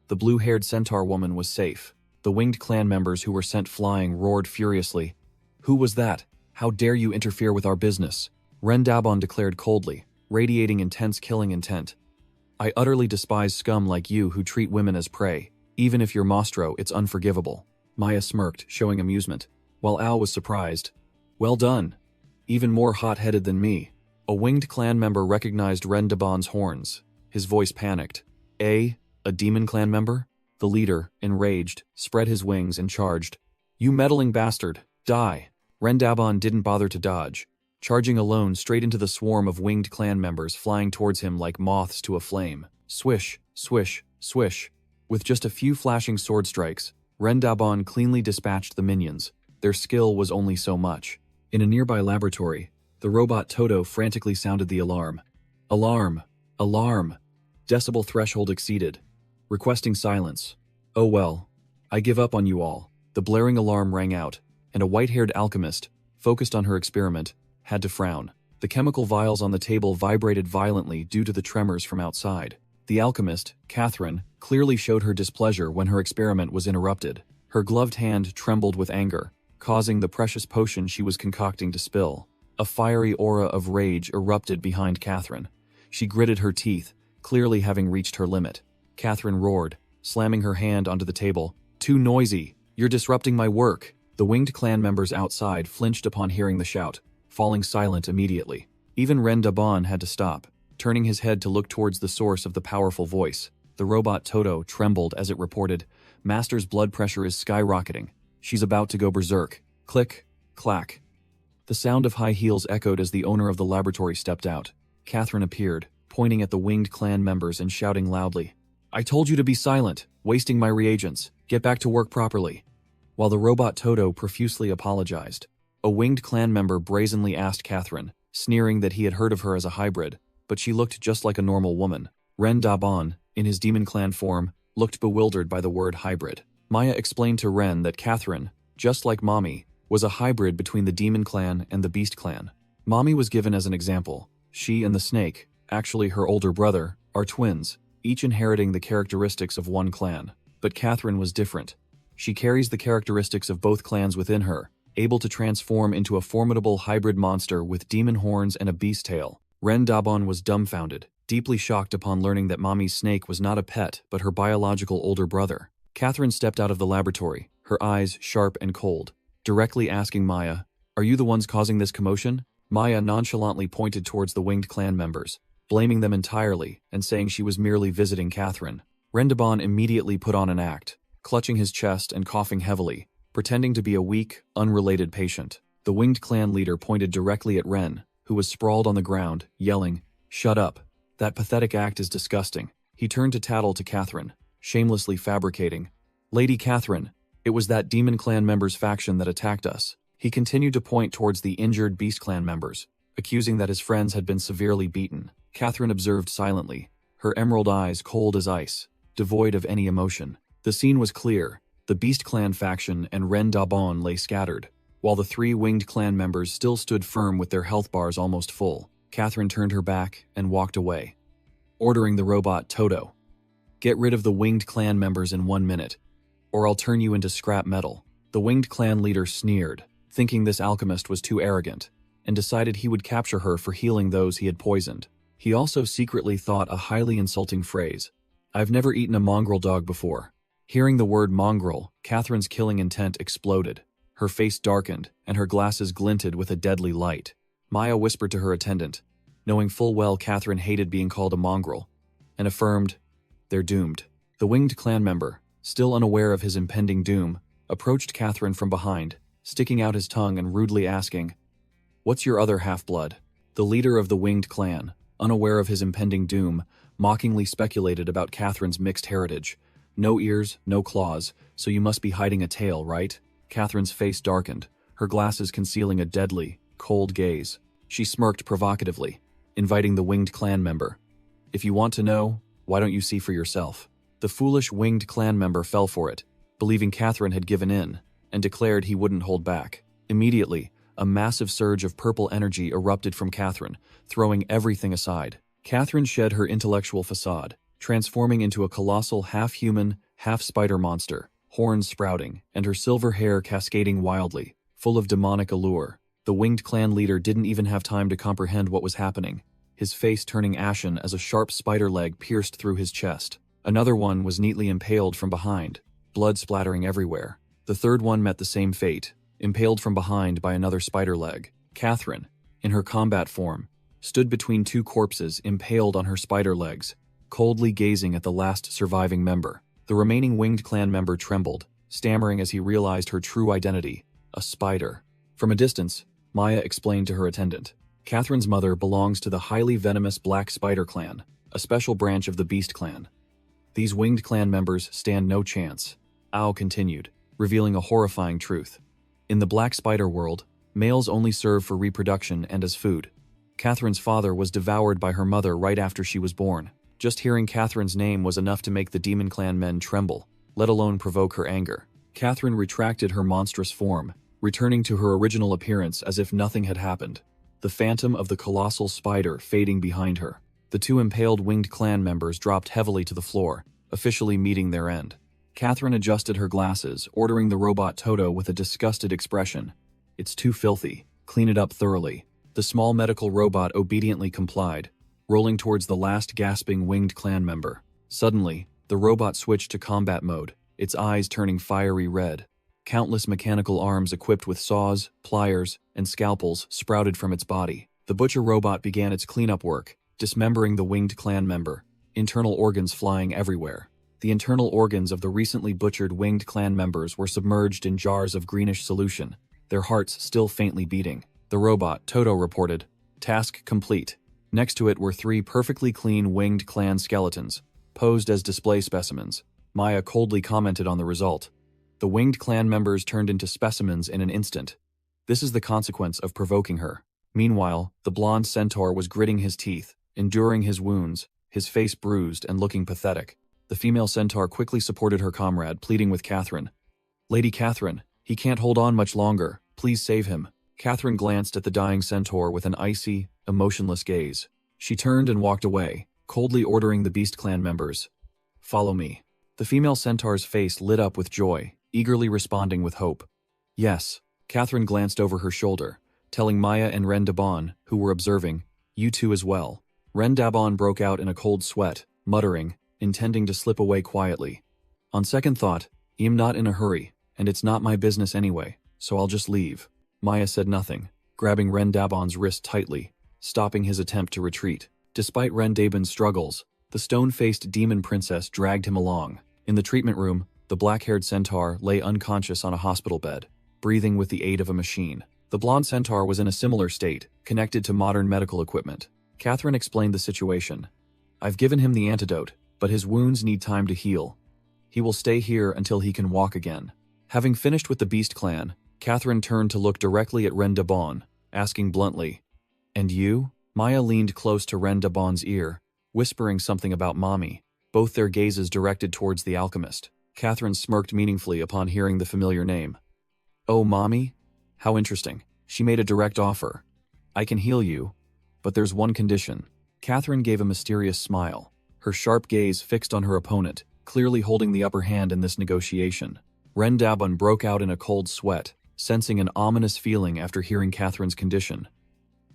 The blue-haired centaur woman was safe. The Winged Clan members who were sent flying roared furiously. "Who was that? How dare you interfere with our business?" Rendabon declared coldly, radiating intense killing intent. I utterly despise scum like you who treat women as prey. Even if you're Mostro, it's unforgivable. Maya smirked, showing amusement, while Al was surprised. Well done. Even more hot-headed than me. A winged clan member recognized Rendabon's horns. His voice panicked. A demon clan member? The leader, enraged, spread his wings and charged. You meddling bastard, die. Rendabon didn't bother to dodge, charging alone straight into the swarm of winged clan members flying towards him like moths to a flame. Swish, swish, swish. With just a few flashing sword strikes, Rendabon cleanly dispatched the minions. Their skill was only so much. In a nearby laboratory, the robot Toto frantically sounded the alarm. Alarm! Alarm! Decibel threshold exceeded. Requesting silence. Oh well. I give up on you all. The blaring alarm rang out, and a white-haired alchemist, focused on her experiment, had to frown. The chemical vials on the table vibrated violently due to the tremors from outside. The alchemist, Catherine, clearly showed her displeasure when her experiment was interrupted. Her gloved hand trembled with anger, causing the precious potion she was concocting to spill. A fiery aura of rage erupted behind Catherine. She gritted her teeth, clearly having reached her limit. Catherine roared, slamming her hand onto the table. Too noisy! You're disrupting my work! The winged clan members outside flinched upon hearing the shout, falling silent immediately. Even Rendabon had to stop, turning his head to look towards the source of the powerful voice. The robot Toto trembled as it reported, Master's blood pressure is skyrocketing. She's about to go berserk. Click, clack. The sound of high heels echoed as the owner of the laboratory stepped out. Catherine appeared, pointing at the winged clan members and shouting loudly, I told you to be silent, wasting my reagents. Get back to work properly. While the robot Toto profusely apologized, a winged clan member brazenly asked Catherine, sneering that he had heard of her as a hybrid, but she looked just like a normal woman. Rendabon, in his demon clan form, looked bewildered by the word hybrid. Maya explained to Ren that Catherine, just like Mommy, was a hybrid between the demon clan and the beast clan. Mommy was given as an example. She and the snake, actually her older brother, are twins, each inheriting the characteristics of one clan. But Catherine was different. She carries the characteristics of both clans within her, able to transform into a formidable hybrid monster with demon horns and a beast tail. Rendabon was dumbfounded, deeply shocked upon learning that Mommy's snake was not a pet but her biological older brother. Catherine stepped out of the laboratory, her eyes sharp and cold, directly asking Maya, Are you the ones causing this commotion? Maya nonchalantly pointed towards the winged clan members, blaming them entirely and saying she was merely visiting Catherine. Rendabon immediately put on an act, clutching his chest and coughing heavily, pretending to be a weak, unrelated patient. The winged clan leader pointed directly at Ren, who was sprawled on the ground, yelling, Shut up. That pathetic act is disgusting. He turned to tattle to Catherine, shamelessly fabricating, Lady Catherine, it was that demon clan member's faction that attacked us. He continued to point towards the injured beast clan members, accusing that his friends had been severely beaten. Catherine observed silently, her emerald eyes cold as ice, devoid of any emotion. The scene was clear. The beast clan faction and Rendabon lay scattered, while the three winged clan members still stood firm with their health bars almost full. Catherine turned her back and walked away, ordering the robot Toto, Get rid of the winged clan members in 1 minute, or I'll turn you into scrap metal. The winged clan leader sneered, thinking this alchemist was too arrogant, and decided he would capture her for healing those he had poisoned. He also secretly thought a highly insulting phrase. I've never eaten a mongrel dog before. Hearing the word mongrel, Catherine's killing intent exploded. Her face darkened, and her glasses glinted with a deadly light. Maya whispered to her attendant, knowing full well Catherine hated being called a mongrel, and affirmed, They're doomed. The winged clan member, still unaware of his impending doom, approached Catherine from behind, sticking out his tongue and rudely asking, What's your other half-blood? The leader of the winged clan, unaware of his impending doom, mockingly speculated about Catherine's mixed heritage. No ears, no claws, so you must be hiding a tail, right? Catherine's face darkened, her glasses concealing a deadly, cold gaze. She smirked provocatively, inviting the winged clan member. If you want to know, why don't you see for yourself? The foolish winged clan member fell for it, believing Catherine had given in, and declared he wouldn't hold back. Immediately, a massive surge of purple energy erupted from Catherine, throwing everything aside. Catherine shed her intellectual facade, transforming into a colossal half-human, half-spider monster, horns sprouting, and her silver hair cascading wildly, full of demonic allure. The winged clan leader didn't even have time to comprehend what was happening, his face turning ashen as a sharp spider leg pierced through his chest. Another one was neatly impaled from behind, blood splattering everywhere. The third one met the same fate, impaled from behind by another spider leg. Catherine, in her combat form, stood between two corpses impaled on her spider legs, coldly gazing at the last surviving member. The remaining winged clan member trembled, stammering as he realized her true identity, a spider. From a distance, Maya explained to her attendant. Catherine's mother belongs to the highly venomous Black Spider Clan, a special branch of the Beast Clan. These winged clan members stand no chance, Ao continued, revealing a horrifying truth. In the Black Spider world, males only serve for reproduction and as food. Catherine's father was devoured by her mother right after she was born. Just hearing Catherine's name was enough to make the Demon Clan men tremble, let alone provoke her anger. Catherine retracted her monstrous form, returning to her original appearance as if nothing had happened, the phantom of the colossal spider fading behind her. The two impaled winged clan members dropped heavily to the floor, officially meeting their end. Catherine adjusted her glasses, ordering the robot Toto with a disgusted expression. "It's too filthy. Clean it up thoroughly." The small medical robot obediently complied, rolling towards the last gasping winged clan member. Suddenly, the robot switched to combat mode, its eyes turning fiery red. Countless mechanical arms equipped with saws, pliers, and scalpels sprouted from its body. The butcher robot began its cleanup work, dismembering the winged clan member, internal organs flying everywhere. The internal organs of the recently butchered winged clan members were submerged in jars of greenish solution, their hearts still faintly beating. The robot, Toto reported, "Task complete." Next to it were 3 perfectly clean winged clan skeletons, posed as display specimens. Maya coldly commented on the result. The winged clan members turned into specimens in an instant. This is the consequence of provoking her. Meanwhile, the blonde centaur was gritting his teeth, enduring his wounds, his face bruised and looking pathetic. The female centaur quickly supported her comrade, pleading with Catherine. "Lady Catherine, he can't hold on much longer. Please save him." Catherine glanced at the dying centaur with an icy, emotionless gaze. She turned and walked away, coldly ordering the Beast Clan members, "Follow me." The female centaur's face lit up with joy, eagerly responding with hope. "Yes." Catherine glanced over her shoulder, telling Maya and Ren Dabon, who were observing, "You two as well." Ren Dabon broke out in a cold sweat, muttering, intending to slip away quietly. "On second thought, I'm not in a hurry, and it's not my business anyway, so I'll just leave." Maya said nothing, grabbing Ren Dabon's wrist tightly, stopping his attempt to retreat. Despite Ren Dabon's struggles, the stone-faced demon princess dragged him along. In the treatment room, the black-haired centaur lay unconscious on a hospital bed, breathing with the aid of a machine. The blonde centaur was in a similar state, connected to modern medical equipment. Catherine explained the situation. "I've given him the antidote, but his wounds need time to heal. He will stay here until he can walk again." Having finished with the Beast Clan, Catherine turned to look directly at Ren Dabon, asking bluntly, "And you?" Maya leaned close to Ren Dabon's ear, whispering something about mommy, both their gazes directed towards the alchemist. Catherine smirked meaningfully upon hearing the familiar name. "Oh, mommy? How interesting." She made a direct offer. "I can heal you, but there's one condition." Catherine gave a mysterious smile, her sharp gaze fixed on her opponent, clearly holding the upper hand in this negotiation. Ren Dabon broke out in a cold sweat, sensing an ominous feeling after hearing Catherine's condition.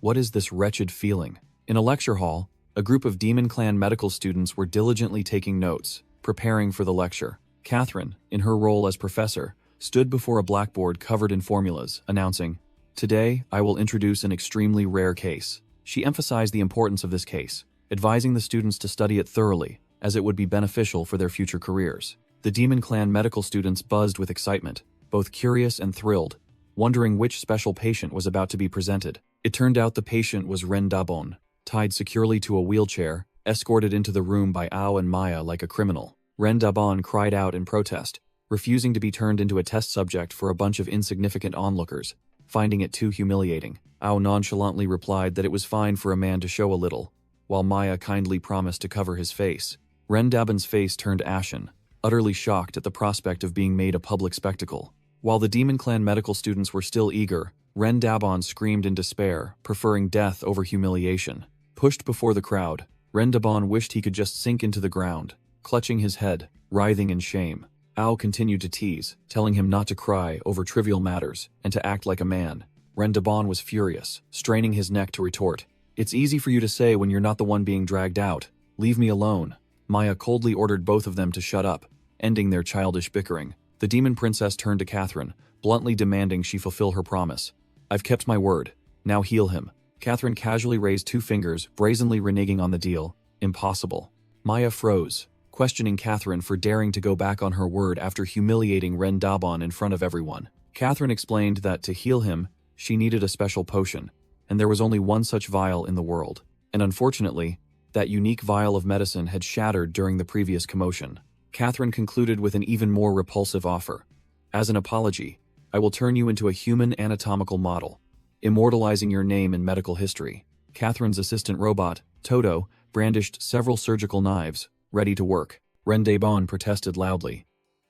What is this wretched feeling? In a lecture hall, a group of Demon Clan medical students were diligently taking notes, preparing for the lecture. Catherine, in her role as professor, stood before a blackboard covered in formulas, announcing, "Today, I will introduce an extremely rare case." She emphasized the importance of this case, advising the students to study it thoroughly, as it would be beneficial for their future careers. The Demon Clan medical students buzzed with excitement, both curious and thrilled, wondering which special patient was about to be presented. It turned out the patient was Ren Dabon, tied securely to a wheelchair, escorted into the room by Ao and Maya like a criminal. Ren Dabon cried out in protest, refusing to be turned into a test subject for a bunch of insignificant onlookers, finding it too humiliating. Ao nonchalantly replied that it was fine for a man to show a little, while Maya kindly promised to cover his face. Ren Dabon's face turned ashen, utterly shocked at the prospect of being made a public spectacle. While the Demon Clan medical students were still eager, Ren Dabon screamed in despair, preferring death over humiliation. Pushed before the crowd, Ren Dabon wished he could just sink into the ground, clutching his head, writhing in shame. Ao continued to tease, telling him not to cry over trivial matters and to act like a man. Rendabon was furious, straining his neck to retort. It's easy for you to say when you're not the one being dragged out. Leave me alone. Maya coldly ordered both of them to shut up, ending their childish bickering. The demon princess turned to Catherine, bluntly demanding she fulfill her promise. I've kept my word. Now heal him. Catherine casually raised 2 fingers, brazenly reneging on the deal. Impossible. Maya froze, questioning Catherine for daring to go back on her word after humiliating Rendabon in front of everyone. Catherine explained that to heal him, she needed a special potion, and there was only one such vial in the world. And unfortunately, that unique vial of medicine had shattered during the previous commotion. Catherine concluded with an even more repulsive offer. As an apology, I will turn you into a human anatomical model, immortalizing your name in medical history. Catherine's assistant robot, Toto, brandished several surgical knives, ready to work. Rendabon protested loudly.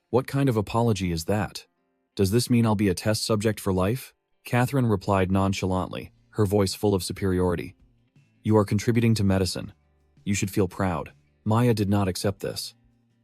What kind of apology is that? Does this mean I'll be a test subject for life? Catherine replied nonchalantly, her voice full of superiority. You are contributing to medicine. You should feel proud. Maya did not accept this.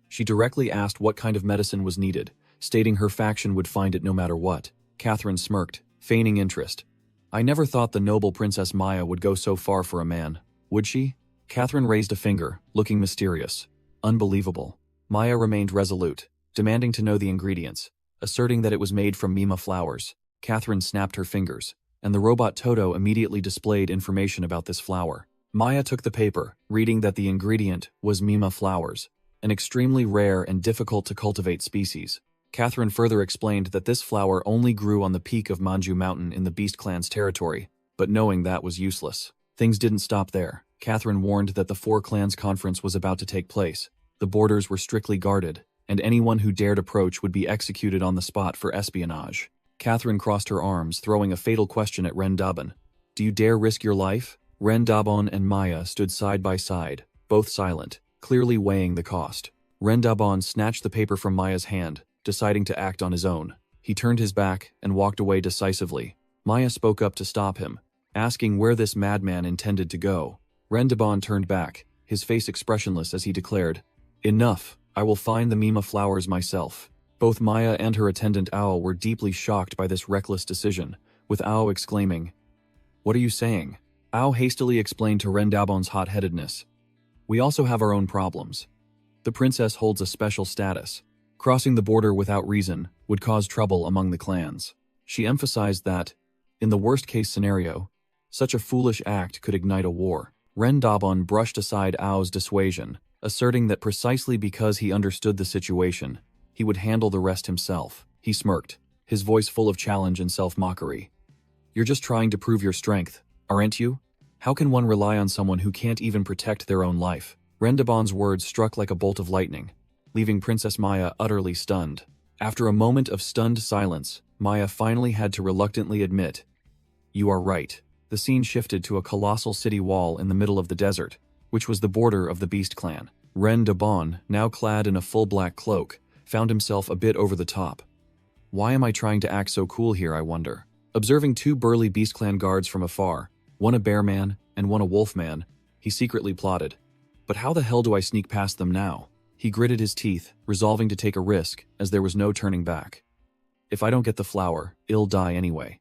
She directly asked what kind of medicine was needed, stating her faction would find it no matter what. Catherine smirked, feigning interest. I never thought the noble Princess Maya would go so far for a man. Would she? Catherine raised a finger, looking mysterious. Unbelievable. Maya remained resolute, demanding to know the ingredients, asserting that it was made from mima flowers. Catherine snapped her fingers, and the robot Toto immediately displayed information about this flower. Maya took the paper, reading that the ingredient was mima flowers, an extremely rare and difficult to cultivate species. Catherine further explained that this flower only grew on the peak of Manju Mountain in the Beast Clan's territory, but knowing that was useless. Things didn't stop there. Catherine warned that the 4 clans conference was about to take place. The borders were strictly guarded, and anyone who dared approach would be executed on the spot for espionage. Catherine crossed her arms, throwing a fatal question at Rendabon. Do you dare risk your life? Rendabon and Maya stood side by side, both silent, clearly weighing the cost. Rendabon snatched the paper from Maya's hand, deciding to act on his own. He turned his back and walked away decisively. Maya spoke up to stop him, asking where this madman intended to go. Rendabon turned back, his face expressionless as he declared, Enough, I will find the mima flowers myself. Both Maya and her attendant Ao were deeply shocked by this reckless decision, with Ao exclaiming, What are you saying? Ao hastily explained to Rendabon's hot-headedness. We also have our own problems. The princess holds a special status. Crossing the border without reason would cause trouble among the clans. She emphasized that, in the worst-case scenario, such a foolish act could ignite a war. Rendabon brushed aside Ao's dissuasion, asserting that precisely because he understood the situation, he would handle the rest himself. He smirked, his voice full of challenge and self-mockery. You're just trying to prove your strength, aren't you? How can one rely on someone who can't even protect their own life? Rendabon's words struck like a bolt of lightning, leaving Princess Maya utterly stunned. After a moment of stunned silence, Maya finally had to reluctantly admit, You are right. The scene shifted to a colossal city wall in the middle of the desert, which was the border of the Beast Clan. Rendabon, now clad in a full black cloak, found himself a bit over the top. Why am I trying to act so cool here, I wonder? Observing 2 burly Beast Clan guards from afar, one a bear man and one a wolf man, he secretly plotted. But how the hell do I sneak past them now? He gritted his teeth, resolving to take a risk, as there was no turning back. If I don't get the flower, I'll die anyway.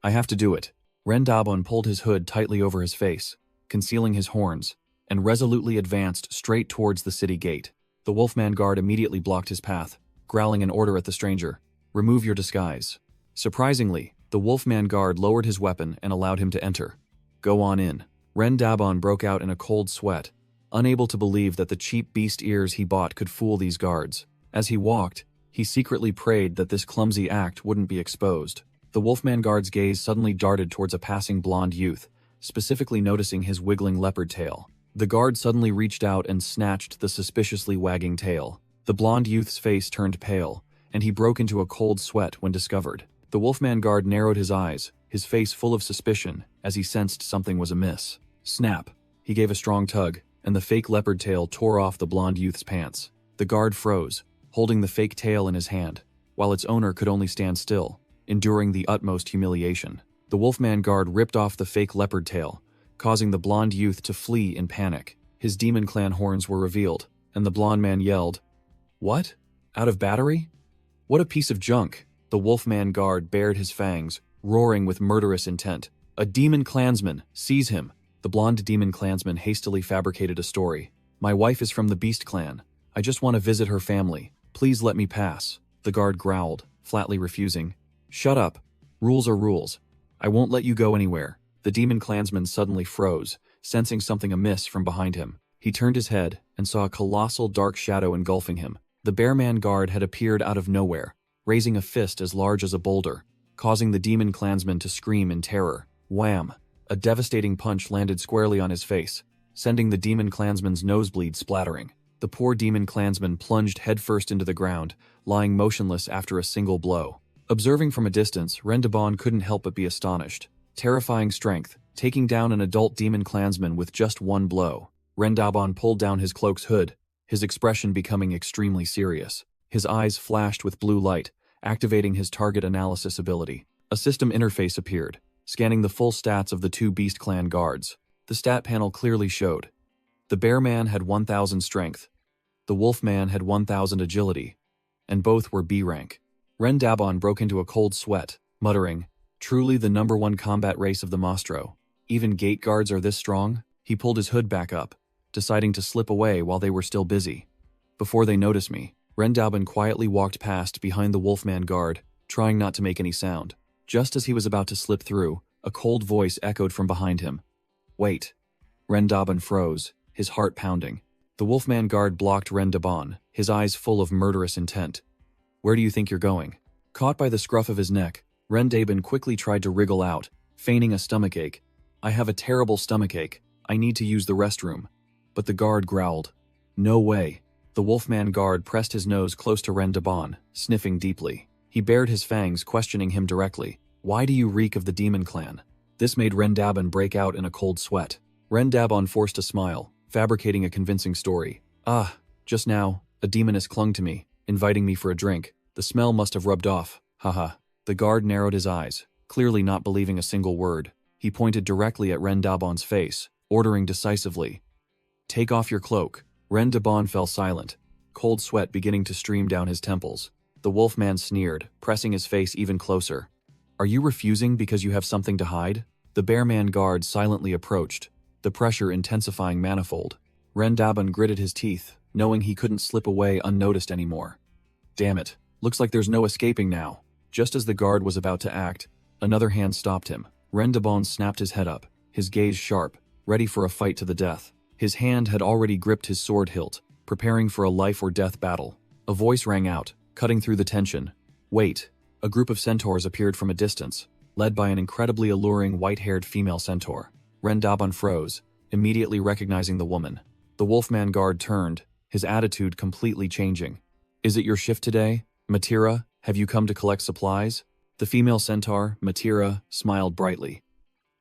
I have to do it. Rendabon pulled his hood tightly over his face, concealing his horns, and resolutely advanced straight towards the city gate. The Wolfman guard immediately blocked his path, growling an order at the stranger. Remove your disguise. Surprisingly, the Wolfman guard lowered his weapon and allowed him to enter. Go on in. Rendabon broke out in a cold sweat, unable to believe that the cheap beast ears he bought could fool these guards. As he walked, he secretly prayed that this clumsy act wouldn't be exposed. The Wolfman guard's gaze suddenly darted towards a passing blonde youth, specifically noticing his wiggling leopard tail. The guard suddenly reached out and snatched the suspiciously wagging tail. The blonde youth's face turned pale, and he broke into a cold sweat when discovered. The Wolfman guard narrowed his eyes, his face full of suspicion, as he sensed something was amiss. Snap! He gave a strong tug, and the fake leopard tail tore off the blonde youth's pants. The guard froze, holding the fake tail in his hand, while its owner could only stand still, enduring the utmost humiliation. The Wolfman guard ripped off the fake leopard tail, causing the blonde youth to flee in panic. His demon clan horns were revealed, and the blonde man yelled, What? Out of battery? What a piece of junk! The Wolfman guard bared his fangs, roaring with murderous intent. "A demon clansman! Seize him!" The blonde demon clansman hastily fabricated a story. "My wife is from the Beast Clan. I just want to visit her family. Please let me pass." The guard growled, flatly refusing. "Shut up. Rules are rules. I won't let you go anywhere." The demon clansman suddenly froze, sensing something amiss from behind him. He turned his head and saw a colossal dark shadow engulfing him. The bearman guard had appeared out of nowhere, raising a fist as large as a boulder, causing the demon clansman to scream in terror. Wham! A devastating punch landed squarely on his face, sending the demon clansman's nosebleed splattering. The poor demon clansman plunged headfirst into the ground, lying motionless after a single blow. Observing from a distance, Rendabon couldn't help but be astonished. Terrifying strength, taking down an adult demon clansman with just one blow. Rendabon pulled down his cloak's hood, his expression becoming extremely serious. His eyes flashed with blue light, activating his target analysis ability. A system interface appeared, scanning the full stats of the two Beast Clan guards. The stat panel clearly showed. The Bear Man had 1000 strength, the Wolf Man had 1000 agility, and both were B rank. Rendabon broke into a cold sweat, muttering, "Truly the #1 combat race of the Mostro. Even gate guards are this strong?" He pulled his hood back up, deciding to slip away while they were still busy. "Before they notice me," Rendabon quietly walked past behind the Wolfman guard, trying not to make any sound. Just as he was about to slip through, a cold voice echoed from behind him. "Wait." Rendabon froze, his heart pounding. The Wolfman guard blocked Rendabon, his eyes full of murderous intent. "Where do you think you're going?" Caught by the scruff of his neck, Rendabon quickly tried to wriggle out, feigning a stomachache. "I have a terrible stomachache. I need to use the restroom." But the guard growled. "No way." The Wolfman guard pressed his nose close to Rendabon, sniffing deeply. He bared his fangs, questioning him directly. "Why do you reek of the Demon Clan?" This made Rendabon break out in a cold sweat. Rendabon forced a smile, fabricating a convincing story. "Ah, just now, a demoness clung to me, inviting me for a drink. The smell must have rubbed off. Haha." The guard narrowed his eyes, clearly not believing a single word. He pointed directly at Rendabon's face, ordering decisively, "Take off your cloak." Rendabon fell silent, cold sweat beginning to stream down his temples. The Wolfman sneered, pressing his face even closer. "Are you refusing because you have something to hide?" The Bearman guard silently approached, the pressure intensifying manifold. Rendabon gritted his teeth, knowing he couldn't slip away unnoticed anymore. "Damn it, looks like there's no escaping now." Just as the guard was about to act, another hand stopped him. Rendabon snapped his head up, his gaze sharp, ready for a fight to the death. His hand had already gripped his sword hilt, preparing for a life-or-death battle. A voice rang out, cutting through the tension. "Wait." A group of centaurs appeared from a distance, led by an incredibly alluring white-haired female centaur. Rendabon froze, immediately recognizing the woman. The Wolfman guard turned, his attitude completely changing. "Is it your shift today? Matira, have you come to collect supplies?" The female centaur, Matira, smiled brightly.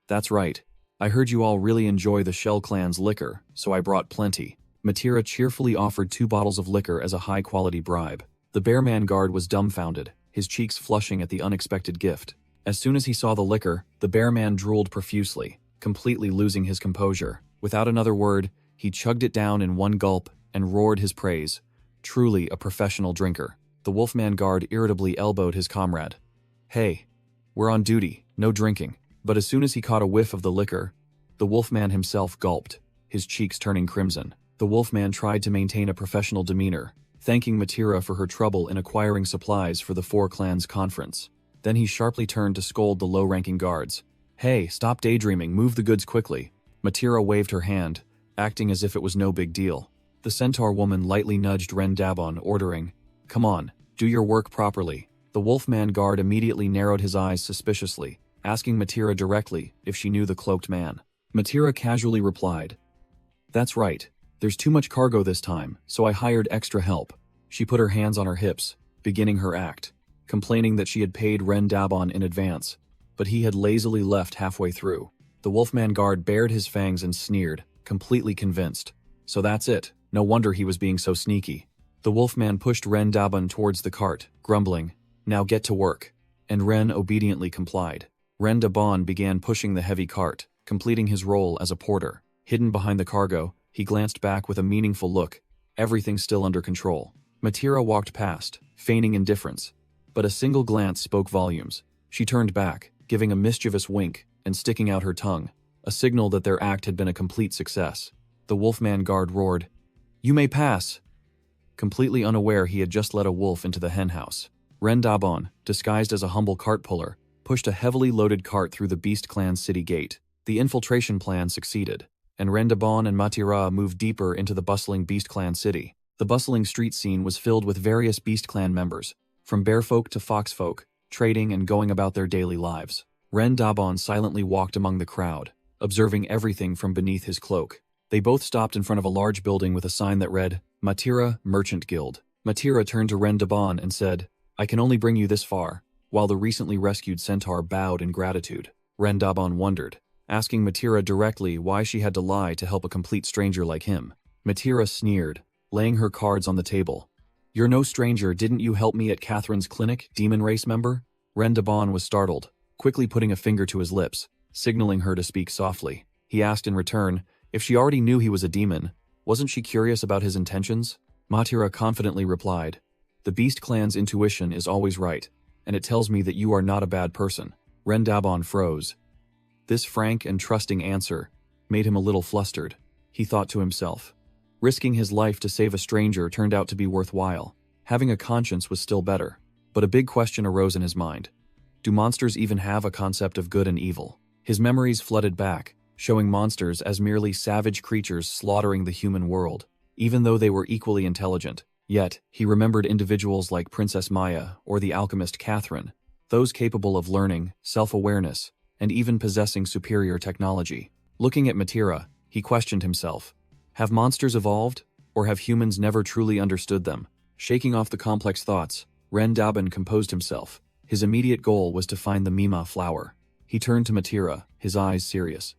"That's right. I heard you all really enjoy the Shell Clan's liquor, so I brought plenty." Matira cheerfully offered 2 bottles of liquor as a high-quality bribe. The Bearman guard was dumbfounded, his cheeks flushing at the unexpected gift. As soon as he saw the liquor, the Bearman drooled profusely, completely losing his composure. Without another word, he chugged it down in one gulp and roared his praise. Truly a professional drinker. The Wolfman guard irritably elbowed his comrade. "Hey, we're on duty, no drinking." But as soon as he caught a whiff of the liquor, the Wolfman himself gulped, his cheeks turning crimson. The Wolfman tried to maintain a professional demeanor, thanking Matira for her trouble in acquiring supplies for the 4 clans conference. Then he sharply turned to scold the low-ranking guards. "Hey, stop daydreaming, move the goods quickly." Matira waved her hand, acting as if it was no big deal. The centaur woman lightly nudged Rendabon, ordering, "Come on, do your work properly." The Wolfman guard immediately narrowed his eyes suspiciously, asking Matira directly if she knew the cloaked man. Matira casually replied, "That's right. There's too much cargo this time, so I hired extra help." She put her hands on her hips, beginning her act, complaining that she had paid Rendabon in advance, but he had lazily left halfway through. The Wolfman guard bared his fangs and sneered, completely convinced. So that's it. No wonder he was being so sneaky. The Wolfman pushed Rendabon towards the cart, grumbling, "Now get to work." And Ren obediently complied. Rendabon began pushing the heavy cart, completing his role as a porter. Hidden behind the cargo, he glanced back with a meaningful look, everything still under control. Matira walked past, feigning indifference, but a single glance spoke volumes. She turned back, giving a mischievous wink and sticking out her tongue, a signal that their act had been a complete success. The Wolfman guard roared, "You may pass!" Completely unaware he had just let a wolf into the henhouse. Rendabon, disguised as a humble cart puller, pushed a heavily loaded cart through the Beast Clan's city gate. The infiltration plan succeeded, and Rendabon and Matira moved deeper into the bustling Beast Clan city. The bustling street scene was filled with various Beast Clan members, from bearfolk to foxfolk, trading and going about their daily lives. Rendabon silently walked among the crowd, observing everything from beneath his cloak. They both stopped in front of a large building with a sign that read, Matira Merchant Guild. Matira turned to Rendabon and said, "I can only bring you this far," while the recently rescued centaur bowed in gratitude. Rendabon wondered, asking Matira directly why she had to lie to help a complete stranger like him. Matira sneered, laying her cards on the table. "You're no stranger, didn't you help me at Catherine's clinic, demon race member?" Rendabon was startled, quickly putting a finger to his lips, signaling her to speak softly. He asked in return, if she already knew he was a demon, wasn't she curious about his intentions? Matira confidently replied, "The Beast Clan's intuition is always right, and it tells me that you are not a bad person." Rendabon froze. This frank and trusting answer made him a little flustered. He thought to himself, risking his life to save a stranger turned out to be worthwhile. Having a conscience was still better. But a big question arose in his mind. Do monsters even have a concept of good and evil? His memories flooded back, showing monsters as merely savage creatures slaughtering the human world, even though they were equally intelligent. Yet, he remembered individuals like Princess Maya or the alchemist Catherine, those capable of learning, self-awareness, and even possessing superior technology. Looking at Matira, he questioned himself. Have monsters evolved, or have humans never truly understood them? Shaking off the complex thoughts, Rendabon composed himself. His immediate goal was to find the Mima flower. He turned to Matira, his eyes serious.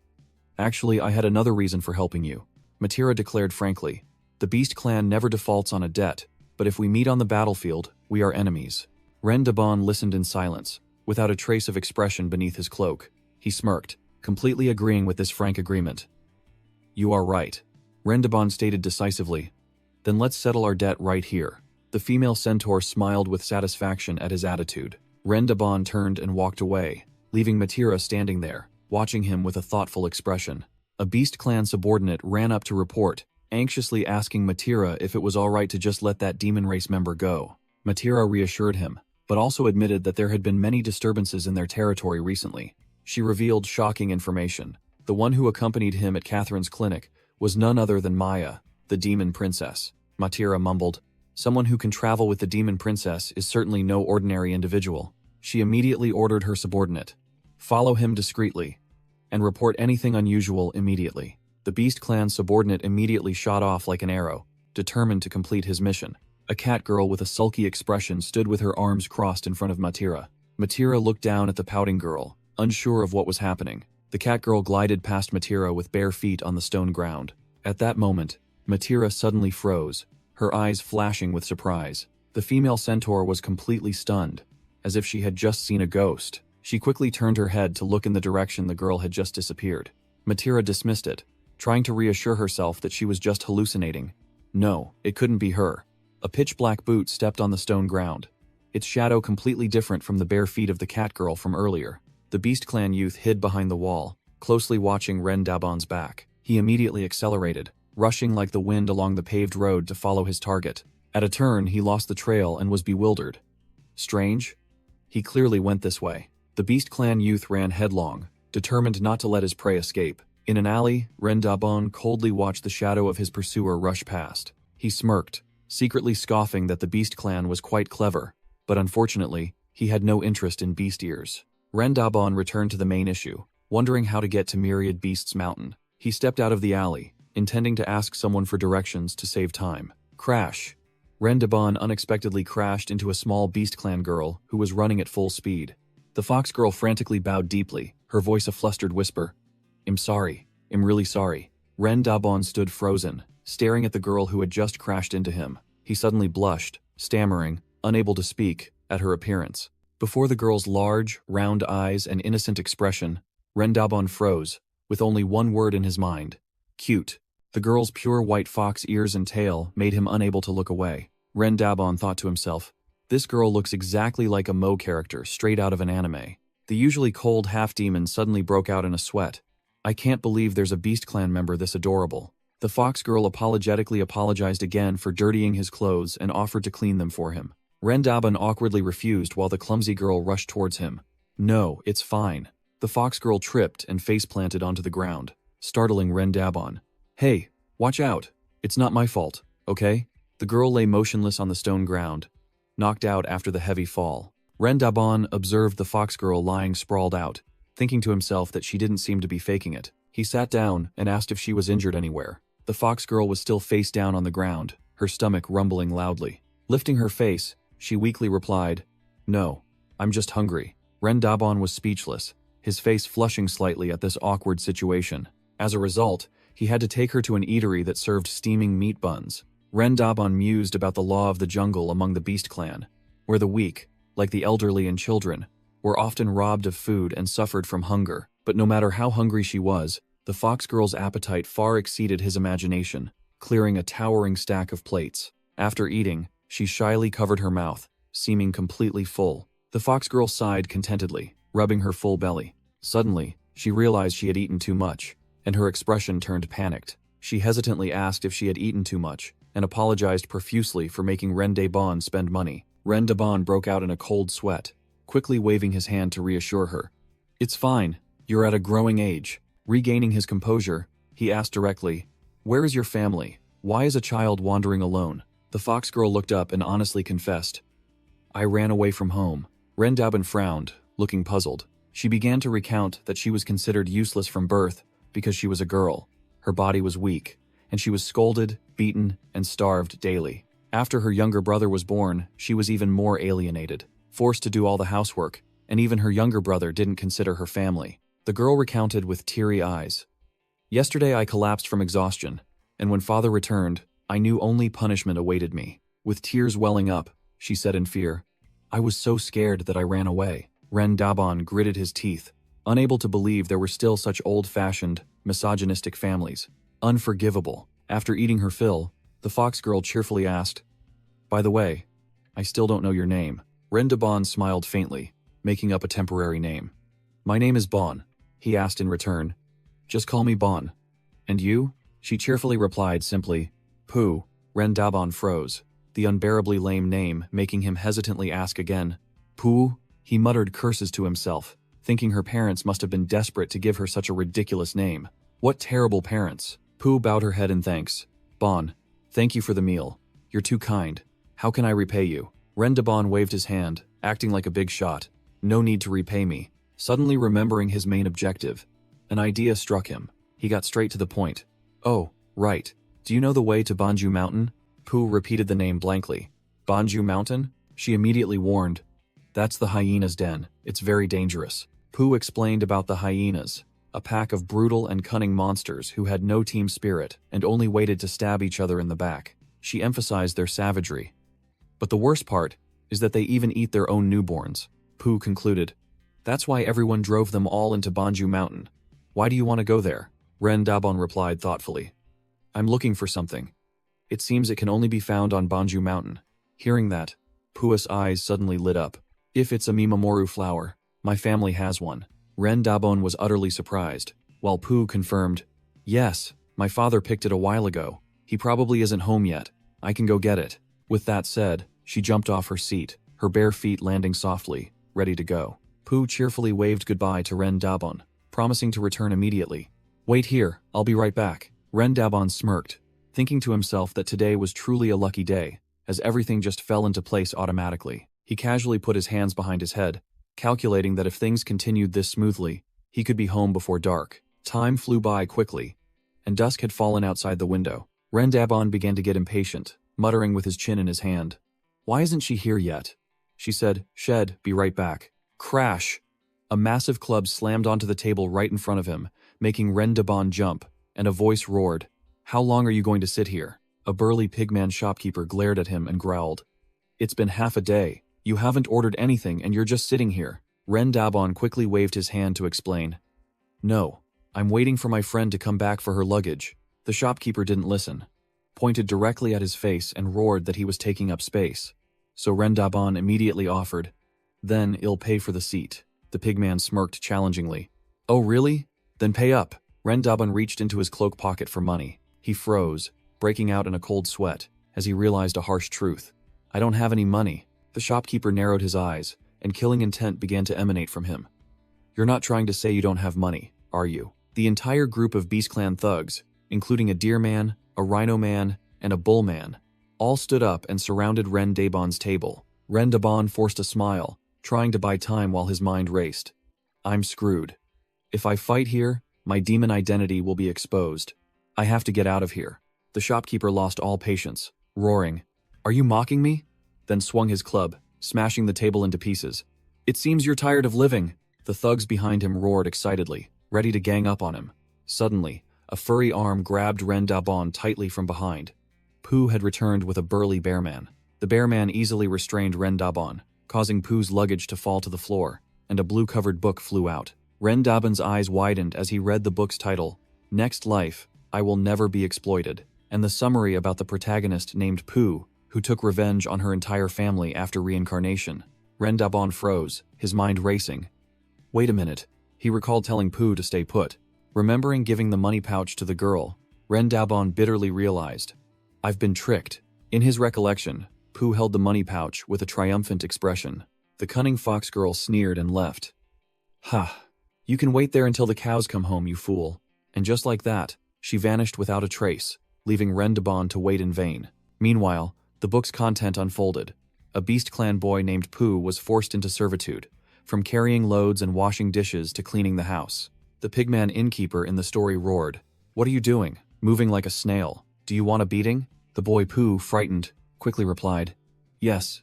"Actually, I had another reason for helping you," Matira declared frankly. "The Beast Clan never defaults on a debt, but if we meet on the battlefield, we are enemies." Rendabon listened in silence, without a trace of expression beneath his cloak. He smirked, completely agreeing with this frank agreement. "You are right," Rendabon stated decisively. "Then let's settle our debt right here." The female centaur smiled with satisfaction at his attitude. Rendabon turned and walked away, leaving Matira standing there, watching him with a thoughtful expression. A Beast Clan subordinate ran up to report, anxiously asking Matira if it was alright to just let that demon race member go. Matira reassured him, but also admitted that there had been many disturbances in their territory recently. She revealed shocking information. The one who accompanied him at Catherine's clinic was none other than Maya, the demon princess. Matira mumbled, "Someone who can travel with the demon princess is certainly no ordinary individual." She immediately ordered her subordinate, "Follow him discreetly, and report anything unusual immediately." The Beast Clan subordinate immediately shot off like an arrow, determined to complete his mission. A cat girl with a sulky expression stood with her arms crossed in front of Matira. Matira looked down at the pouting girl, unsure of what was happening. The cat girl glided past Matira with bare feet on the stone ground. At that moment, Matira suddenly froze, her eyes flashing with surprise. The female centaur was completely stunned, as if she had just seen a ghost. She quickly turned her head to look in the direction the girl had just disappeared. Matira dismissed it, trying to reassure herself that she was just hallucinating. No, it couldn't be her. A pitch-black boot stepped on the stone ground, its shadow completely different from the bare feet of the cat girl from earlier. The Beast Clan youth hid behind the wall, closely watching Rendabon's back. He immediately accelerated, rushing like the wind along the paved road to follow his target. At a turn, he lost the trail and was bewildered. Strange? He clearly went this way. The Beast Clan youth ran headlong, determined not to let his prey escape. In an alley, Rendabon coldly watched the shadow of his pursuer rush past. He smirked, secretly scoffing that the Beast Clan was quite clever, but unfortunately, he had no interest in beast ears. Rendabon returned to the main issue, wondering how to get to Myriad Beasts Mountain. He stepped out of the alley, intending to ask someone for directions to save time. Crash! Rendabon unexpectedly crashed into a small Beast Clan girl who was running at full speed. The fox girl frantically bowed deeply, her voice a flustered whisper. "I'm sorry. I'm really sorry." Rendabon stood frozen, staring at the girl who had just crashed into him. He suddenly blushed, stammering, unable to speak, at her appearance. Before the girl's large, round eyes and innocent expression, Rendabon froze, with only one word in his mind. Cute. The girl's pure white fox ears and tail made him unable to look away. Rendabon thought to himself, this girl looks exactly like a Mo character straight out of an anime. The usually cold half-demon suddenly broke out in a sweat. I can't believe there's a Beast Clan member this adorable. The fox girl apologetically apologized again for dirtying his clothes and offered to clean them for him. Rendaban awkwardly refused while the clumsy girl rushed towards him. No, it's fine. The fox girl tripped and face-planted onto the ground, startling Rendaban. Hey, watch out. It's not my fault, okay? The girl lay motionless on the stone ground, knocked out after the heavy fall. Rendaban observed the fox girl lying sprawled out, thinking to himself that she didn't seem to be faking it. He sat down and asked if she was injured anywhere. The fox girl was still face down on the ground, her stomach rumbling loudly. Lifting her face, she weakly replied, "No, I'm just hungry." Rendaban was speechless, his face flushing slightly at this awkward situation. As a result, he had to take her to an eatery that served steaming meat buns. Rendaban mused about the law of the jungle among the Beast Clan, where the weak, like the elderly and children, were often robbed of food and suffered from hunger. But no matter how hungry she was, the fox girl's appetite far exceeded his imagination, clearing a towering stack of plates. After eating, she shyly covered her mouth, seeming completely full. The fox girl sighed contentedly, rubbing her full belly. Suddenly, she realized she had eaten too much, and her expression turned panicked. She hesitantly asked if she had eaten too much, and apologized profusely for making Rendaban spend money. Rendaban broke out in a cold sweat, quickly waving his hand to reassure her. "It's fine, you're at a growing age." Regaining his composure, he asked directly, "Where is your family? Why is a child wandering alone?" The fox girl looked up and honestly confessed, "I ran away from home." Rendaban frowned, looking puzzled. She began to recount that she was considered useless from birth because she was a girl. Her body was weak, and she was scolded, beaten, and starved daily. After her younger brother was born, she was even more alienated, forced to do all the housework, and even her younger brother didn't consider her family. The girl recounted with teary eyes. "Yesterday I collapsed from exhaustion, and when father returned, I knew only punishment awaited me." With tears welling up, she said in fear, "I was so scared that I ran away." Rendaban gritted his teeth, unable to believe there were still such old-fashioned, misogynistic families. Unforgivable. After eating her fill, the fox girl cheerfully asked, "By the way, I still don't know your name." Rendaban smiled faintly, making up a temporary name. "My name is Bon," he asked in return. "Just call me Bon." "And you?" She cheerfully replied simply, "Pooh." Rendaban froze, the unbearably lame name making him hesitantly ask again, "Pooh?" He muttered curses to himself, thinking her parents must have been desperate to give her such a ridiculous name. What terrible parents. Pooh bowed her head in thanks. "Bon, thank you for the meal. You're too kind. How can I repay you?" Rendaban waved his hand, acting like a big shot. "No need to repay me." Suddenly remembering his main objective, an idea struck him. He got straight to the point. "Oh, right. Do you know the way to Banju Mountain?" Pooh repeated the name blankly. "Banju Mountain?" She immediately warned. "That's the hyena's den. It's very dangerous." Pooh explained about the hyenas, a pack of brutal and cunning monsters who had no team spirit and only waited to stab each other in the back. She emphasized their savagery. "But the worst part is that they even eat their own newborns," Pooh concluded. "That's why everyone drove them all into Banju Mountain. Why do you want to go there?" Rendaban replied thoughtfully. "I'm looking for something. It seems it can only be found on Banju Mountain." Hearing that, Pooh's eyes suddenly lit up. "If it's a Mimamoru flower, my family has one." Rendaban was utterly surprised, while Pooh confirmed, "Yes, my father picked it a while ago. He probably isn't home yet. I can go get it." With that said, she jumped off her seat, her bare feet landing softly, ready to go. Pooh cheerfully waved goodbye to Rendaban, promising to return immediately. "Wait here, I'll be right back." Rendaban smirked, thinking to himself that today was truly a lucky day, as everything just fell into place automatically. He casually put his hands behind his head, calculating that if things continued this smoothly, he could be home before dark. Time flew by quickly, and dusk had fallen outside the window. Rendaban began to get impatient, muttering with his chin in his hand. "Why isn't she here yet?" She said, "Shed, be right back." Crash! A massive club slammed onto the table right in front of him, making Rendaban jump, and a voice roared, "How long are you going to sit here?" A burly pigman shopkeeper glared at him and growled, "It's been half a day. You haven't ordered anything and you're just sitting here." Rendaban quickly waved his hand to explain. "No, I'm waiting for my friend to come back for her luggage." The shopkeeper didn't listen, pointed directly at his face and roared that he was taking up space. So Rendaban immediately offered, "Then I'll pay for the seat." The pigman smirked challengingly. Oh really? Then pay up. Rendaban reached into his cloak pocket for money. He froze, breaking out in a cold sweat, as he realized a harsh truth. I don't have any money. The shopkeeper narrowed his eyes, and killing intent began to emanate from him. You're not trying to say you don't have money, are you? The entire group of Beast Clan thugs, including a deer man, a rhino man, and a bull man, all stood up and surrounded Rendaban's table. Rendaban forced a smile, trying to buy time while his mind raced. I'm screwed. If I fight here, my demon identity will be exposed. I have to get out of here. The shopkeeper lost all patience, roaring, Are you mocking me? Then swung his club, smashing the table into pieces. It seems you're tired of living. The thugs behind him roared excitedly, ready to gang up on him. Suddenly, a furry arm grabbed Rendaban tightly from behind. Pooh had returned with a burly bearman. The bearman easily restrained Rendaban, causing Pooh's luggage to fall to the floor, and a blue-covered book flew out. Rendaban's eyes widened as he read the book's title, Next Life, I Will Never Be Exploited, and the summary about the protagonist named Pooh, who took revenge on her entire family after reincarnation. Rendaban froze, his mind racing. Wait a minute. He recalled telling Pooh to stay put. Remembering giving the money pouch to the girl, Rendaban bitterly realized, I've been tricked. In his recollection, Pooh held the money pouch with a triumphant expression. The cunning fox girl sneered and left. Ha! You can wait there until the cows come home, you fool. And just like that, she vanished without a trace, leaving Rendaban to wait in vain. Meanwhile, the book's content unfolded. A Beast Clan boy named Pooh was forced into servitude, from carrying loads and washing dishes to cleaning the house. The pigman innkeeper in the story roared, What are you doing? Moving like a snail. Do you want a beating? The boy Pooh, frightened, quickly replied, Yes,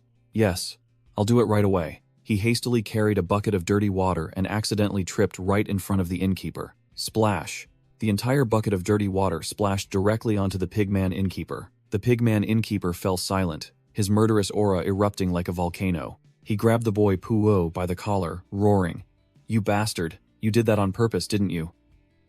I'll do it right away. He hastily carried a bucket of dirty water and accidentally tripped right in front of the innkeeper. Splash! The entire bucket of dirty water splashed directly onto the pigman innkeeper. The pigman innkeeper fell silent, his murderous aura erupting like a volcano. He grabbed the boy Pooh by the collar, roaring, You bastard, you did that on purpose, didn't you?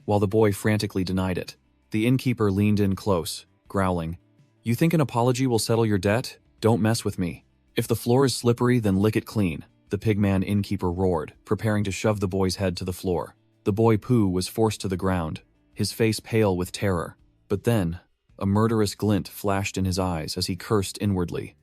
While the boy frantically denied it. The innkeeper leaned in close, growling, You think an apology will settle your debt? Don't mess with me. If the floor is slippery, then lick it clean. The pigman innkeeper roared, preparing to shove the boy's head to the floor. The boy Pooh was forced to the ground, his face pale with terror. But then, a murderous glint flashed in his eyes as he cursed inwardly.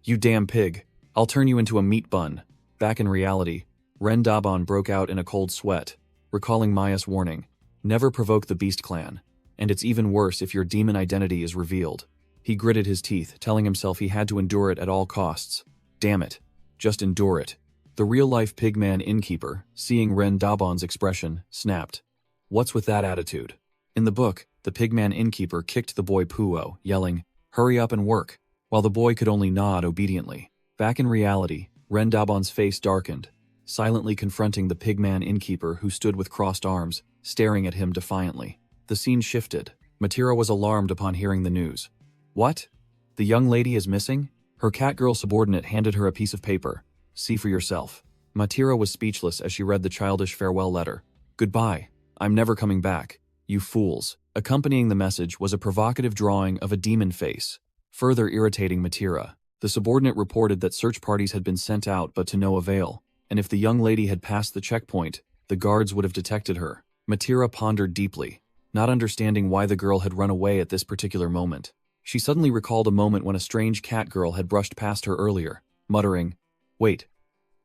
You damn pig, I'll turn you into a meat bun. Back in reality, Rendaban broke out in a cold sweat, recalling Maya's warning, Never provoke the Beast Clan, and it's even worse if your demon identity is revealed. He gritted his teeth, telling himself he had to endure it at all costs. Damn it. Just endure it. The real-life pigman innkeeper, seeing Rendaban's expression, snapped. What's with that attitude? In the book, the pigman innkeeper kicked the boy Pooh, yelling, Hurry up and work, while the boy could only nod obediently. Back in reality, Rendaban's face darkened, silently confronting the pigman innkeeper who stood with crossed arms, staring at him defiantly. The scene shifted. Matira was alarmed upon hearing the news. What? The young lady is missing? Her catgirl subordinate handed her a piece of paper. See for yourself. Matira was speechless as she read the childish farewell letter. Goodbye. I'm never coming back. You fools. Accompanying the message was a provocative drawing of a demon face, further irritating Matira. The subordinate reported that search parties had been sent out but to no avail, and if the young lady had passed the checkpoint, the guards would have detected her. Matira pondered deeply, not understanding why the girl had run away at this particular moment. She suddenly recalled a moment when a strange cat girl had brushed past her earlier, muttering, Wait,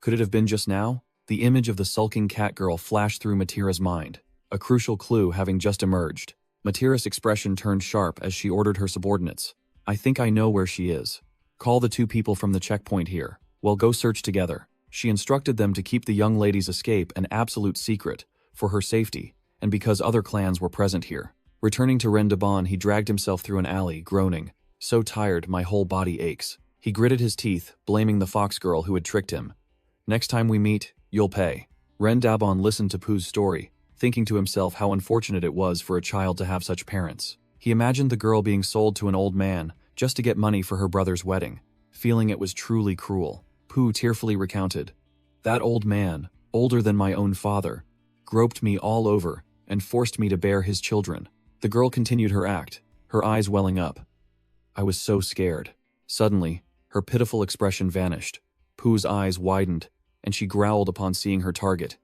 could it have been just now? The image of the sulking cat girl flashed through Matira's mind, a crucial clue having just emerged. Matira's expression turned sharp as she ordered her subordinates. I think I know where she is. Call the two people from the checkpoint here. We'll go search together. She instructed them to keep the young lady's escape an absolute secret, for her safety, and because other clans were present here. Returning to Rendaban, he dragged himself through an alley, groaning, So tired, my whole body aches. He gritted his teeth, blaming the fox girl who had tricked him. Next time we meet, you'll pay. Rendaban listened to Pooh's story, thinking to himself how unfortunate it was for a child to have such parents. He imagined the girl being sold to an old man just to get money for her brother's wedding, feeling it was truly cruel. Pooh tearfully recounted, That old man, older than my own father, groped me all over and forced me to bear his children. The girl continued her act, her eyes welling up. I was so scared. Suddenly, her pitiful expression vanished. Pooh's eyes widened, and she growled upon seeing her target.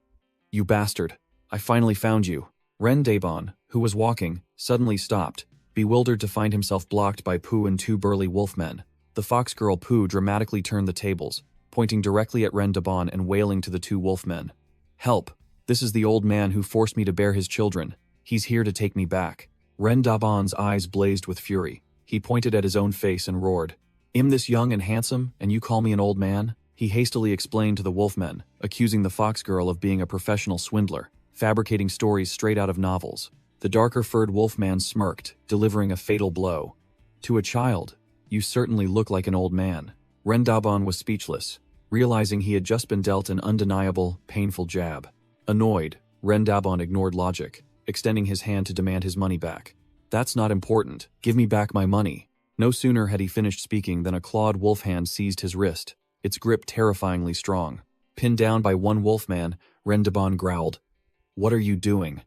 "You bastard! I finally found you." Ren Dabon, who was walking, suddenly stopped, bewildered to find himself blocked by Pooh and two burly wolfmen. The fox girl Pooh dramatically turned the tables, pointing directly at Ren Dabon and wailing to the two wolfmen. "Help! This is the old man who forced me to bear his children. He's here to take me back." Ren Dabon's eyes blazed with fury. He pointed at his own face and roared, "I'm this young and handsome, and you call me an old man?" He hastily explained to the wolfmen, accusing the fox girl of being a professional swindler, fabricating stories straight out of novels. The darker-furred wolfman smirked, delivering a fatal blow. "To a child, you certainly look like an old man." Ren Dabon was speechless, realizing he had just been dealt an undeniable, painful jab. Annoyed, Ren Dabon ignored logic, extending his hand to demand his money back. "That's not important. Give me back my money." No sooner had he finished speaking than a clawed wolf hand seized his wrist, its grip terrifyingly strong. Pinned down by one wolfman, Ren Dabon growled, "What are you doing?"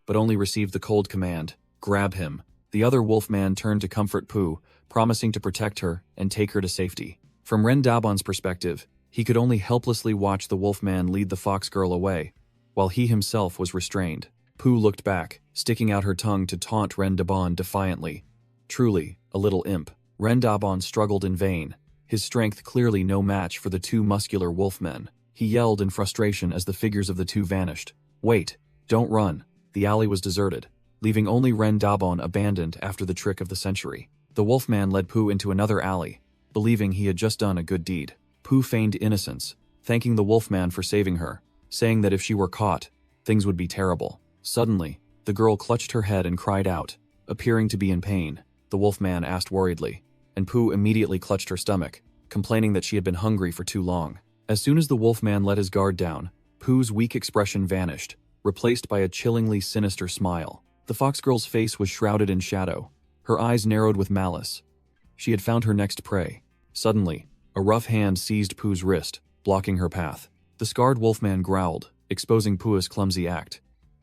but only received the cold command, "Grab him." The other wolfman turned to comfort Pooh, promising to protect her and take her to safety. From Ren Dabon's perspective, he could only helplessly watch the wolfman lead the fox girl away, while he himself was restrained. Pooh looked back, sticking out her tongue to taunt Ren Dabon defiantly. Truly, a little imp. Ren Dabon struggled in vain, his strength clearly no match for the two muscular wolfmen. He yelled in frustration as the figures of the two vanished. "Wait, don't run." The alley was deserted, leaving only Ren Dabon abandoned after the trick of the century. The wolfman led Pooh into another alley, believing he had just done a good deed. Pooh feigned innocence, thanking the wolfman for saving her, saying that if she were caught, things would be terrible. Suddenly, the girl clutched her head and cried out, appearing to be in pain. The wolfman asked worriedly, and Pooh immediately clutched her stomach, complaining that she had been hungry for too long. As soon as the wolfman let his guard down, Pooh's weak expression vanished, replaced by a chillingly sinister smile. The fox girl's face was shrouded in shadow, her eyes narrowed with malice. She had found her next prey. Suddenly, a rough hand seized Pooh's wrist, blocking her path. The scarred wolfman growled, exposing Pooh's clumsy act.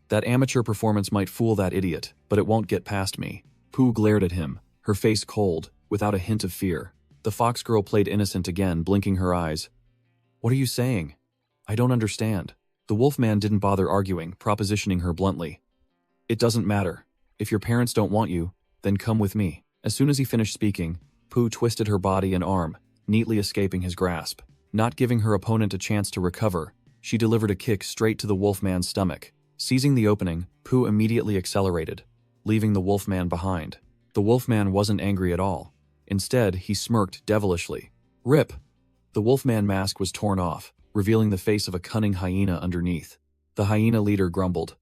"That amateur performance might fool that idiot, but it won't get past me." Pooh glared at him, her face cold, without a hint of fear. The fox girl played innocent again, blinking her eyes. "What are you saying? I don't understand." The wolfman didn't bother arguing, propositioning her bluntly. "It doesn't matter. If your parents don't want you, then come with me." As soon as he finished speaking, Pooh twisted her body and arm, neatly escaping his grasp. Not giving her opponent a chance to recover, she delivered a kick straight to the wolfman's stomach. Seizing the opening, Pooh immediately accelerated, leaving the wolfman behind. The wolfman wasn't angry at all. Instead, he smirked devilishly. "Rip!" The wolfman mask was torn off, revealing the face of a cunning hyena underneath. The hyena leader grumbled,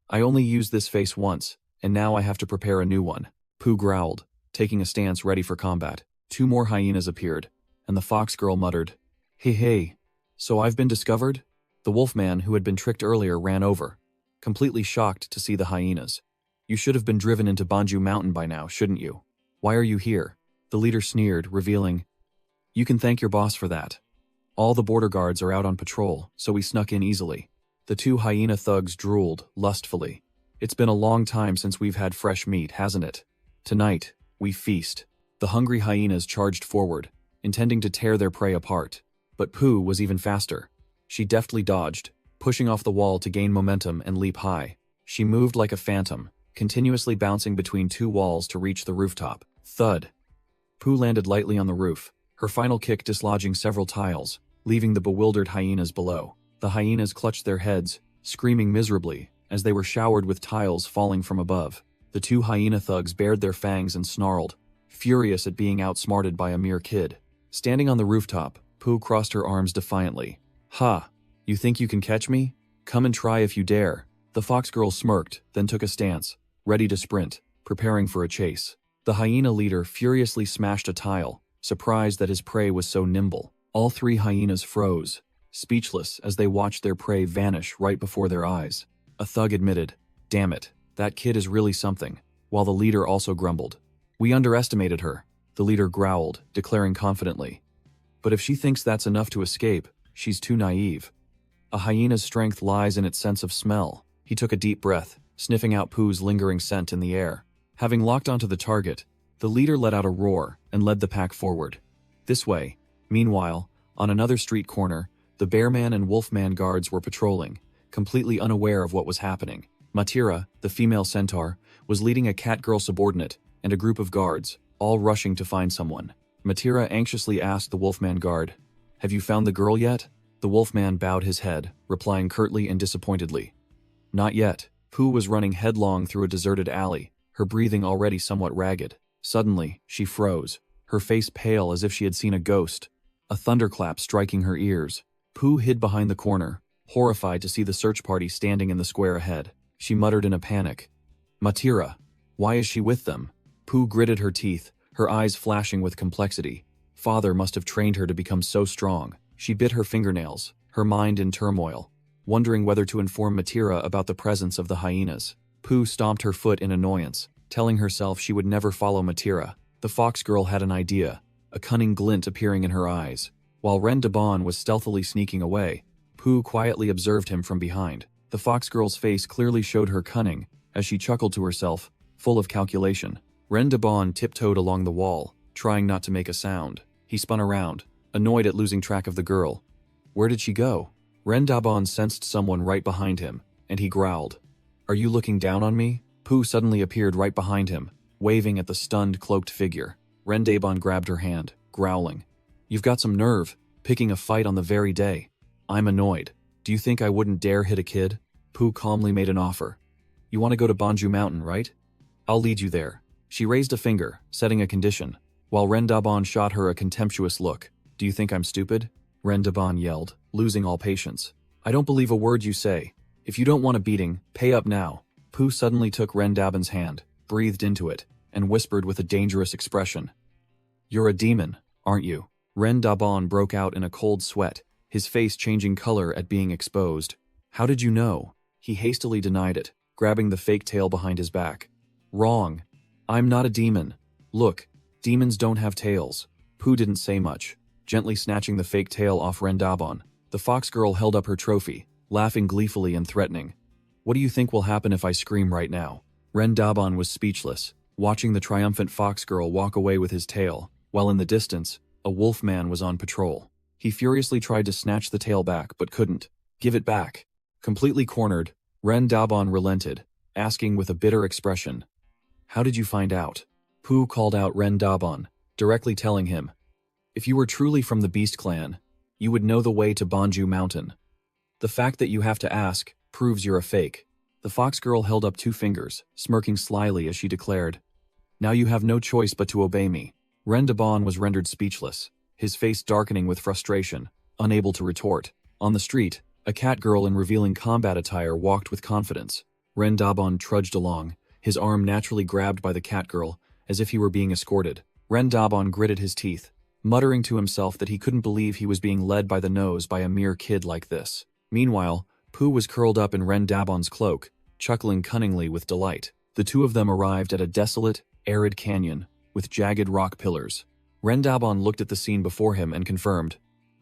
"I only used this face once, and now I have to prepare a new one." Pooh growled, taking a stance ready for combat. Two more hyenas appeared, and the fox girl muttered, Hey, so I've been discovered?" The wolfman, who had been tricked earlier, ran over, completely shocked to see the hyenas. "You should have been driven into Banju Mountain by now, shouldn't you? Why are you here?" The leader sneered, revealing, "You can thank your boss for that. All the border guards are out on patrol, so we snuck in easily." The two hyena thugs drooled lustfully. "It's been a long time since we've had fresh meat, hasn't it? Tonight, we feast." The hungry hyenas charged forward, intending to tear their prey apart. But Pooh was even faster. She deftly dodged, pushing off the wall to gain momentum and leap high. She moved like a phantom, continuously bouncing between two walls to reach the rooftop. Thud! Pooh landed lightly on the roof, her final kick dislodging several tiles, leaving the bewildered hyenas below. The hyenas clutched their heads, screaming miserably, as they were showered with tiles falling from above. The two hyena thugs bared their fangs and snarled, furious at being outsmarted by a mere kid. Standing on the rooftop, Pooh crossed her arms defiantly. "Ha! You think you can catch me? Come and try if you dare." The fox girl smirked, then took a stance, ready to sprint, preparing for a chase. The hyena leader furiously smashed a tile, surprised that his prey was so nimble. All three hyenas froze, speechless as they watched their prey vanish right before their eyes. A thug admitted, "Damn it, that kid is really something," while the leader also grumbled. "We underestimated her," the leader growled, declaring confidently. "But if she thinks that's enough to escape, she's too naive. A hyena's strength lies in its sense of smell." He took a deep breath, sniffing out Pooh's lingering scent in the air. Having locked onto the target, the leader let out a roar and led the pack forward. This way. Meanwhile, on another street corner, The Bearman and Wolfman guards were patrolling, completely unaware of what was happening. Matira, the female centaur, was leading a cat-girl subordinate and a group of guards, all rushing to find someone. Matira anxiously asked the Wolfman guard, "Have you found the girl yet?" The Wolfman bowed his head, replying curtly and disappointedly, "Not yet." Pooh was running headlong through a deserted alley, her breathing already somewhat ragged. Suddenly, she froze, her face pale as if she had seen a ghost, a thunderclap striking her ears. Pooh hid behind the corner, horrified to see the search party standing in the square ahead. She muttered in a panic, "Matira, why is she with them?" Pooh gritted her teeth, her eyes flashing with complexity. Father must have trained her to become so strong. She bit her fingernails, her mind in turmoil, wondering whether to inform Matira about the presence of the hyenas. Pooh stomped her foot in annoyance, telling herself she would never follow Matira. The fox girl had an idea, a cunning glint appearing in her eyes. While Ren Daban was stealthily sneaking away, Pooh quietly observed him from behind. The fox girl's face clearly showed her cunning, as she chuckled to herself, full of calculation. Ren Daban tiptoed along the wall, trying not to make a sound. He spun around, annoyed at losing track of the girl. Where did she go? Ren Daban sensed someone right behind him, and he growled, "Are you looking down on me?" Pooh suddenly appeared right behind him, waving at the stunned, cloaked figure. Ren Daban grabbed her hand, growling, "You've got some nerve, picking a fight on the very day. I'm annoyed. Do you think I wouldn't dare hit a kid?" Pooh calmly made an offer. "You want to go to Banju Mountain, right? I'll lead you there." She raised a finger, setting a condition, while Ren Daban shot her a contemptuous look. "Do you think I'm stupid?" Ren Daban yelled, losing all patience. "I don't believe a word you say. If you don't want a beating, pay up now." Pooh suddenly took Ren Daban's hand, breathed into it, and whispered with a dangerous expression, "You're a demon, aren't you?" Ren Daban broke out in a cold sweat, his face changing color at being exposed. "How did you know?" He hastily denied it, grabbing the fake tail behind his back. "Wrong. I'm not a demon. Look, demons don't have tails." Pooh didn't say much, gently snatching the fake tail off Ren Daban. The fox girl held up her trophy, laughing gleefully and threatening. "What do you think will happen if I scream right now?" Ren Daban was speechless, watching the triumphant fox girl walk away with his tail, while in the distance, a wolf man was on patrol. He furiously tried to snatch the tail back but couldn't. "Give it back." Completely cornered, Ren Daban relented, asking with a bitter expression, "How did you find out?" Pooh called out Ren Daban, directly telling him, "If you were truly from the Beast Clan, you would know the way to Banju Mountain. The fact that you have to ask proves you're a fake." The fox girl held up 2 fingers, smirking slyly as she declared, "Now you have no choice but to obey me." Ren Daban was rendered speechless, his face darkening with frustration, unable to retort. On the street, a cat girl in revealing combat attire walked with confidence. Ren Daban trudged along, his arm naturally grabbed by the cat girl, as if he were being escorted. Ren Daban gritted his teeth, muttering to himself that he couldn't believe he was being led by the nose by a mere kid like this. Meanwhile, Pooh was curled up in Ren Daban's cloak, chuckling cunningly with delight. The two of them arrived at a desolate, arid canyon, with jagged rock pillars. Ren Daban looked at the scene before him and confirmed,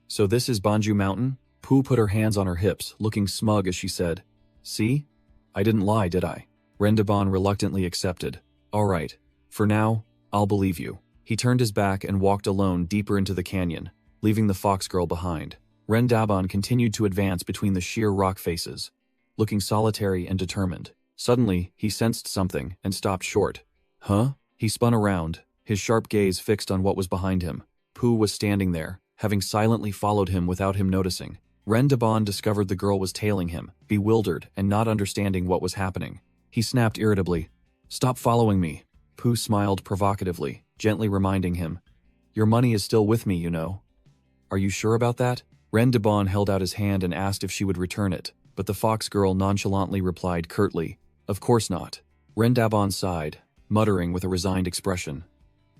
"So this is Banju Mountain?" Pooh put her hands on her hips, looking smug as she said, "See? I didn't lie, did I?" Ren Daban reluctantly accepted. "All right. For now, I'll believe you." He turned his back and walked alone deeper into the canyon, leaving the fox girl behind. Ren Daban continued to advance between the sheer rock faces, looking solitary and determined. Suddenly, he sensed something and stopped short. "Huh?" He spun around, his sharp gaze fixed on what was behind him. Pooh was standing there, having silently followed him without him noticing. Ren Daban discovered the girl was tailing him, bewildered and not understanding what was happening. He snapped irritably, "Stop following me." Pooh smiled provocatively, gently reminding him, "Your money is still with me, you know." "Are you sure about that?" Ren Daban held out his hand and asked if she would return it, but the fox girl nonchalantly replied curtly, "Of course not." Ren Daban sighed, muttering with a resigned expression,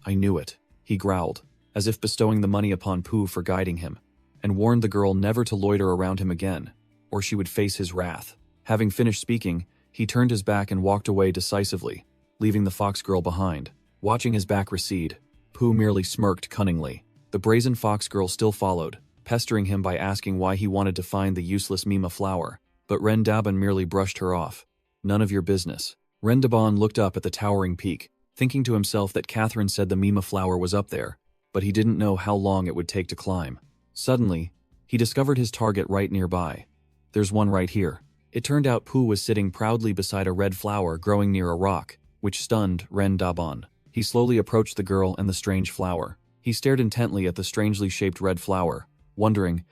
"I knew it," he growled, as if bestowing the money upon Pooh for guiding him, and warned the girl never to loiter around him again, or she would face his wrath. Having finished speaking, he turned his back and walked away decisively, leaving the fox girl behind. Watching his back recede, Pooh merely smirked cunningly. The brazen fox girl still followed, pestering him by asking why he wanted to find the useless Mima flower, but Ren Daban merely brushed her off. "None of your business." Ren Daban looked up at the towering peak, thinking to himself that Catherine said the Mima flower was up there, but he didn't know how long it would take to climb. Suddenly, He discovered his target right nearby. There's one right here. It turned out Pooh was sitting proudly beside a red flower growing near a rock, which stunned Ren Daban. He slowly approached the girl and the strange flower. He stared intently at the strangely shaped red flower, wondering,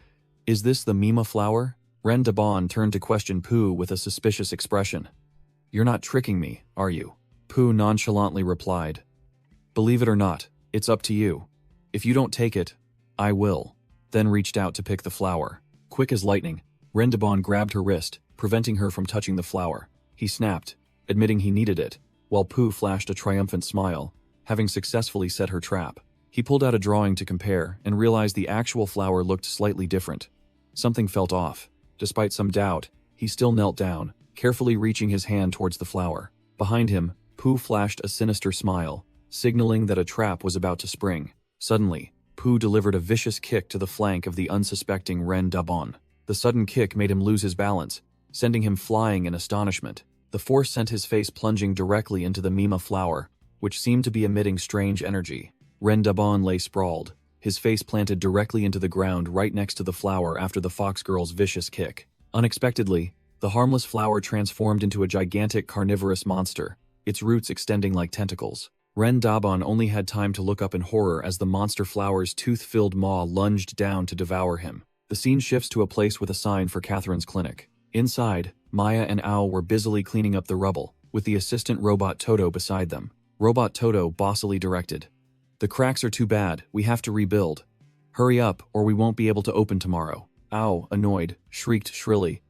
is this the Mima flower? Ren Daban turned to question Pooh with a suspicious expression. You're not tricking me, are you? Pooh nonchalantly replied. Believe it or not, it's up to you. If you don't take it, I will. Then reached out to pick the flower. Quick as lightning, Ren Daban grabbed her wrist, preventing her from touching the flower. He snapped, admitting he needed it, while Pooh flashed a triumphant smile, having successfully set her trap. He pulled out a drawing to compare and realized the actual flower looked slightly different. Something felt off. Despite some doubt, he still knelt down, carefully reaching his hand towards the flower. Behind him, Pooh flashed a sinister smile, signaling that a trap was about to spring. Suddenly, Pooh delivered a vicious kick to the flank of the unsuspecting Ren Daban. The sudden kick made him lose his balance, sending him flying in astonishment. The force sent his face plunging directly into the Mima flower, which seemed to be emitting strange energy. Ren Daban lay sprawled, his face planted directly into the ground right next to the flower after the fox girl's vicious kick. Unexpectedly, the harmless flower transformed into a gigantic carnivorous monster, its roots extending like tentacles. Ren Daban only had time to look up in horror as the monster flower's tooth-filled maw lunged down to devour him. The scene shifts to a place with a sign for Catherine's clinic. Inside, Maya and Ao were busily cleaning up the rubble, with the assistant robot Toto beside them. Robot Toto bossily directed, "The cracks are too bad, we have to rebuild. Hurry up, or we won't be able to open tomorrow." Ao, annoyed, shrieked shrilly,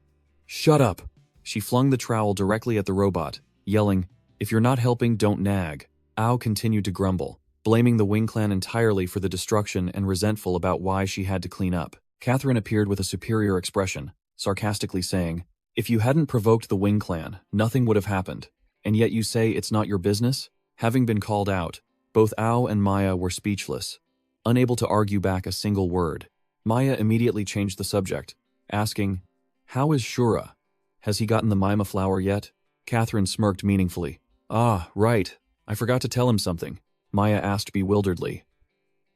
"Shut up!" She flung the trowel directly at the robot, yelling, "If you're not helping, don't nag." Ao continued to grumble, blaming the Wing Clan entirely for the destruction and resentful about why she had to clean up. Catherine appeared with a superior expression, sarcastically saying, "If you hadn't provoked the Wing Clan, nothing would have happened. And yet you say it's not your business?" Having been called out, both Ao and Maya were speechless, unable to argue back a single word. Maya immediately changed the subject, asking, "How is Shura? Has he gotten the Mima flower yet?" Catherine smirked meaningfully. "Ah, right. I forgot to tell him something," Maya asked bewilderedly.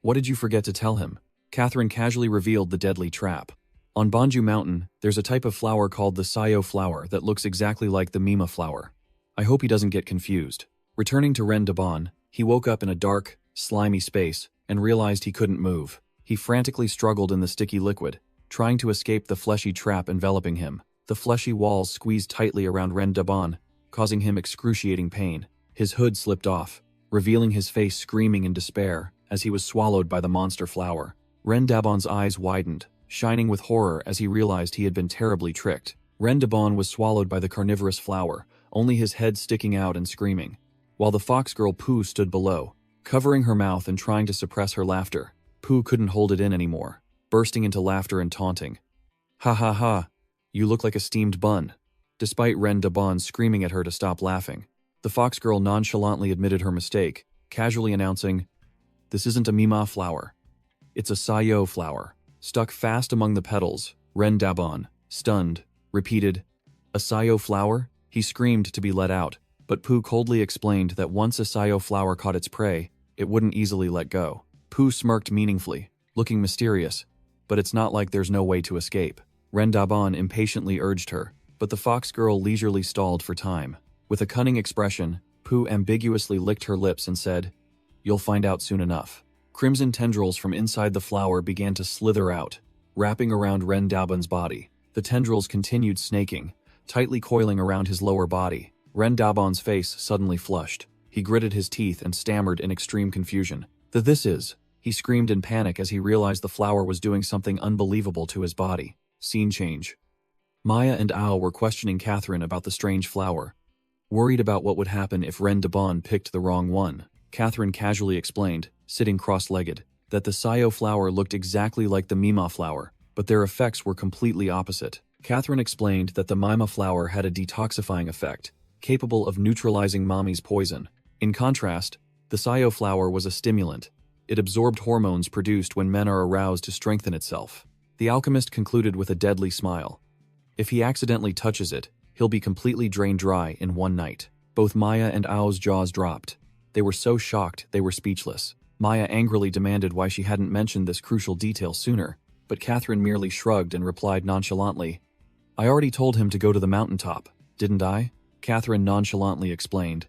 "What did you forget to tell him?" Catherine casually revealed the deadly trap. On Banju Mountain, there's a type of flower called the Sayo flower that looks exactly like the Mima flower. I hope he doesn't get confused. Returning to Ren Daban, he woke up in a dark, slimy space and realized he couldn't move. He frantically struggled in the sticky liquid, trying to escape the fleshy trap enveloping him. The fleshy walls squeezed tightly around Ren Daban, causing him excruciating pain. His hood slipped off, revealing his face screaming in despair as he was swallowed by the monster flower. Ren Daban's eyes widened, shining with horror as he realized he had been terribly tricked. Ren Daban was swallowed by the carnivorous flower, only his head sticking out and screaming, while the fox girl Pooh stood below, covering her mouth and trying to suppress her laughter. Pooh couldn't hold it in anymore, bursting into laughter and taunting. "Ha ha ha, you look like a steamed bun," despite Ren Daban screaming at her to stop laughing. The fox girl nonchalantly admitted her mistake, casually announcing, "This isn't a Mima flower. It's a Sayo flower." Stuck fast among the petals, Ren Daban, stunned, repeated, "A Sayo flower?" He screamed to be let out, but Pooh coldly explained that once a Sayo flower caught its prey, it wouldn't easily let go. Pooh smirked meaningfully, looking mysterious, "But it's not like there's no way to escape." Ren Daban impatiently urged her, but the fox girl leisurely stalled for time. With a cunning expression, Pooh ambiguously licked her lips and said, "You'll find out soon enough." Crimson tendrils from inside the flower began to slither out, wrapping around Ren Daban's body. The tendrils continued snaking, tightly coiling around his lower body. Ren Daban's face suddenly flushed. He gritted his teeth and stammered in extreme confusion. "This is," he screamed in panic as he realized the flower was doing something unbelievable to his body. Scene change. Maya and Ao were questioning Catherine about the strange flower, worried about what would happen if Ren Daban picked the wrong one. Catherine casually explained, sitting cross-legged, that the Sayo flower looked exactly like the Mima flower, but their effects were completely opposite. Catherine explained that the Mima flower had a detoxifying effect, capable of neutralizing mommy's poison. In contrast, the Sayo flower was a stimulant. It absorbed hormones produced when men are aroused to strengthen itself. The alchemist concluded with a deadly smile. If he accidentally touches it, he'll be completely drained dry in one night. Both Maya and Ao's jaws dropped. They were so shocked they were speechless. Maya angrily demanded why she hadn't mentioned this crucial detail sooner. but Catherine merely shrugged and replied nonchalantly, "I already told him to go to the mountaintop, didn't I?" Catherine nonchalantly explained,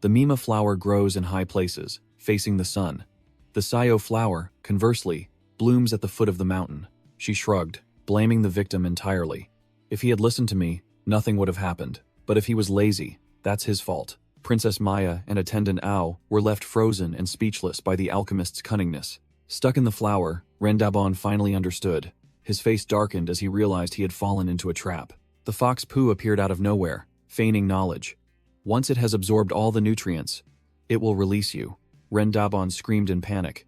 "The Mima flower grows in high places, facing the sun. The Sayo flower, conversely, blooms at the foot of the mountain." She shrugged, blaming the victim entirely. If he had listened to me, nothing would have happened. But if he was lazy, that's his fault. Princess Maya and attendant Ao were left frozen and speechless by the alchemist's cunningness. Stuck in the flower, Rendabon finally understood. His face darkened as he realized he had fallen into a trap. The fox poo appeared out of nowhere, feigning knowledge. "Once it has absorbed all the nutrients, it will release you," Rendabon screamed in panic.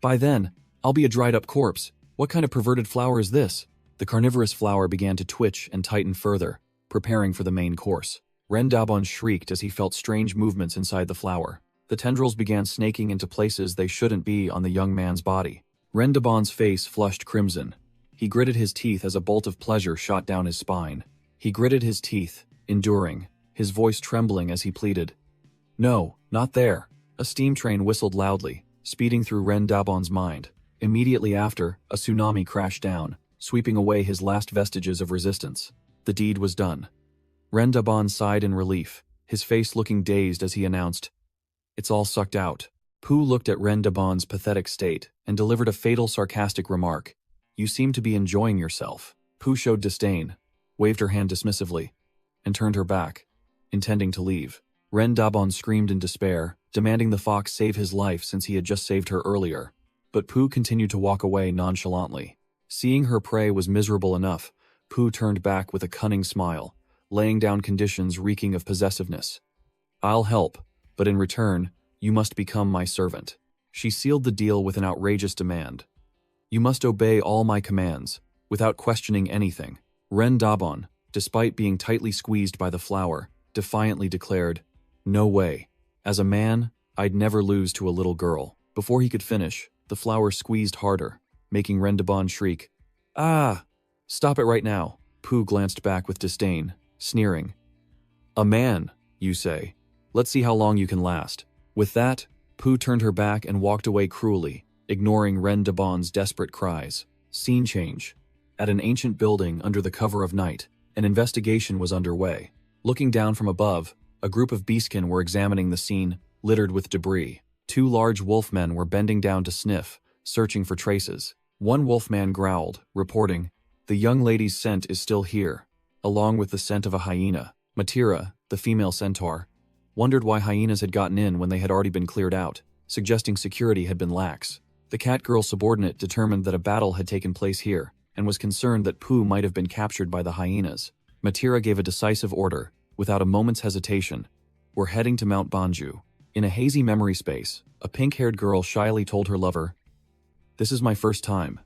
"By then, I'll be a dried-up corpse. What kind of perverted flower is this?" The carnivorous flower began to twitch and tighten further, preparing for the main course. Rendabon shrieked as he felt strange movements inside the flower. The tendrils began snaking into places they shouldn't be on the young man's body. Rendabon's face flushed crimson. He gritted his teeth as a bolt of pleasure shot down his spine. He gritted his teeth, enduring, his voice trembling as he pleaded, "No, not there." A steam train whistled loudly, speeding through Rendabon's mind. Immediately after, a tsunami crashed down, sweeping away his last vestiges of resistance. The deed was done. Rendabon sighed in relief, his face looking dazed as he announced, "It's all sucked out." Pooh looked at Rendabon's pathetic state and delivered a fatal sarcastic remark. "You seem to be enjoying yourself." Pooh showed disdain, waved her hand dismissively, and turned her back, intending to leave. Rendabon screamed in despair, demanding the fox save his life since he had just saved her earlier. But Pooh continued to walk away nonchalantly. Seeing her prey was miserable enough, Pooh turned back with a cunning smile, laying down conditions reeking of possessiveness. "I'll help, but in return, you must become my servant." She sealed the deal with an outrageous demand. "You must obey all my commands, without questioning anything." Rendabon, despite being tightly squeezed by the flower, defiantly declared, "No way. As a man, I'd never lose to a little girl." Before he could finish, the flower squeezed harder, making Rendabon shriek, "Ah! Stop it right now." Pooh glanced back with disdain, sneering. "A man, you say? Let's see how long you can last." With that, Pooh turned her back and walked away cruelly, ignoring Rendabon's desperate cries. Scene change. At an ancient building under the cover of night, an investigation was underway. Looking down from above, a group of beastkin were examining the scene, littered with debris. Two large wolfmen were bending down to sniff, searching for traces. One wolfman growled, reporting, "The young lady's scent is still here," along with the scent of a hyena. Matira, the female centaur, wondered why hyenas had gotten in when they had already been cleared out, suggesting security had been lax. The cat-girl subordinate determined that a battle had taken place here, and was concerned that Pooh might have been captured by the hyenas. Matira gave a decisive order, without a moment's hesitation. "We're heading to Mount Banju." In a hazy memory space, a pink-haired girl shyly told her lover, "This is my first time.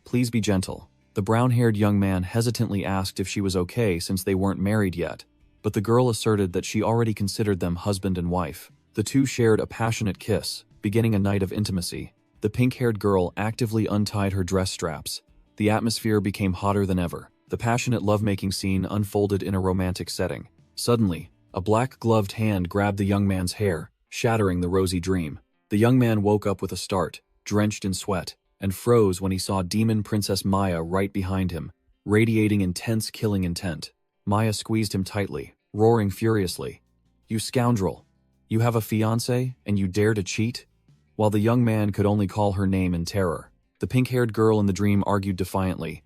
Please be gentle." The brown-haired young man hesitantly asked if she was okay since they weren't married yet, but the girl asserted that she already considered them husband and wife. The two shared a passionate kiss, beginning a night of intimacy. The pink-haired girl actively untied her dress straps. The atmosphere became hotter than ever. The passionate lovemaking scene unfolded in a romantic setting. Suddenly, a black-gloved hand grabbed the young man's hair, shattering the rosy dream. The young man woke up with a start, drenched in sweat, and froze when he saw Demon Princess Maya right behind him, radiating intense killing intent. Maya squeezed him tightly, roaring furiously, "You scoundrel! You have a fiancé, and you dare to cheat?" While the young man could only call her name in terror. The pink-haired girl in the dream argued defiantly,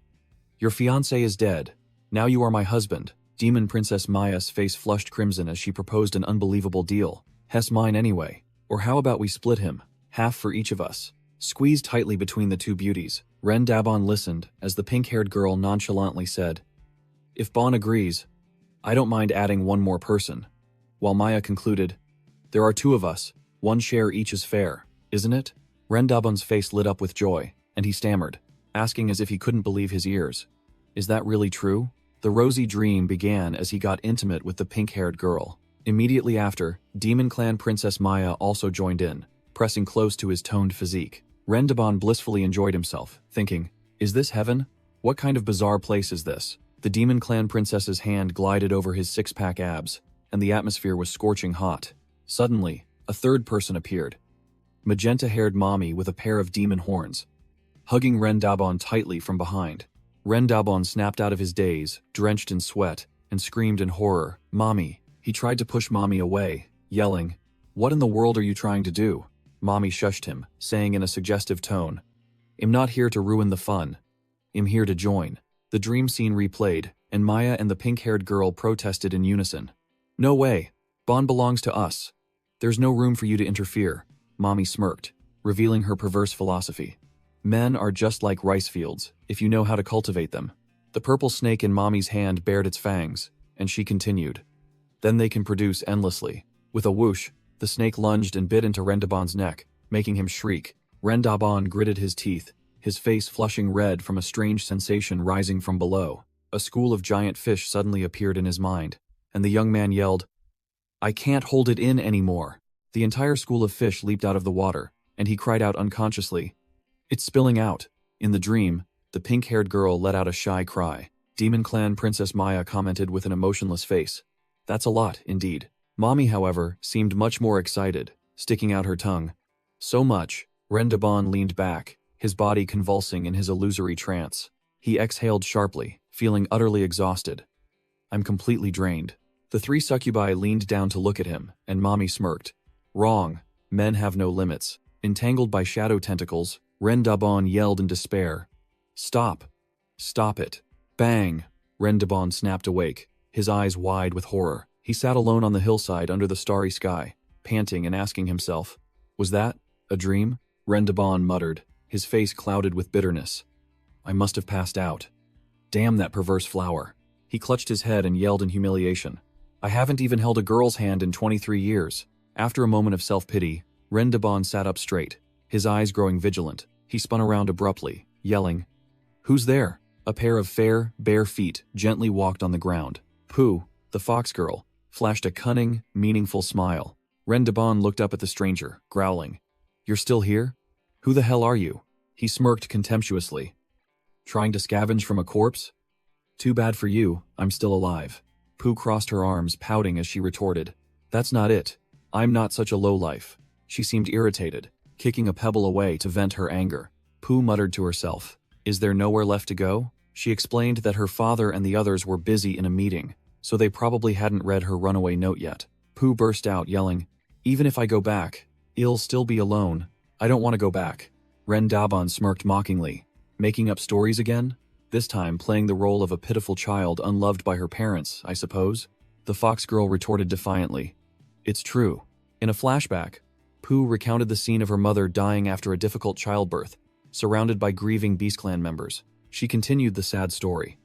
"Your fiancé is dead. Now you are my husband." Demon Princess Maya's face flushed crimson as she proposed an unbelievable deal. "Hess mine anyway. Or how about we split him? Half for each of us." Squeezed tightly between the two beauties, Rendabon listened as the pink-haired girl nonchalantly said, "If Bon agrees, I don't mind adding one more person." While Maya concluded, "There are two of us. One share each is fair, isn't it?" Rendabon's face lit up with joy, and he stammered, asking as if he couldn't believe his ears, "Is that really true?" The rosy dream began as he got intimate with the pink-haired girl. Immediately after, Demon Clan Princess Maya also joined in, pressing close to his toned physique. Rendabon blissfully enjoyed himself, thinking, "Is this heaven? What kind of bizarre place is this?" The Demon Clan Princess's hand glided over his six-pack abs, and the atmosphere was scorching hot. Suddenly, a third person appeared. Magenta-haired mommy with a pair of demon horns. hugging Rendabon tightly from behind. Rendabon snapped out of his daze, drenched in sweat, and screamed in horror, "Mommy!" He tried to push Mommy away, yelling, "What in the world are you trying to do?" Mommy shushed him, saying in a suggestive tone, "I'm not here to ruin the fun. I'm here to join." The dream scene replayed, and Maya and the pink-haired girl protested in unison. "No way! Bon belongs to us. There's no room for you to interfere." Mommy smirked, revealing her perverse philosophy. "Men are just like rice fields, if you know how to cultivate them." The purple snake in Mommy's hand bared its fangs, and she continued, "Then they can produce endlessly." With a whoosh, the snake lunged and bit into Rendabon's neck, making him shriek. Rendabon gritted his teeth, his face flushing red from a strange sensation rising from below. A school of giant fish suddenly appeared in his mind, and the young man yelled, "I can't hold it in anymore." The entire school of fish leaped out of the water, and he cried out unconsciously, "It's spilling out." In the dream, the pink-haired girl let out a shy cry. Demon Clan Princess Maya commented with an emotionless face, "That's a lot, indeed." Mommy, however, seemed much more excited, sticking out her tongue. So much, Rendabon leaned back, his body convulsing in his illusory trance. He exhaled sharply, feeling utterly exhausted. "I'm completely drained." The three succubi leaned down to look at him, and Mommy smirked. "Wrong. Men have no limits." Entangled by shadow tentacles, Rendabon yelled in despair, "Stop! Stop it!" Bang! Rendabon snapped awake, his eyes wide with horror. He sat alone on the hillside under the starry sky, panting and asking himself, "Was that a dream?" Rendabon muttered, his face clouded with bitterness. "I must have passed out. Damn that perverse flower." He clutched his head and yelled in humiliation, "I haven't even held a girl's hand in 23 years. After a moment of self-pity, Rendabon sat up straight, his eyes growing vigilant. He spun around abruptly, yelling, "Who's there?" A pair of fair, bare feet gently walked on the ground. Pooh, the fox girl, flashed a cunning, meaningful smile. Rendabon looked up at the stranger, growling, "You're still here? Who the hell are you?" He smirked contemptuously. "Trying to scavenge from a corpse? Too bad for you, I'm still alive." Pooh crossed her arms, pouting as she retorted, "That's not it. I'm not such a lowlife." She seemed irritated, kicking a pebble away to vent her anger. Pooh muttered to herself, "Is there nowhere left to go?" She explained that her father and the others were busy in a meeting, so they probably hadn't read her runaway note yet. Pooh burst out, yelling, "Even if I go back, I'll still be alone. I don't want to go back." Rendabon smirked mockingly, "Making up stories again? This time playing the role of a pitiful child unloved by her parents, I suppose?" The fox girl retorted defiantly, "It's true." In a flashback, Pooh recounted the scene of her mother dying after a difficult childbirth, surrounded by grieving Beast Clan members. She continued the sad story.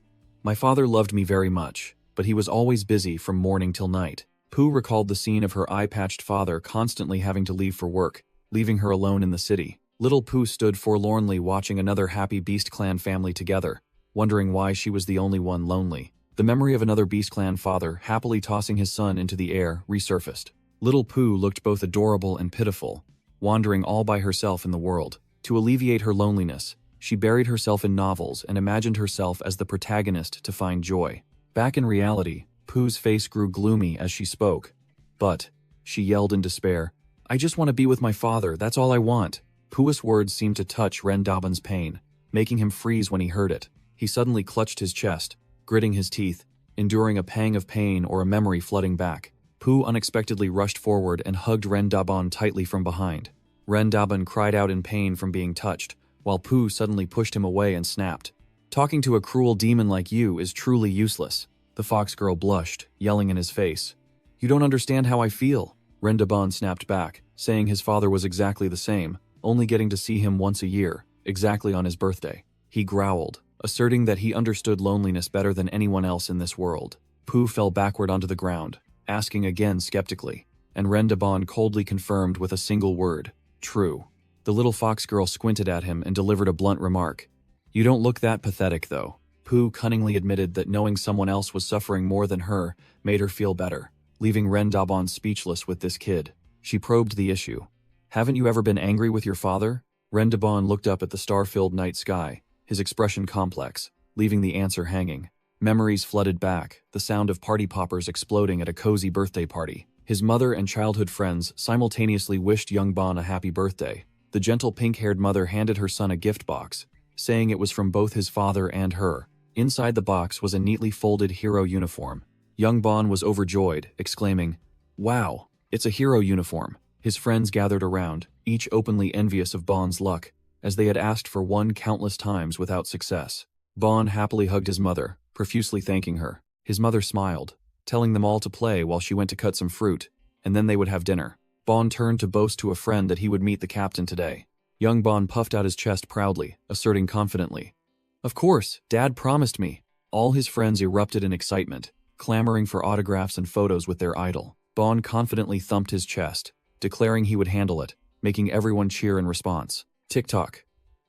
"My father loved me very much, but he was always busy from morning till night." Pooh recalled the scene of her eye-patched father constantly having to leave for work, leaving her alone in the city. Little Pooh stood forlornly watching another happy Beast Clan family together, wondering why she was the only one lonely. The memory of another Beast Clan father happily tossing his son into the air resurfaced. Little Pooh looked both adorable and pitiful, wandering all by herself in the world. To alleviate her loneliness, she buried herself in novels and imagined herself as the protagonist to find joy. Back in reality, Pooh's face grew gloomy as she spoke. "But," she yelled in despair, "I just want to be with my father, that's all I want." Pooh's words seemed to touch Rendabon's pain, making him freeze when he heard it. He suddenly clutched his chest, gritting his teeth, enduring a pang of pain or a memory flooding back. Pooh unexpectedly rushed forward and hugged Rendabon tightly from behind. Rendabon cried out in pain from being touched, while Pooh suddenly pushed him away and snapped, "Talking to a cruel demon like you is truly useless." The fox girl blushed, yelling in his face, "You don't understand how I feel." Rendabon snapped back, saying his father was exactly the same, only getting to see him once a year, exactly on his birthday. He growled, asserting that he understood loneliness better than anyone else in this world. Pooh fell backward onto the ground, asking again skeptically, and Rendabon coldly confirmed with a single word, "True." The little fox girl squinted at him and delivered a blunt remark. "You don't look that pathetic, though." Pooh cunningly admitted that knowing someone else was suffering more than her made her feel better, leaving Rendabon speechless with this kid. She probed the issue. "Haven't you ever been angry with your father?" Rendabon looked up at the star-filled night sky, his expression complex, leaving the answer hanging. Memories flooded back, the sound of party poppers exploding at a cozy birthday party. His mother and childhood friends simultaneously wished young Bon a happy birthday. The gentle pink-haired mother handed her son a gift box, saying it was from both his father and her. Inside the box was a neatly folded hero uniform. Young Bon was overjoyed, exclaiming, "Wow, it's a hero uniform." His friends gathered around, each openly envious of Bon's luck, as they had asked for one countless times without success. Bon happily hugged his mother, profusely thanking her. His mother smiled, telling them all to play while she went to cut some fruit, and then they would have dinner. Bon turned to boast to a friend that he would meet the captain today. Young Bon puffed out his chest proudly, asserting confidently, "Of course, Dad promised me." All his friends erupted in excitement, clamoring for autographs and photos with their idol. Bon confidently thumped his chest, declaring he would handle it, making everyone cheer in response. Tick-tock.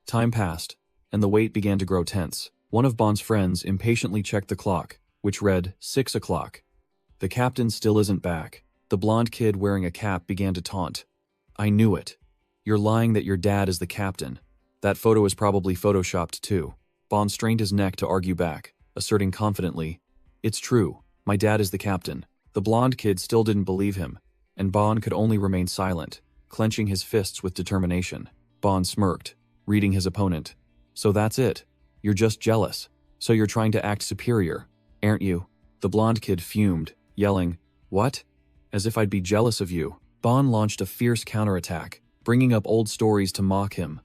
Time passed, and the wait began to grow tense. One of Bon's friends impatiently checked the clock, which read 6 o'clock. "The captain still isn't back." The blonde kid wearing a cap began to taunt. "I knew it. You're lying that your dad is the captain. That photo is probably photoshopped too." Bon strained his neck to argue back, asserting confidently, "It's true, my dad is the captain." The blonde kid still didn't believe him, and Bon could only remain silent, clenching his fists with determination. Bon smirked, reading his opponent. "So that's it. You're just jealous. So you're trying to act superior, aren't you?" The blonde kid fumed, yelling, "What? As if I'd be jealous of you." Bon launched a fierce counterattack, bringing up old stories to mock him.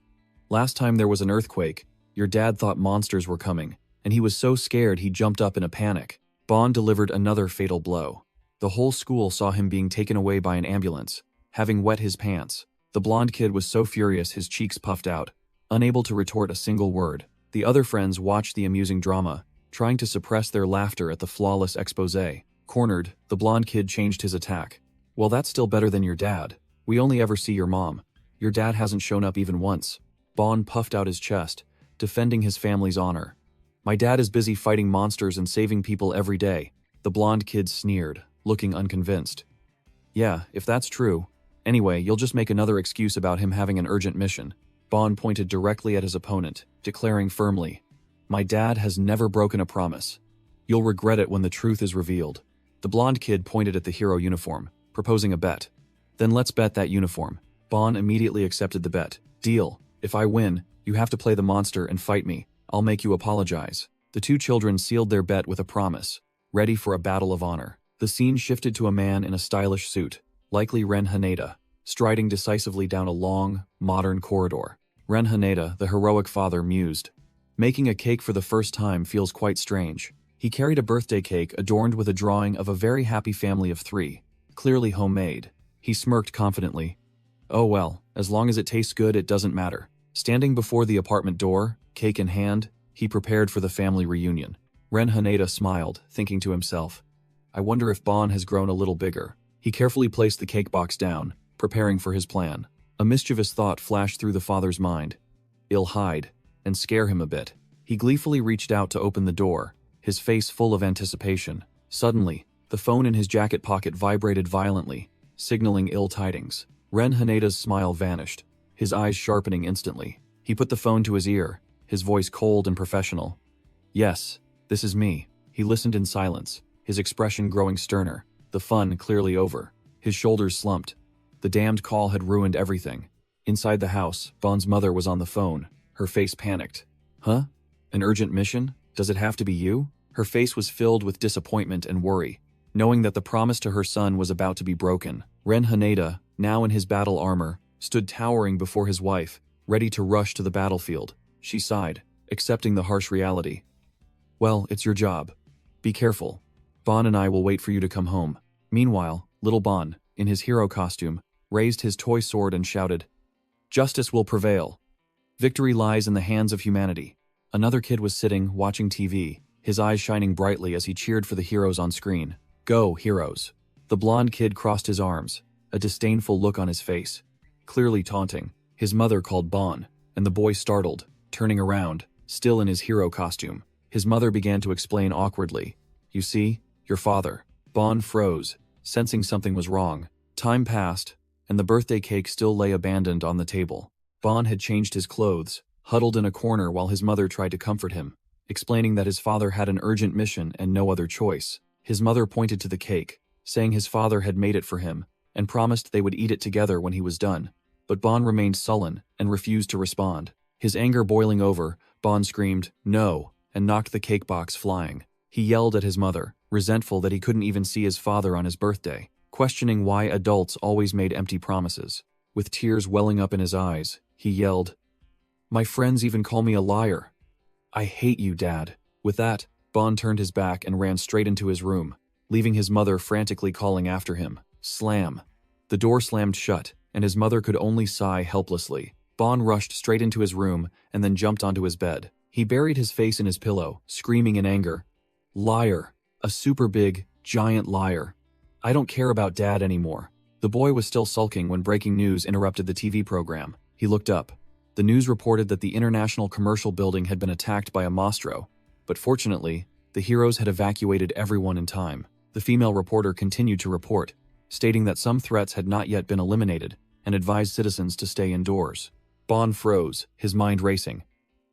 "Last time there was an earthquake, your dad thought monsters were coming, and he was so scared he jumped up in a panic." Bon delivered another fatal blow. The whole school saw him being taken away by an ambulance, having wet his pants. The blonde kid was so furious his cheeks puffed out, unable to retort a single word. The other friends watched the amusing drama, trying to suppress their laughter at the flawless exposé. Cornered, the blonde kid changed his attack. "Well, that's still better than your dad. We only ever see your mom. Your dad hasn't shown up even once." Bon puffed out his chest, defending his family's honor. "My dad is busy fighting monsters and saving people every day." The blonde kid sneered, looking unconvinced. "Yeah, if that's true. Anyway, you'll just make another excuse about him having an urgent mission." Bon pointed directly at his opponent, declaring firmly, "My dad has never broken a promise. You'll regret it when the truth is revealed." The blonde kid pointed at the hero uniform, proposing a bet. "Then let's bet that uniform." Bon immediately accepted the bet. "Deal. If I win, you have to play the monster and fight me. I'll make you apologize." The two children sealed their bet with a promise, ready for a battle of honor. The scene shifted to a man in a stylish suit, likely Ren Haneda, striding decisively down a long, modern corridor. Ren Haneda, the heroic father, mused. "Making a cake for the first time feels quite strange." He carried a birthday cake adorned with a drawing of a very happy family of 3, clearly homemade. He smirked confidently. "Oh well, as long as it tastes good, it doesn't matter." Standing before the apartment door, cake in hand, he prepared for the family reunion. Ren Haneda smiled, thinking to himself, "I wonder if Bon has grown a little bigger." He carefully placed the cake box down, preparing for his plan. A mischievous thought flashed through the father's mind. "I'll hide and scare him a bit." He gleefully reached out to open the door, his face full of anticipation. Suddenly, the phone in his jacket pocket vibrated violently, signaling ill tidings. Ren Haneda's smile vanished, his eyes sharpening instantly. He put the phone to his ear, his voice cold and professional. "Yes, this is me." He listened in silence, his expression growing sterner, the fun clearly over. His shoulders slumped. The damned call had ruined everything. Inside the house, Bon's mother was on the phone, her face panicked. "Huh? An urgent mission? Does it have to be you?" Her face was filled with disappointment and worry, knowing that the promise to her son was about to be broken. Ren Haneda, now in his battle armor, stood towering before his wife, ready to rush to the battlefield. She sighed, accepting the harsh reality. "Well, it's your job. Be careful. Bon and I will wait for you to come home." Meanwhile, little Bon, in his hero costume, raised his toy sword and shouted, "Justice will prevail. Victory lies in the hands of humanity." Another kid was sitting, watching TV, his eyes shining brightly as he cheered for the heroes on screen. "Go, heroes." The blonde kid crossed his arms, a disdainful look on his face, clearly taunting. His mother called Bon, and the boy startled, turning around, still in his hero costume. His mother began to explain awkwardly. "You see, your father." Bon froze, sensing something was wrong. Time passed, and the birthday cake still lay abandoned on the table. Bon had changed his clothes, huddled in a corner while his mother tried to comfort him, explaining that his father had an urgent mission and no other choice. His mother pointed to the cake, saying his father had made it for him, and promised they would eat it together when he was done. But Bon remained sullen and refused to respond. His anger boiling over, Bon screamed, "No," and knocked the cake box flying. He yelled at his mother, resentful that he couldn't even see his father on his birthday, questioning why adults always made empty promises. With tears welling up in his eyes, he yelled, "My friends even call me a liar. I hate you, Dad." With that, Bon turned his back and ran straight into his room, leaving his mother frantically calling after him. Slam. The door slammed shut, and his mother could only sigh helplessly. Bon rushed straight into his room and then jumped onto his bed. He buried his face in his pillow, screaming in anger, "Liar. A super big, giant liar. I don't care about Dad anymore." The boy was still sulking when breaking news interrupted the TV program. He looked up. The news reported that the International Commercial Building had been attacked by a monstro, but fortunately, the heroes had evacuated everyone in time. The female reporter continued to report, stating that some threats had not yet been eliminated and advised citizens to stay indoors. Bon froze, his mind racing.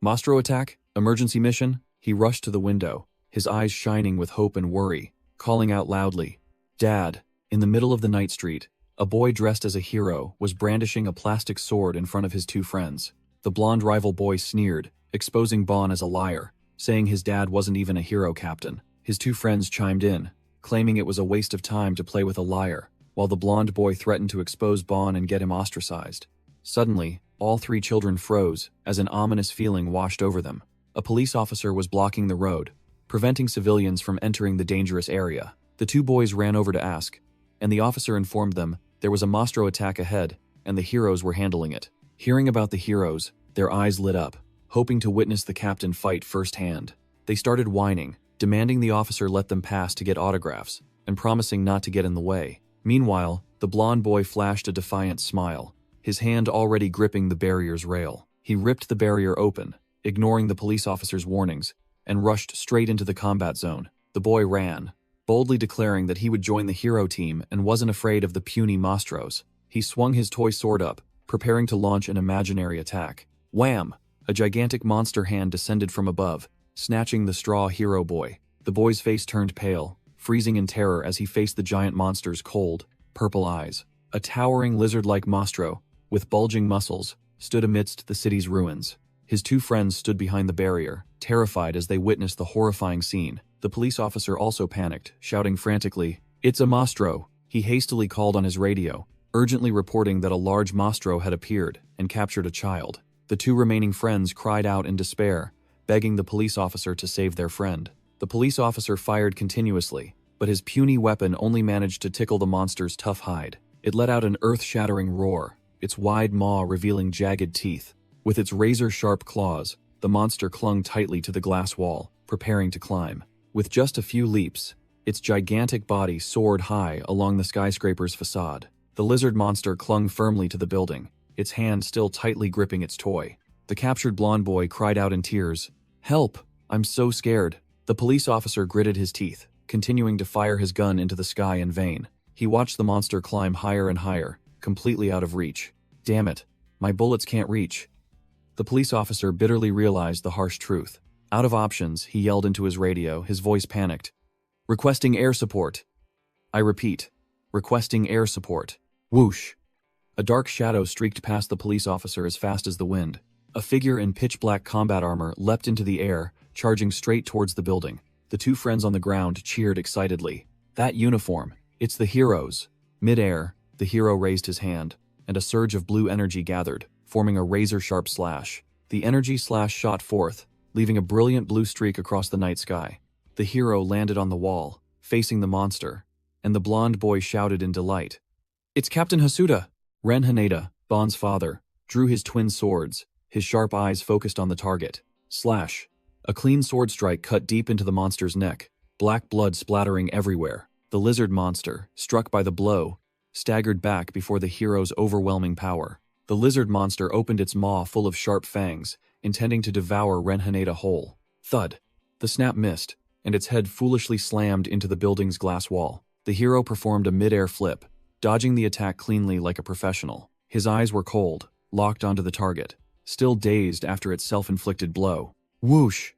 Monstro attack? Emergency mission? He rushed to the window, his eyes shining with hope and worry, calling out loudly, "Dad!" In the middle of the night street, a boy dressed as a hero was brandishing a plastic sword in front of his two friends. The blonde rival boy sneered, exposing Bon as a liar, saying his dad wasn't even a hero captain. His two friends chimed in, claiming it was a waste of time to play with a liar, while the blonde boy threatened to expose Bon and get him ostracized. Suddenly, all three children froze as an ominous feeling washed over them. A police officer was blocking the road, preventing civilians from entering the dangerous area. The two boys ran over to ask, and the officer informed them there was a monstro attack ahead and the heroes were handling it. Hearing about the heroes, their eyes lit up, hoping to witness the captain fight firsthand. They started whining, demanding the officer let them pass to get autographs, and promising not to get in the way. Meanwhile, the blonde boy flashed a defiant smile, his hand already gripping the barrier's rail. He ripped the barrier open, ignoring the police officer's warnings, and rushed straight into the combat zone. The boy ran, boldly declaring that he would join the hero team and wasn't afraid of the puny monstros. He swung his toy sword up, preparing to launch an imaginary attack. Wham! A gigantic monster hand descended from above, snatching the straw hero boy. The boy's face turned pale, freezing in terror as he faced the giant monster's cold, purple eyes. A towering lizard-like monstro, with bulging muscles, stood amidst the city's ruins. His two friends stood behind the barrier, terrified as they witnessed the horrifying scene. The police officer also panicked, shouting frantically, "It's a monstro!" He hastily called on his radio, urgently reporting that a large monstro had appeared and captured a child. The two remaining friends cried out in despair, begging the police officer to save their friend. The police officer fired continuously, but his puny weapon only managed to tickle the monster's tough hide. It let out an earth-shattering roar, its wide maw revealing jagged teeth. With its razor-sharp claws, the monster clung tightly to the glass wall, preparing to climb. With just a few leaps, its gigantic body soared high along the skyscraper's facade. The lizard monster clung firmly to the building, its hand still tightly gripping its toy. The captured blonde boy cried out in tears, "Help! I'm so scared." The police officer gritted his teeth, continuing to fire his gun into the sky in vain. He watched the monster climb higher and higher, completely out of reach. "Damn it, my bullets can't reach." The police officer bitterly realized the harsh truth. Out of options, he yelled into his radio, his voice panicked. "Requesting air support. I repeat, requesting air support." Whoosh! A dark shadow streaked past the police officer as fast as the wind. A figure in pitch-black combat armor leapt into the air, charging straight towards the building. The two friends on the ground cheered excitedly. "That uniform! It's the heroes!" Mid-air, the hero raised his hand, and a surge of blue energy gathered, forming a razor-sharp slash. The energy slash shot forth, leaving a brilliant blue streak across the night sky. The hero landed on the wall, facing the monster, and the blonde boy shouted in delight. "It's Captain Hasuda!" Ren Haneda, Bon's father, drew his twin swords, his sharp eyes focused on the target. Slash! A clean sword strike cut deep into the monster's neck, black blood splattering everywhere. The lizard monster, struck by the blow, staggered back before the hero's overwhelming power. The lizard monster opened its maw full of sharp fangs, intending to devour Ren Haneda whole. Thud! The snap missed, and its head foolishly slammed into the building's glass wall. The hero performed a mid-air flip, dodging the attack cleanly like a professional. His eyes were cold, locked onto the target, still dazed after its self-inflicted blow. Whoosh!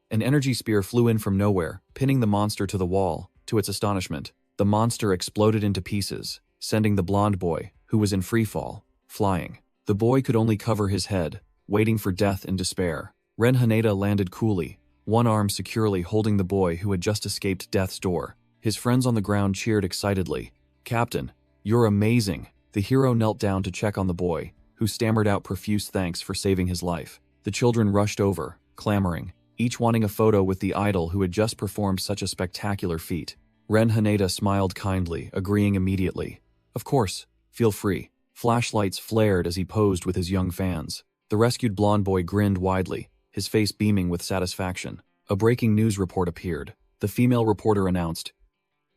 An energy spear flew in from nowhere, pinning the monster to the wall. To its astonishment, the monster exploded into pieces, sending the blonde boy, who was in freefall, flying. The boy could only cover his head, waiting for death in despair. Ren Haneda landed coolly, one arm securely holding the boy who had just escaped death's door. His friends on the ground cheered excitedly. "Captain, you're amazing." The hero knelt down to check on the boy, who stammered out profuse thanks for saving his life. The children rushed over, clamoring, each wanting a photo with the idol who had just performed such a spectacular feat. Ren Haneda smiled kindly, agreeing immediately. "Of course, feel free." Flashlights flared as he posed with his young fans. The rescued blonde boy grinned widely, his face beaming with satisfaction. A breaking news report appeared. The female reporter announced,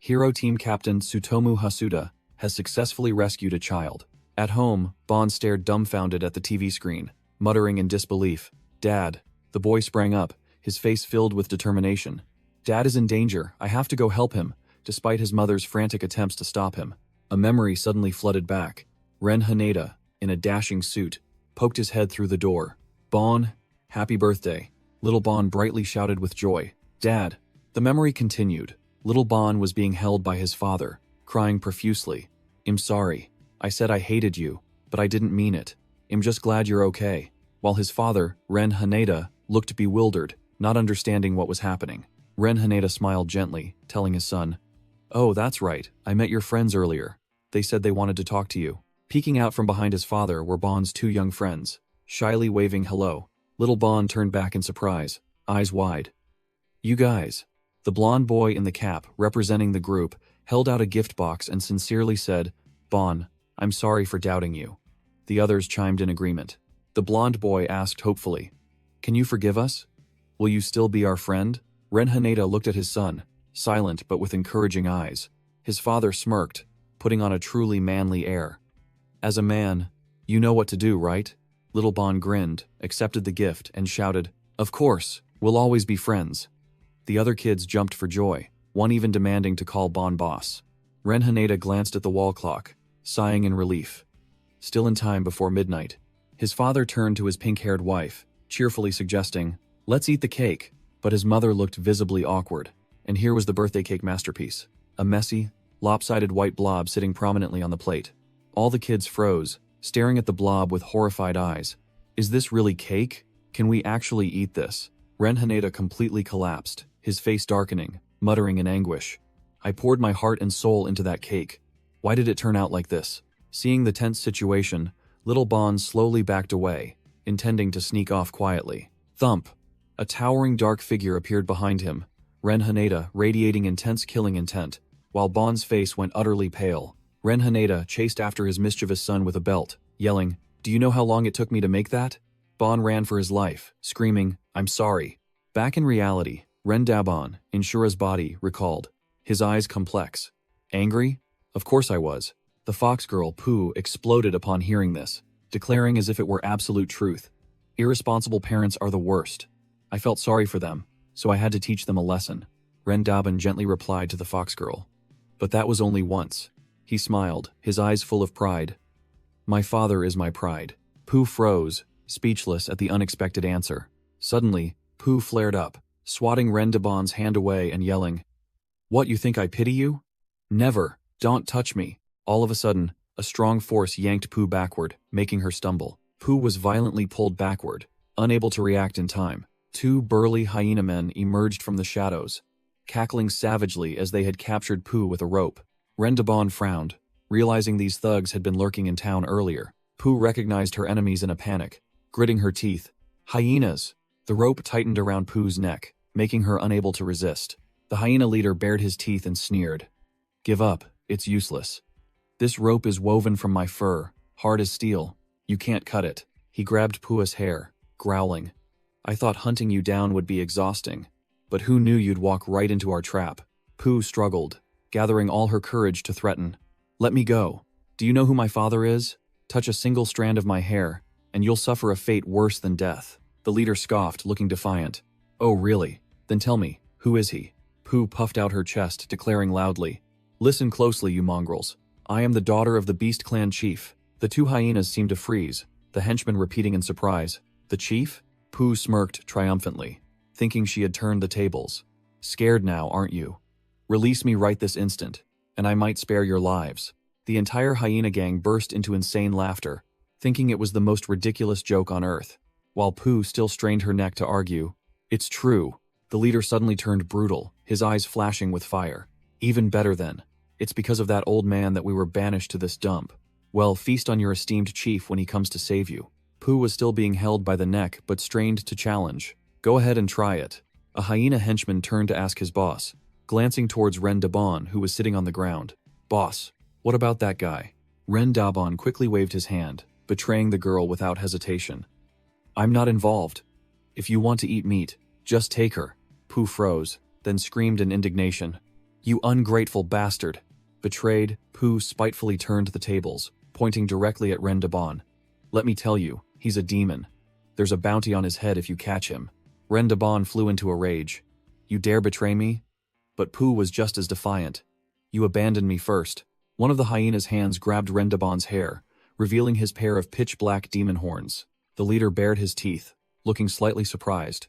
"Hero Team Captain Tsutomu Hasuda has successfully rescued a child." At home, Bon stared dumbfounded at the TV screen, muttering in disbelief. "Dad." The boy sprang up, his face filled with determination. "Dad is in danger. I have to go help him," despite his mother's frantic attempts to stop him. A memory suddenly flooded back. Ren Haneda, in a dashing suit, poked his head through the door. "Bon, happy birthday." Little Bon brightly shouted with joy. "Dad." The memory continued. Little Bon was being held by his father, crying profusely. "I'm sorry. I said I hated you, but I didn't mean it. I'm just glad you're okay." While his father, Ren Haneda, looked bewildered, not understanding what was happening. Ren Haneda smiled gently, telling his son, "Oh, that's right. I met your friends earlier. They said they wanted to talk to you." Peeking out from behind his father were Bon's two young friends, shyly waving hello. Little Bon turned back in surprise, eyes wide. "You guys." The blonde boy in the cap, representing the group, held out a gift box and sincerely said, "Bon, I'm sorry for doubting you." The others chimed in agreement. The blonde boy asked hopefully, "Can you forgive us? Will you still be our friend?" Ren Haneda looked at his son, silent but with encouraging eyes. His father smirked, putting on a truly manly air. "As a man, you know what to do, right?" Little Bon grinned, accepted the gift, and shouted, "Of course, we'll always be friends." The other kids jumped for joy, one even demanding to call Bon boss. Ren Haneda glanced at the wall clock, sighing in relief. Still in time before midnight. His father turned to his pink-haired wife, cheerfully suggesting, "Let's eat the cake." But his mother looked visibly awkward, and here was the birthday cake masterpiece. A messy, lopsided white blob sitting prominently on the plate. All the kids froze, staring at the blob with horrified eyes. "Is this really cake? Can we actually eat this?" Ren Haneda completely collapsed, his face darkening, muttering in anguish. "I poured my heart and soul into that cake. Why did it turn out like this?" Seeing the tense situation, Little Bon slowly backed away, intending to sneak off quietly. Thump! A towering dark figure appeared behind him, Ren Haneda radiating intense killing intent, while Bon's face went utterly pale. Ren Haneda chased after his mischievous son with a belt, yelling, "Do you know how long it took me to make that?" Bon ran for his life, screaming, "I'm sorry." Back in reality, Ren Dabon, in Shura's body, recalled, his eyes complex. "Angry? Of course I was." The fox girl, Pooh, exploded upon hearing this, declaring as if it were absolute truth. "Irresponsible parents are the worst. I felt sorry for them, so I had to teach them a lesson." Ren Dabon gently replied to the fox girl. "But that was only once." He smiled, his eyes full of pride. "My father is my pride." Pooh froze, speechless at the unexpected answer. Suddenly, Pooh flared up, swatting Ren Dabon's hand away and yelling, "What, you think I pity you? Never, don't touch me." All of a sudden, a strong force yanked Pooh backward, making her stumble. Pooh was violently pulled backward, unable to react in time. Two burly hyena men emerged from the shadows, cackling savagely as they had captured Pooh with a rope. Ren Dabon frowned, realizing these thugs had been lurking in town earlier. Pooh recognized her enemies in a panic, gritting her teeth. "Hyenas!" The rope tightened around Pooh's neck, making her unable to resist. The hyena leader bared his teeth and sneered. "Give up, it's useless. This rope is woven from my fur, hard as steel. You can't cut it." He grabbed Pooh's hair, growling. "I thought hunting you down would be exhausting, but who knew you'd walk right into our trap?" Pooh struggled, gathering all her courage to threaten. "Let me go. Do you know who my father is? Touch a single strand of my hair, and you'll suffer a fate worse than death." The leader scoffed, looking defiant. "Oh, really? Then tell me, who is he?" Pooh puffed out her chest, declaring loudly, "Listen closely, you mongrels. I am the daughter of the Beast Clan chief." The two hyenas seemed to freeze, the henchman repeating in surprise, "The chief?" Pooh smirked triumphantly, thinking she had turned the tables. "Scared now, aren't you? Release me right this instant, and I might spare your lives." The entire hyena gang burst into insane laughter, thinking it was the most ridiculous joke on earth. while Pooh still strained her neck to argue. It's true. The leader suddenly turned brutal, his eyes flashing with fire. Even better then. It's because of that old man that we were banished to this dump. Well, feast on your esteemed chief when he comes to save you. Pooh was still being held by the neck but strained to challenge. Go ahead and try it. A hyena henchman turned to ask his boss, glancing towards Ren Dabon, who was sitting on the ground. Boss, what about that guy? Ren Dabon quickly waved his hand, betraying the girl without hesitation. I'm not involved. If you want to eat meat, just take her. Pooh froze, then screamed in indignation. You ungrateful bastard. Betrayed, Pooh spitefully turned the tables, pointing directly at Ren Dabon. Let me tell you, he's a demon. There's a bounty on his head if you catch him. Ren Dabon flew into a rage. You dare betray me? But Pooh was just as defiant. You abandoned me first. One of the hyena's hands grabbed Ren Dabon's hair, revealing his pair of pitch-black demon horns. The leader bared his teeth, looking slightly surprised.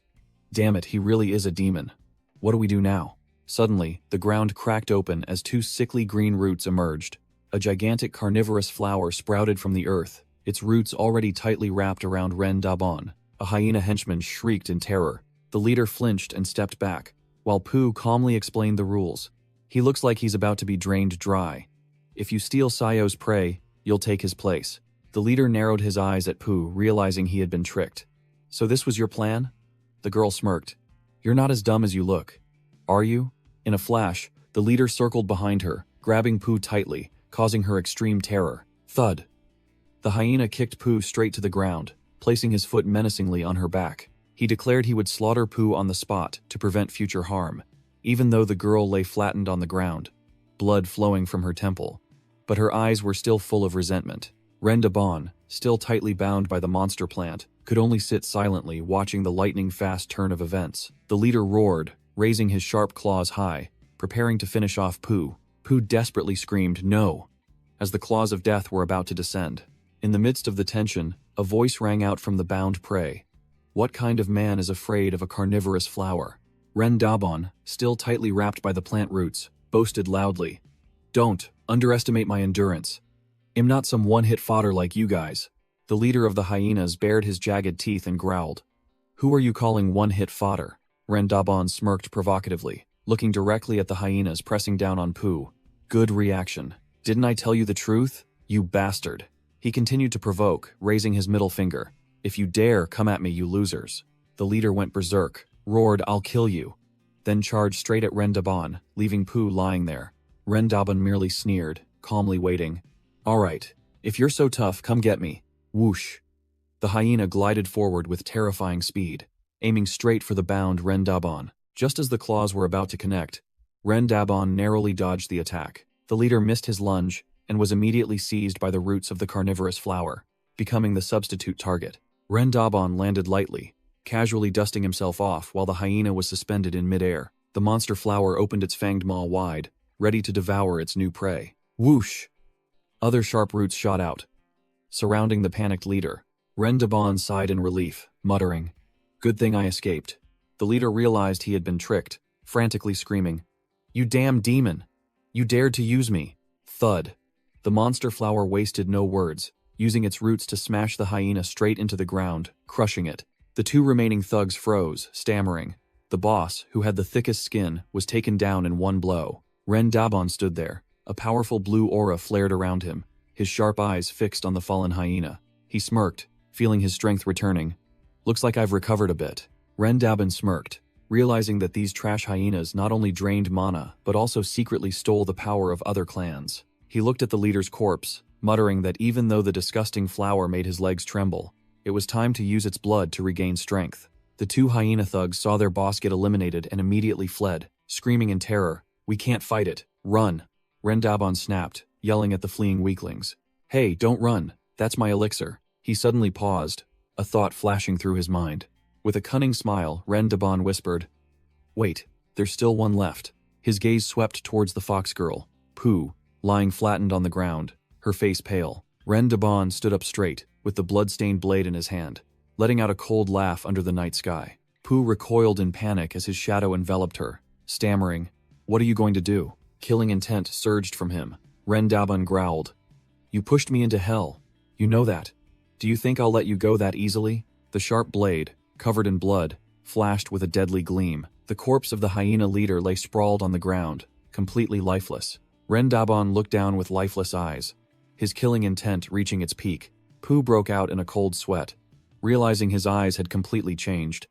Damn it, he really is a demon. What do we do now? Suddenly, the ground cracked open as two sickly green roots emerged. A gigantic carnivorous flower sprouted from the earth, its roots already tightly wrapped around Ren Dabon. A hyena henchman shrieked in terror. The leader flinched and stepped back, while Pooh calmly explained the rules. He looks like he's about to be drained dry. If you steal Sayo's prey, you'll take his place. The leader narrowed his eyes at Pooh, realizing he had been tricked. So this was your plan? The girl smirked. You're not as dumb as you look. Are you? In a flash, the leader circled behind her, grabbing Pooh tightly, causing her extreme terror. Thud. The hyena kicked Pooh straight to the ground, placing his foot menacingly on her back. He declared he would slaughter Pooh on the spot to prevent future harm, even though the girl lay flattened on the ground, blood flowing from her temple. But her eyes were still full of resentment. Ren Dabon, still tightly bound by the monster plant, could only sit silently watching the lightning-fast turn of events. The leader roared, raising his sharp claws high, preparing to finish off Pooh. Pooh desperately screamed, "No!" as the claws of death were about to descend. In the midst of the tension, a voice rang out from the bound prey. What kind of man is afraid of a carnivorous flower? Ren Dabon, still tightly wrapped by the plant roots, boasted loudly. Don't underestimate my endurance. I'm not some one-hit fodder like you guys. The leader of the hyenas bared his jagged teeth and growled. Who are you calling one-hit fodder? Ren Dabon smirked provocatively, looking directly at the hyenas pressing down on Pooh. Good reaction. Didn't I tell you the truth? You bastard. He continued to provoke, raising his middle finger. If you dare come at me, you losers. The leader went berserk, roared, I'll kill you, then charged straight at Ren Dabon, leaving Pooh lying there. Ren Dabon merely sneered, calmly waiting. All right, if you're so tough, come get me. Whoosh. The hyena glided forward with terrifying speed, aiming straight for the bound Ren Dabon. Just as the claws were about to connect, Ren Dabon narrowly dodged the attack. The leader missed his lunge and was immediately seized by the roots of the carnivorous flower, becoming the substitute target. Ren Dabon landed lightly, casually dusting himself off while the hyena was suspended in midair. The monster flower opened its fanged maw wide, ready to devour its new prey. Whoosh! Other sharp roots shot out, surrounding the panicked leader. Ren Dabon sighed in relief, muttering, Good thing I escaped. The leader realized he had been tricked, frantically screaming, You damn demon! You dared to use me! Thud. The monster flower wasted no words, using its roots to smash the hyena straight into the ground, crushing it. The two remaining thugs froze, stammering. The boss, who had the thickest skin, was taken down in one blow. Ren Dabon stood there. A powerful blue aura flared around him, his sharp eyes fixed on the fallen hyena. He smirked, feeling his strength returning. Looks like I've recovered a bit. Ren Dabon smirked, realizing that these trash hyenas not only drained mana, but also secretly stole the power of other clans. He looked at the leader's corpse, muttering that even though the disgusting flower made his legs tremble, it was time to use its blood to regain strength. The two hyena thugs saw their boss get eliminated and immediately fled, screaming in terror, We can't fight it. Run! Ren Dabon snapped, yelling at the fleeing weaklings. Hey, don't run. That's my elixir. He suddenly paused, a thought flashing through his mind. With a cunning smile, Ren Dabon whispered, Wait, there's still one left. His gaze swept towards the fox girl, Pooh, lying flattened on the ground, her face pale. Ren Dabon stood up straight, with the blood-stained blade in his hand, letting out a cold laugh under the night sky. Pooh recoiled in panic as his shadow enveloped her, stammering, What are you going to do? Killing intent surged from him. Ren Dabon growled, You pushed me into hell. You know that. Do you think I'll let you go that easily? The sharp blade, covered in blood, flashed with a deadly gleam. The corpse of the hyena leader lay sprawled on the ground, completely lifeless. Rendabon looked down with lifeless eyes, his killing intent reaching its peak. Pooh broke out in a cold sweat, realizing his eyes had completely changed.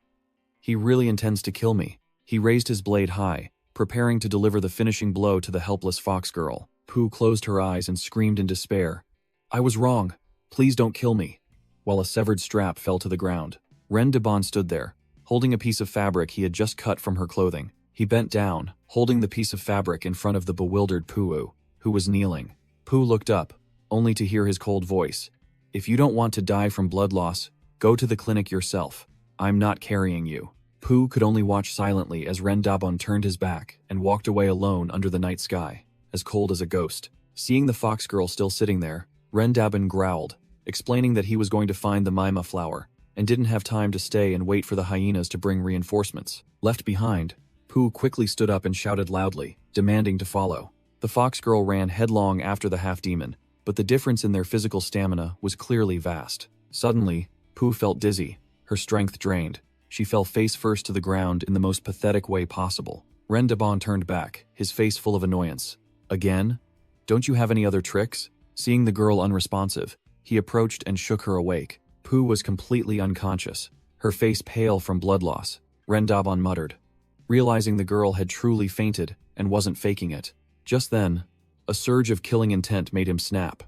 He really intends to kill me. He raised his blade high, preparing to deliver the finishing blow to the helpless fox girl. Pooh closed her eyes and screamed in despair. "I was wrong. Please don't kill me." While a severed strap fell to the ground, Rendabon stood there, holding a piece of fabric he had just cut from her clothing. He bent down, holding the piece of fabric in front of the bewildered Pooh, who was kneeling. Pooh looked up, only to hear his cold voice. "If you don't want to die from blood loss, go to the clinic yourself. I'm not carrying you." Pooh could only watch silently as Rendabon turned his back and walked away alone under the night sky, as cold as a ghost. Seeing the fox girl still sitting there, Rendabon growled, explaining that he was going to find the Maima flower, and didn't have time to stay and wait for the hyenas to bring reinforcements. Left behind, Pooh quickly stood up and shouted loudly, demanding to follow. The fox girl ran headlong after the half-demon, but the difference in their physical stamina was clearly vast. Suddenly, Pooh felt dizzy, her strength drained. She fell face first to the ground in the most pathetic way possible. Rendabon turned back, his face full of annoyance. "Again? Don't you have any other tricks?" Seeing the girl unresponsive, he approached and shook her awake. Pooh was completely unconscious, her face pale from blood loss. Rendabon muttered, realizing the girl had truly fainted and wasn't faking it. Just then, a surge of killing intent made him snap.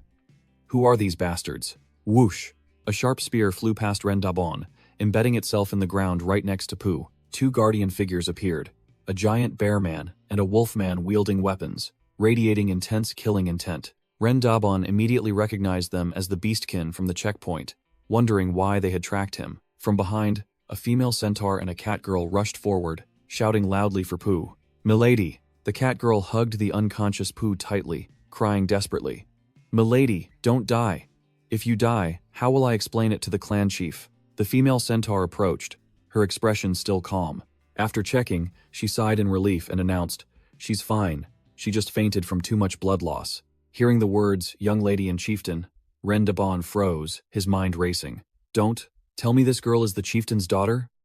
"Who are these bastards?" Whoosh! A sharp spear flew past Rendabon, embedding itself in the ground right next to Pooh. Two guardian figures appeared, a giant bear man and a wolf man wielding weapons, radiating intense killing intent. Rendabon immediately recognized them as the beastkin from the checkpoint, wondering why they had tracked him. From behind, a female centaur and a cat girl rushed forward, shouting loudly for Pooh. "Milady!" The cat girl hugged the unconscious Pooh tightly, crying desperately. "Milady, don't die. If you die, how will I explain it to the clan chief?" The female centaur approached, her expression still calm. After checking, she sighed in relief and announced, "She's fine. She just fainted from too much blood loss." Hearing the words, "young lady and chieftain," Rendabon froze, his mind racing. "Don't tell me this girl is the chieftain's daughter?"